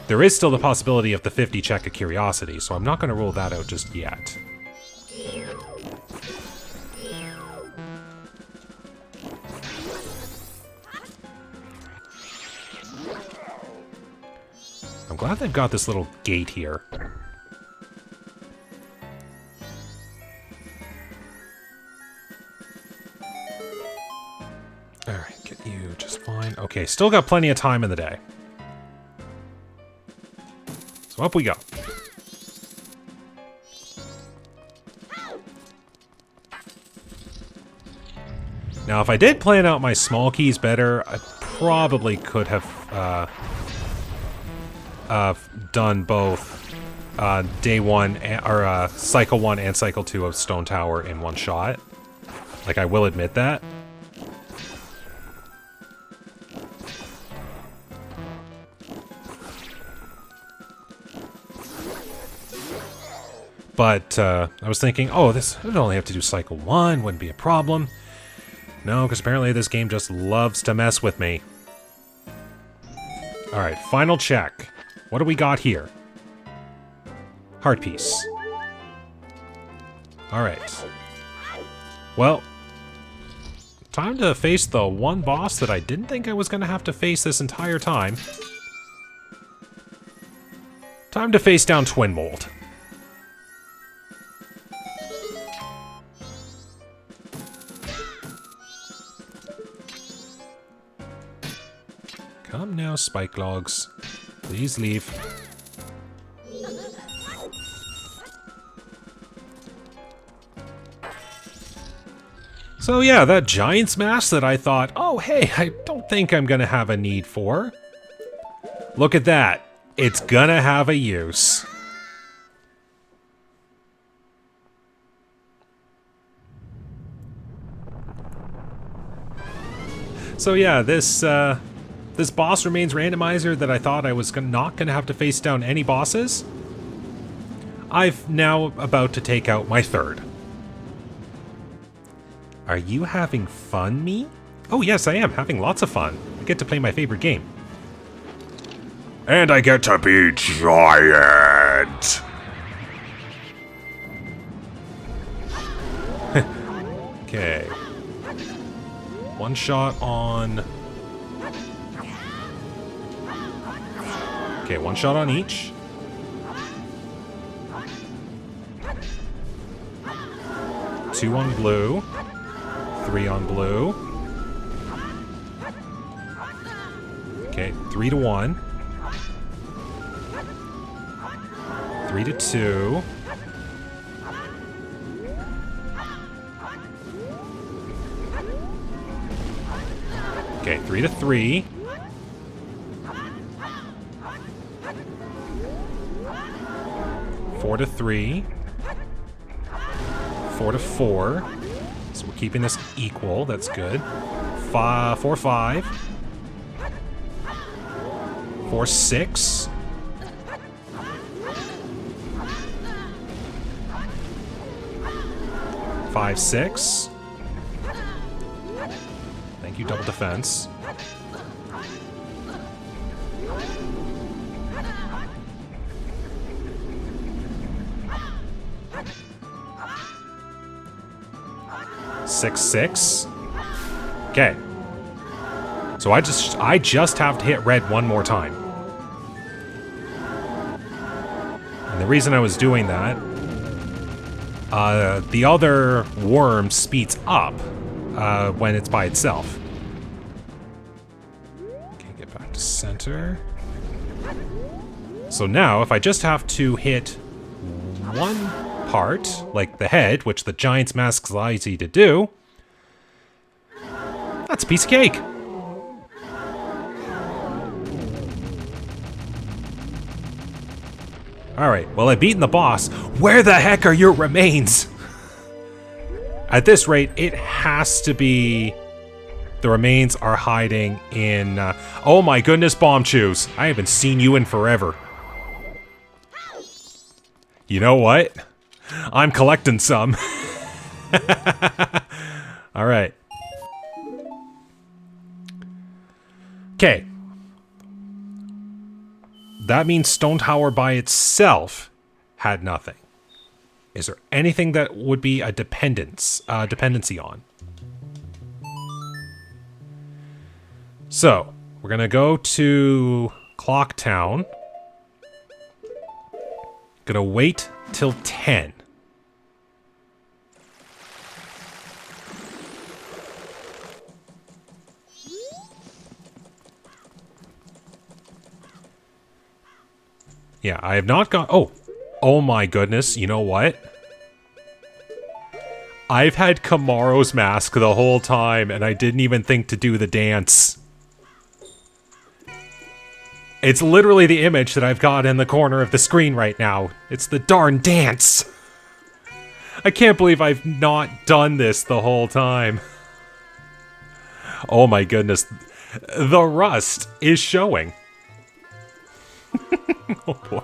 There is still the possibility of the 50 check of Curiosity, so I'm not going to rule that out just yet. I'm glad they've got this little gate here. Alright, get you just fine. Okay, still got plenty of time in the day. So up we go. Now, if I did plan out my small keys better, I probably could have done both day 1 or cycle 1 and cycle 2 of Stone Tower in one shot. Like, I will admit that. But I was thinking, oh, this would only have to do cycle 1, wouldn't be a problem. No, because apparently this game just loves to mess with me. Alright, final check. What do we got here? Heart piece. Alright. Well, time to face the one boss that I didn't think I was going to have to face this entire time. Time to face down Twin Mold. Come now, spike logs. Please leave. So yeah, that Giant's Mask that I thought, oh hey, I don't think I'm gonna have a need for. Look at that. It's gonna have a use. So yeah, this boss remains Randomizer that I thought I was not going to have to face down any bosses. I've now about to take out my third. Are you having fun, me? Oh yes, I am having lots of fun. I get to play my favorite game. And I get to be giant! Okay. One shot on... Okay, one shot on each. Two on blue. 3 on blue. Okay, 3 to 1. 3 to 2. Okay, 3 to 3. 4 to 3. 4 to 4. So we're keeping this equal. That's good. 4, 5. 4, 6. 5, 6. Thank you, double defense. Six, 6. Okay. So I just have to hit red one more time. And the reason I was doing that, the other worm speeds up when it's by itself. Okay, get back to center. So now, if I just have to hit one part, like the head, which the Giant's Mask allows you to do, that's a piece of cake. Alright, well, I've beaten the boss. Where the heck are your remains? At this rate, it has to be the remains are hiding in... oh my goodness, Bomb Chews. I haven't seen you in forever. You know what? I'm collecting some. Alright. Okay. That means Stone Tower by itself had nothing. Is there anything that would be a dependency on? So, we're gonna go to Clock Town. Gonna wait till 10. Yeah, I have not got... Oh my goodness, you know what? I've had Kamaro's mask the whole time, and I didn't even think to do the dance. It's literally the image that I've got in the corner of the screen right now. It's the darn dance. I can't believe I've not done this the whole time. Oh my goodness. The rust is showing. Oh boy.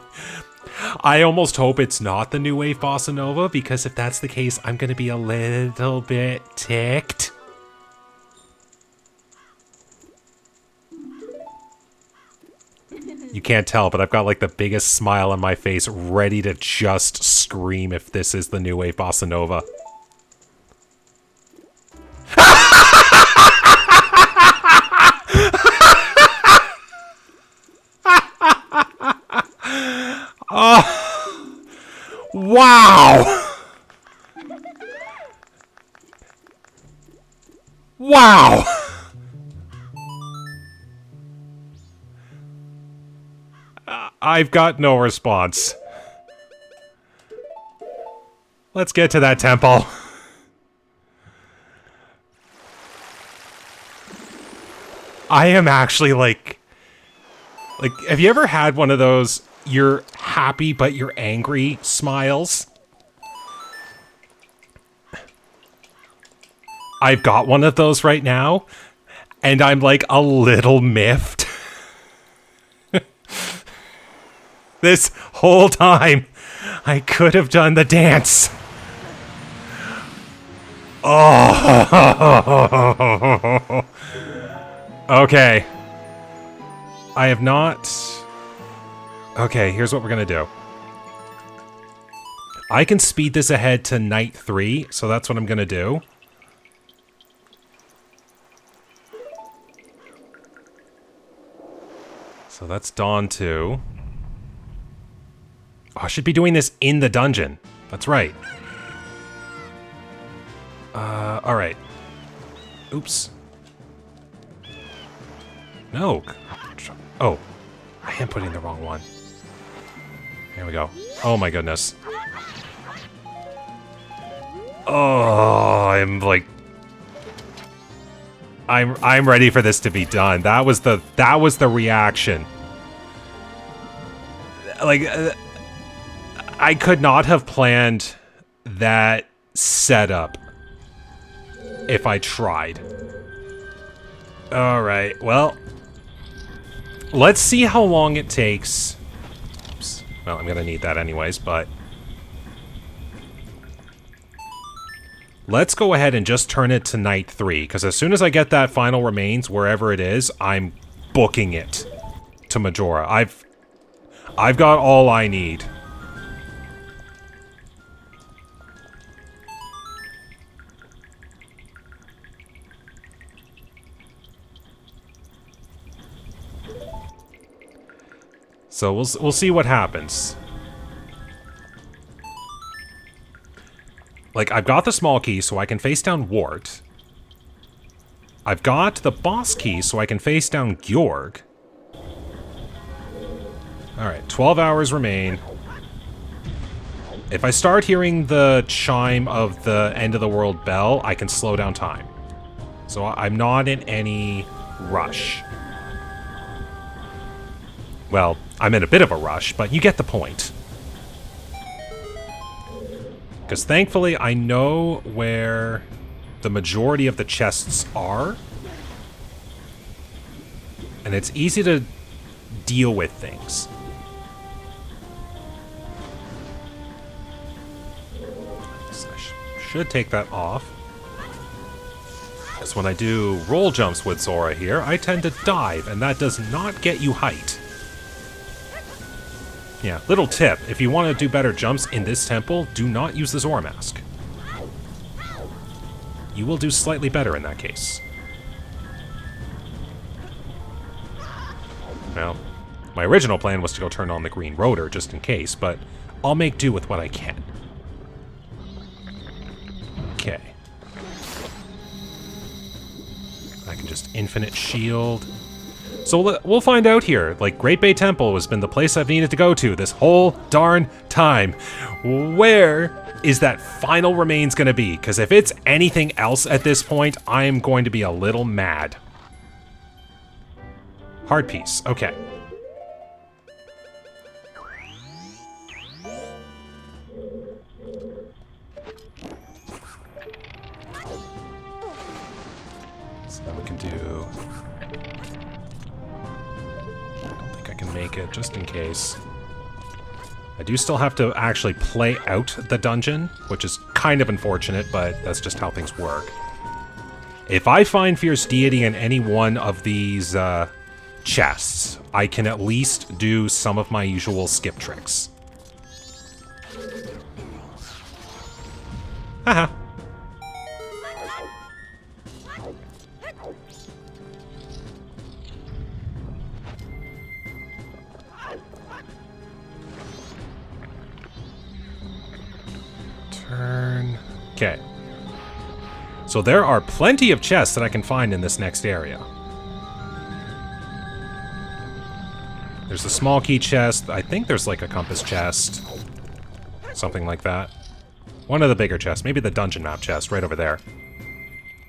I almost hope it's not the new wave bossa nova, because if that's the case, I'm going to be a little bit ticked. You can't tell, but I've got like the biggest smile on my face, ready to just scream if this is the new wave bossa nova. Oh, wow! Wow! I've got no response. Let's get to that temple. I am actually like, have you ever had one of those you're happy but you're angry smiles? I've got one of those right now, and I'm like a little miffed. This whole time, I could have done the dance. Oh. Okay. I have not... Okay, here's what we're gonna do. I can speed this ahead to night 3, so that's what I'm gonna do. So that's Dawn 2. Oh, I should be doing this in the dungeon. That's right. Alright. Oops. No. Oh. I am putting the wrong one. Here we go. Oh my goodness. Oh, I'm like... I'm ready for this to be done. That was the reaction. Like... I could not have planned that setup if I tried. Alright, well, let's see how long it takes. Oops. Well, I'm gonna need that anyways, but... Let's go ahead and just turn it to night 3, because as soon as I get that final remains, wherever it is, I'm booking it to Majora. I've got all I need. So we'll see what happens. Like, I've got the small key so I can face down Wart. I've got the boss key so I can face down Georg. Alright, 12 hours remain. If I start hearing the chime of the end of the world bell, I can slow down time. So I'm not in any rush. Well, I'm in a bit of a rush, but you get the point. Because thankfully, I know where the majority of the chests are. And it's easy to deal with things. So I should take that off. Because when I do roll jumps with Zora here, I tend to dive, and that does not get you height. Yeah, little tip, if you want to do better jumps in this temple, do not use the Zora mask. You will do slightly better in that case. Well, my original plan was to go turn on the green rotor just in case, but I'll make do with what I can. Okay. I can just infinite shield. So we'll find out here. Like, Great Bay Temple has been the place I've needed to go to this whole darn time. Where is that final remains going to be? Because if it's anything else at this point, I am going to be a little mad. Hard piece. Okay. So then we can do... I don't think I can make it, just in case. I do still have to actually play out the dungeon, which is kind of unfortunate, but that's just how things work. If I find Fierce Deity in any one of these chests, I can at least do some of my usual skip tricks. Haha. Turn. Okay. So there are plenty of chests that I can find in this next area. There's a small key chest. I think there's like a compass chest. Something like that. One of the bigger chests. Maybe the dungeon map chest right over there.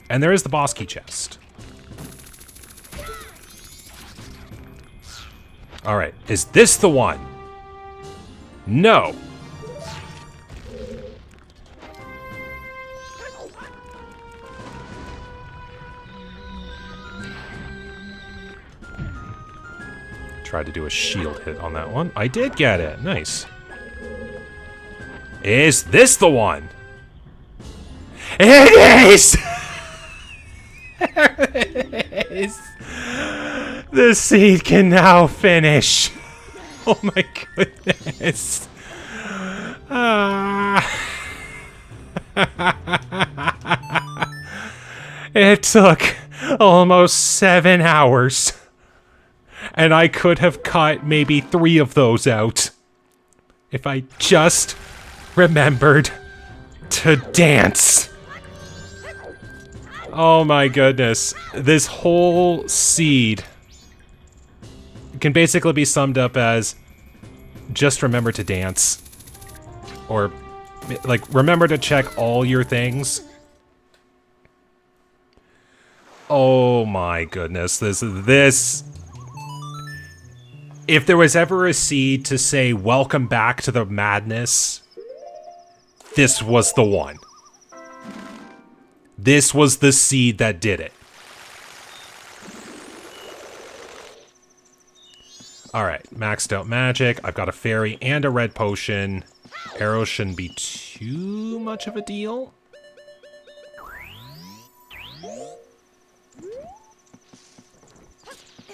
And there is the boss key chest. Alright. Is this the one? No. Tried to do a shield hit on that one. I did get it. Nice. Is this the one? It is! It is! The seed can now finish. Oh my goodness. It took almost 7 hours. And I could have cut maybe 3 of those out. If I just remembered to dance. Oh my goodness. This whole seed can basically be summed up as just remember to dance. Or, like, remember to check all your things. Oh my goodness. This... If there was ever a seed to say, welcome back to the madness, this was the one. This was the seed that did it. Alright, maxed out magic. I've got a fairy and a red potion. Arrows shouldn't be too much of a deal.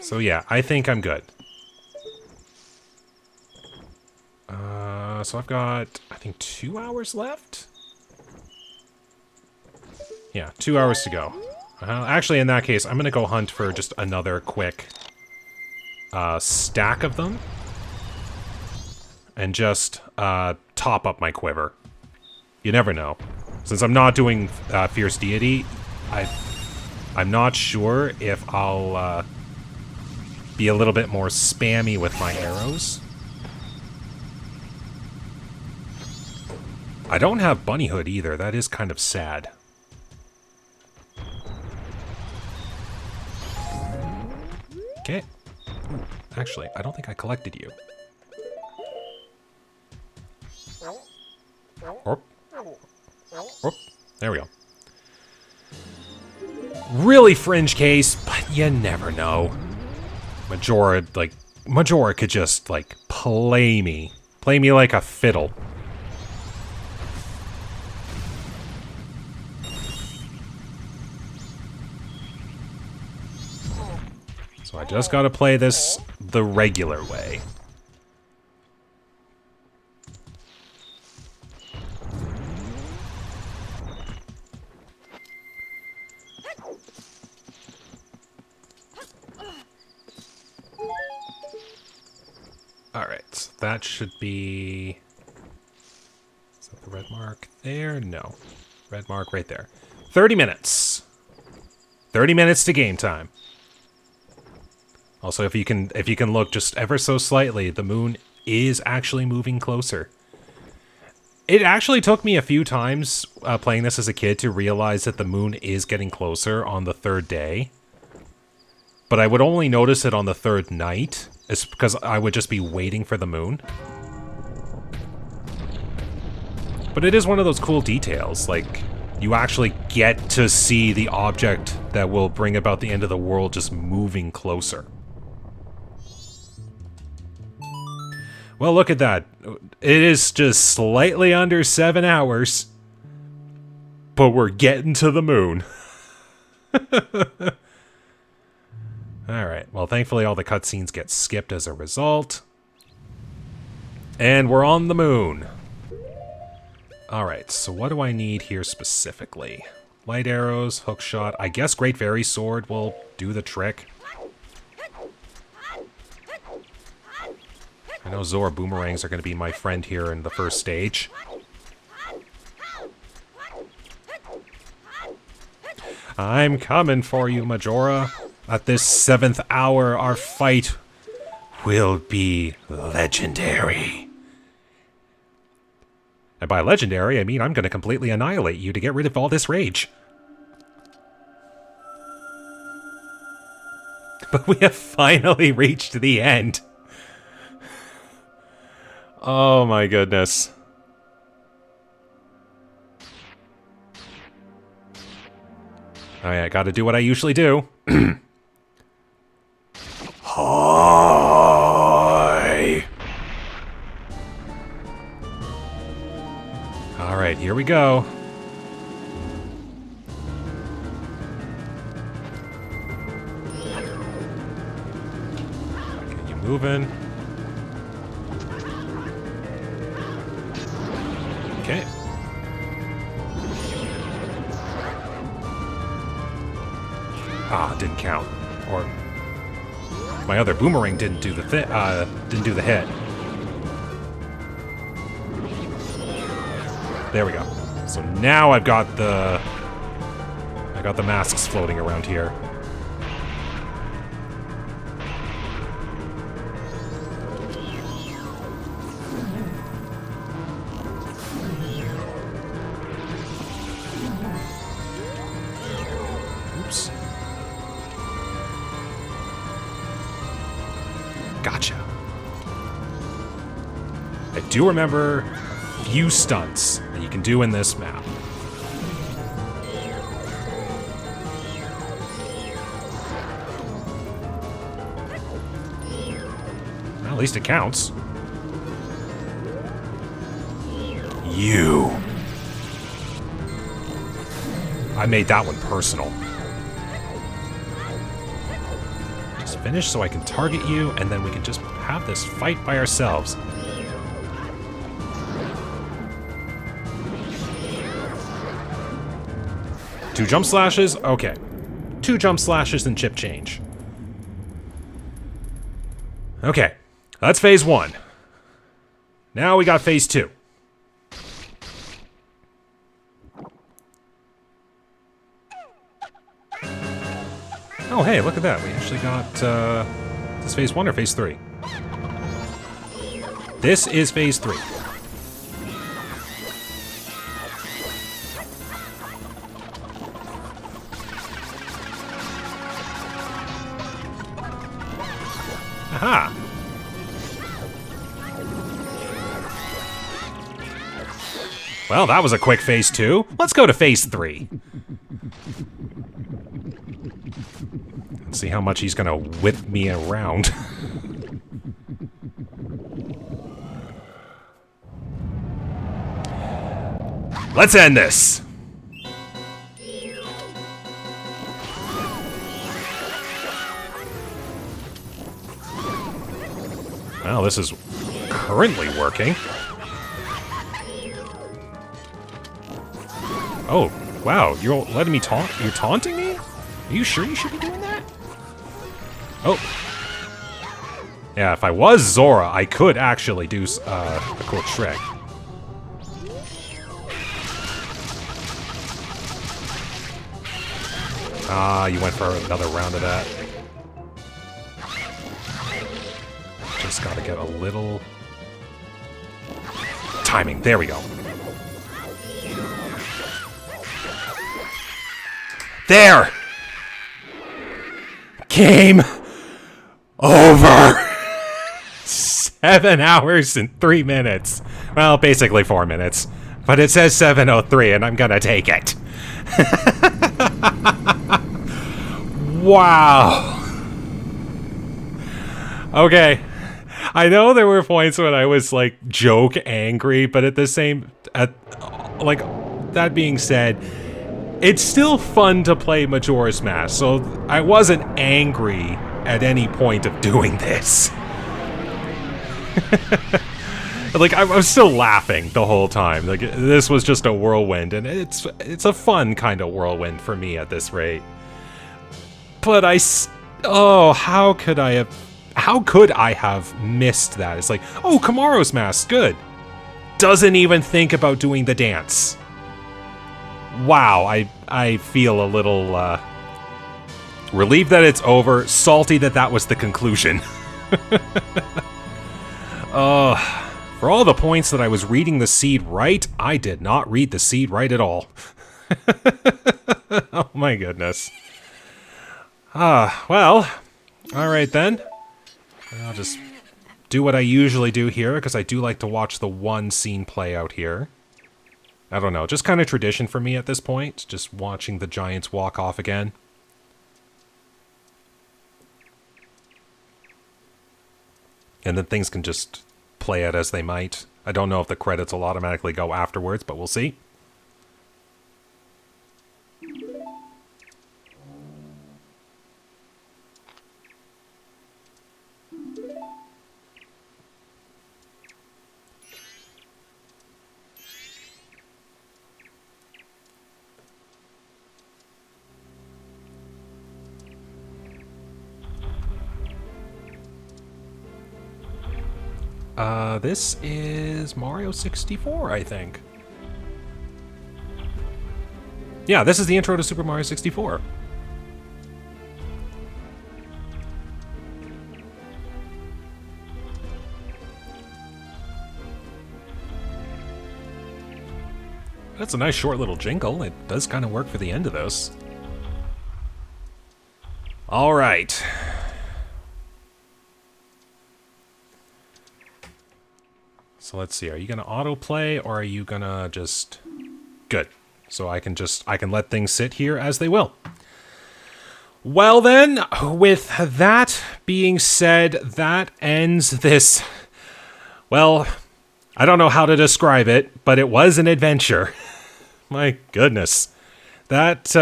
So yeah, I think I'm good. So I've got, I think, 2 hours left? Yeah, 2 hours to go. Actually, in that case, I'm going to go hunt for just another quick stack of them. And just top up my quiver. You never know. Since I'm not doing Fierce Deity, I'm not sure if I'll be a little bit more spammy with my arrows. I don't have Bunny Hood either. That is kind of sad. Okay. Ooh, actually, I don't think I collected you. Oh. Oh, there we go. Really fringe case, but you never know. Majora could just, like, play me. Play me like a fiddle. So I just gotta play this the regular way. Alright, so that should be... Is that the red mark there? No. Red mark right there. 30 minutes. 30 minutes to game time. Also, if you can look just ever so slightly, the moon is actually moving closer. It actually took me a few times playing this as a kid to realize that the moon is getting closer on the third day. But I would only notice it on the third night. It's because I would just be waiting for the moon. But it is one of those cool details, like, you actually get to see the object that will bring about the end of the world just moving closer. Well, look at that. It is just slightly under 7 hours. But we're getting to the moon. Alright, well, thankfully all the cutscenes get skipped as a result. And we're on the moon. Alright, so what do I need here specifically? Light arrows, hookshot. I guess Great Fairy Sword will do the trick. I know Zora boomerangs are going to be my friend here in the first stage. I'm coming for you, Majora. At this 7th hour, our fight will be legendary. And by legendary, I mean I'm going to completely annihilate you to get rid of all this rage. But we have finally reached the end. Oh my goodness. Alright, I gotta do what I usually do. Hi! Alright, here we go. Get you moving. Okay. Ah, didn't count. Or my other boomerang didn't do the hit. There we go. So now I got the masks floating around here. Oops. Gotcha. I do remember a few stunts that you can do in this map. Well, at least it counts. You. I made that one personal. Just finish so I can target you, and then we can just have this fight by ourselves. Two jump slashes? Okay. 2 jump slashes and chip change. Okay. That's phase 1. Now we got phase 2. Oh, hey, look at that. We actually got, is this phase 1 or phase 3? This is phase 3. Aha! Well, that was a quick phase 2. Let's go to phase 3. Let's see how much he's gonna whip me around. Let's end this! Well, this is currently working. Oh, wow, you're letting me taunt? You're taunting me? Are you sure you should be doing that? Oh. Yeah, if I was Zora, I could actually do a cool trick. Ah, you went for another round of that. Just gotta get a little timing. There we go. There! Game over! 7 hours and 3 minutes. Well, basically 4 minutes. But it says 7:03 and I'm gonna take it. Wow. Okay. I know there were points when I was like joke angry, but at the same like that being said, it's still fun to play Majora's Mask, so I wasn't angry at any point of doing this. Like, I was still laughing the whole time. Like, this was just a whirlwind, and it's a fun kind of whirlwind for me at this rate. But how could I have missed that? It's like, oh, Kamaro's Mask, good. Doesn't even think about doing the dance. Wow, I feel a little relieved that it's over, salty that that was the conclusion. For all the points that I was reading the seed right, I did not read the seed right at all. Oh my goodness. Well, alright then. I'll just do what I usually do here, because I do like to watch the one scene play out here. I don't know, just kind of tradition for me at this point, just watching the Giants walk off again. And then things can just play out as they might. I don't know if the credits will automatically go afterwards, but we'll see. This is Mario 64, I think. Yeah, this is the intro to Super Mario 64. That's a nice short little jingle. It does kind of work for the end of this. All right. So let's see, are you gonna autoplay or are you gonna just... Good. So I can let things sit here as they will. Well then, with that being said, that ends this... Well, I don't know how to describe it, but it was an adventure. My goodness. That,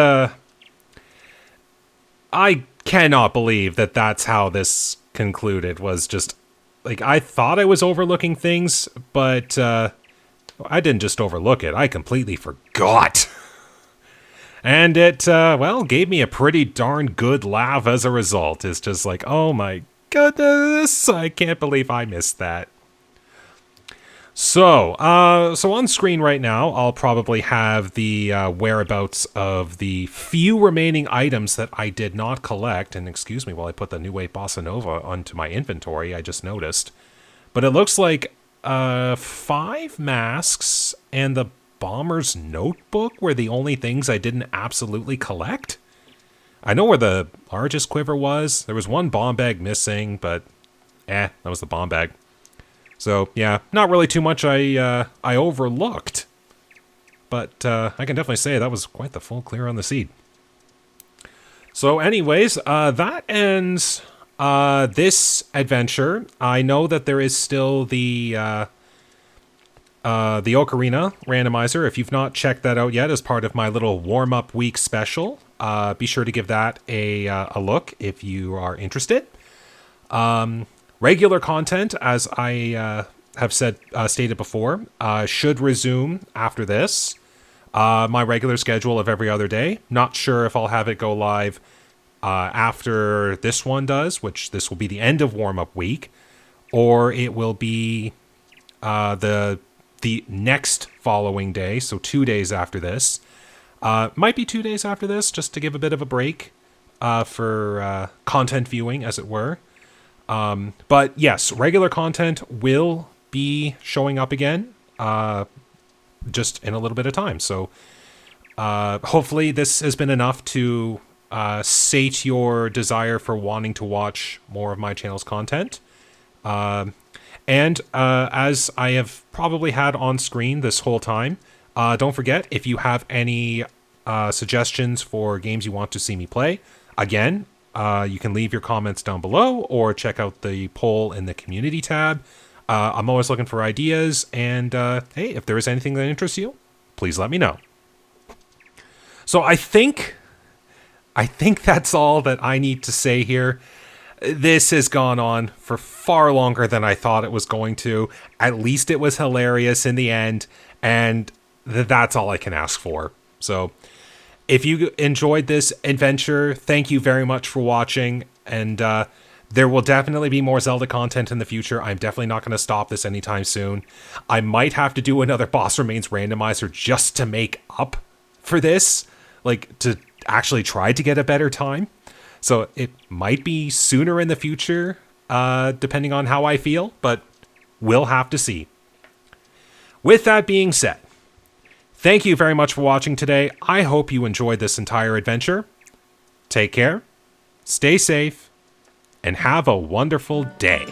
I cannot believe that that's how this concluded, was just... Like, I thought I was overlooking things, but I didn't just overlook it. I completely forgot. And it, well, gave me a pretty darn good laugh as a result. It's just like, oh my goodness, I can't believe I missed that. So on screen right now, I'll probably have the whereabouts of the few remaining items that I did not collect. And excuse me while I put the New Wave Bossa Nova onto my inventory, I just noticed. But it looks like 5 masks and the Bomber's Notebook were the only things I didn't absolutely collect. I know where the largest quiver was. There was one bomb bag missing, but that was the bomb bag. So, yeah, not really too much I overlooked. But I can definitely say that was quite the full clear on the seed. So anyways, that ends this adventure. I know that there is still the Ocarina Randomizer. If you've not checked that out yet as part of my little warm-up week special, be sure to give that a look if you are interested. Regular content, as I have stated before, should resume after this. My regular schedule of every other day. Not sure if I'll have it go live after this one does, which this will be the end of warm-up week, or it will be the next following day, so 2 days after this. Might be 2 days after this, just to give a bit of a break for content viewing, as it were. But yes, regular content will be showing up again, just in a little bit of time. So Hopefully this has been enough to sate your desire for wanting to watch more of my channel's content. And as I have probably had on screen this whole time, don't forget, if you have any suggestions for games you want to see me play, again, you can leave your comments down below or check out the poll in the community tab. I'm always looking for ideas, and hey, if there is anything that interests you, please let me know. So I think that's all that I need to say here. This has gone on for far longer than I thought it was going to. At least it was hilarious in the end, and that's all I can ask for. So if you enjoyed this adventure, thank you very much for watching, and there will definitely be more Zelda content in the future. I'm definitely not going to stop this anytime soon. I might have to do another Boss Remains randomizer just to make up for this, like to actually try to get a better time. So it might be sooner in the future, depending on how I feel, but we'll have to see. With that being said, thank you very much for watching today. I hope you enjoyed this entire adventure. Take care, stay safe, and have a wonderful day.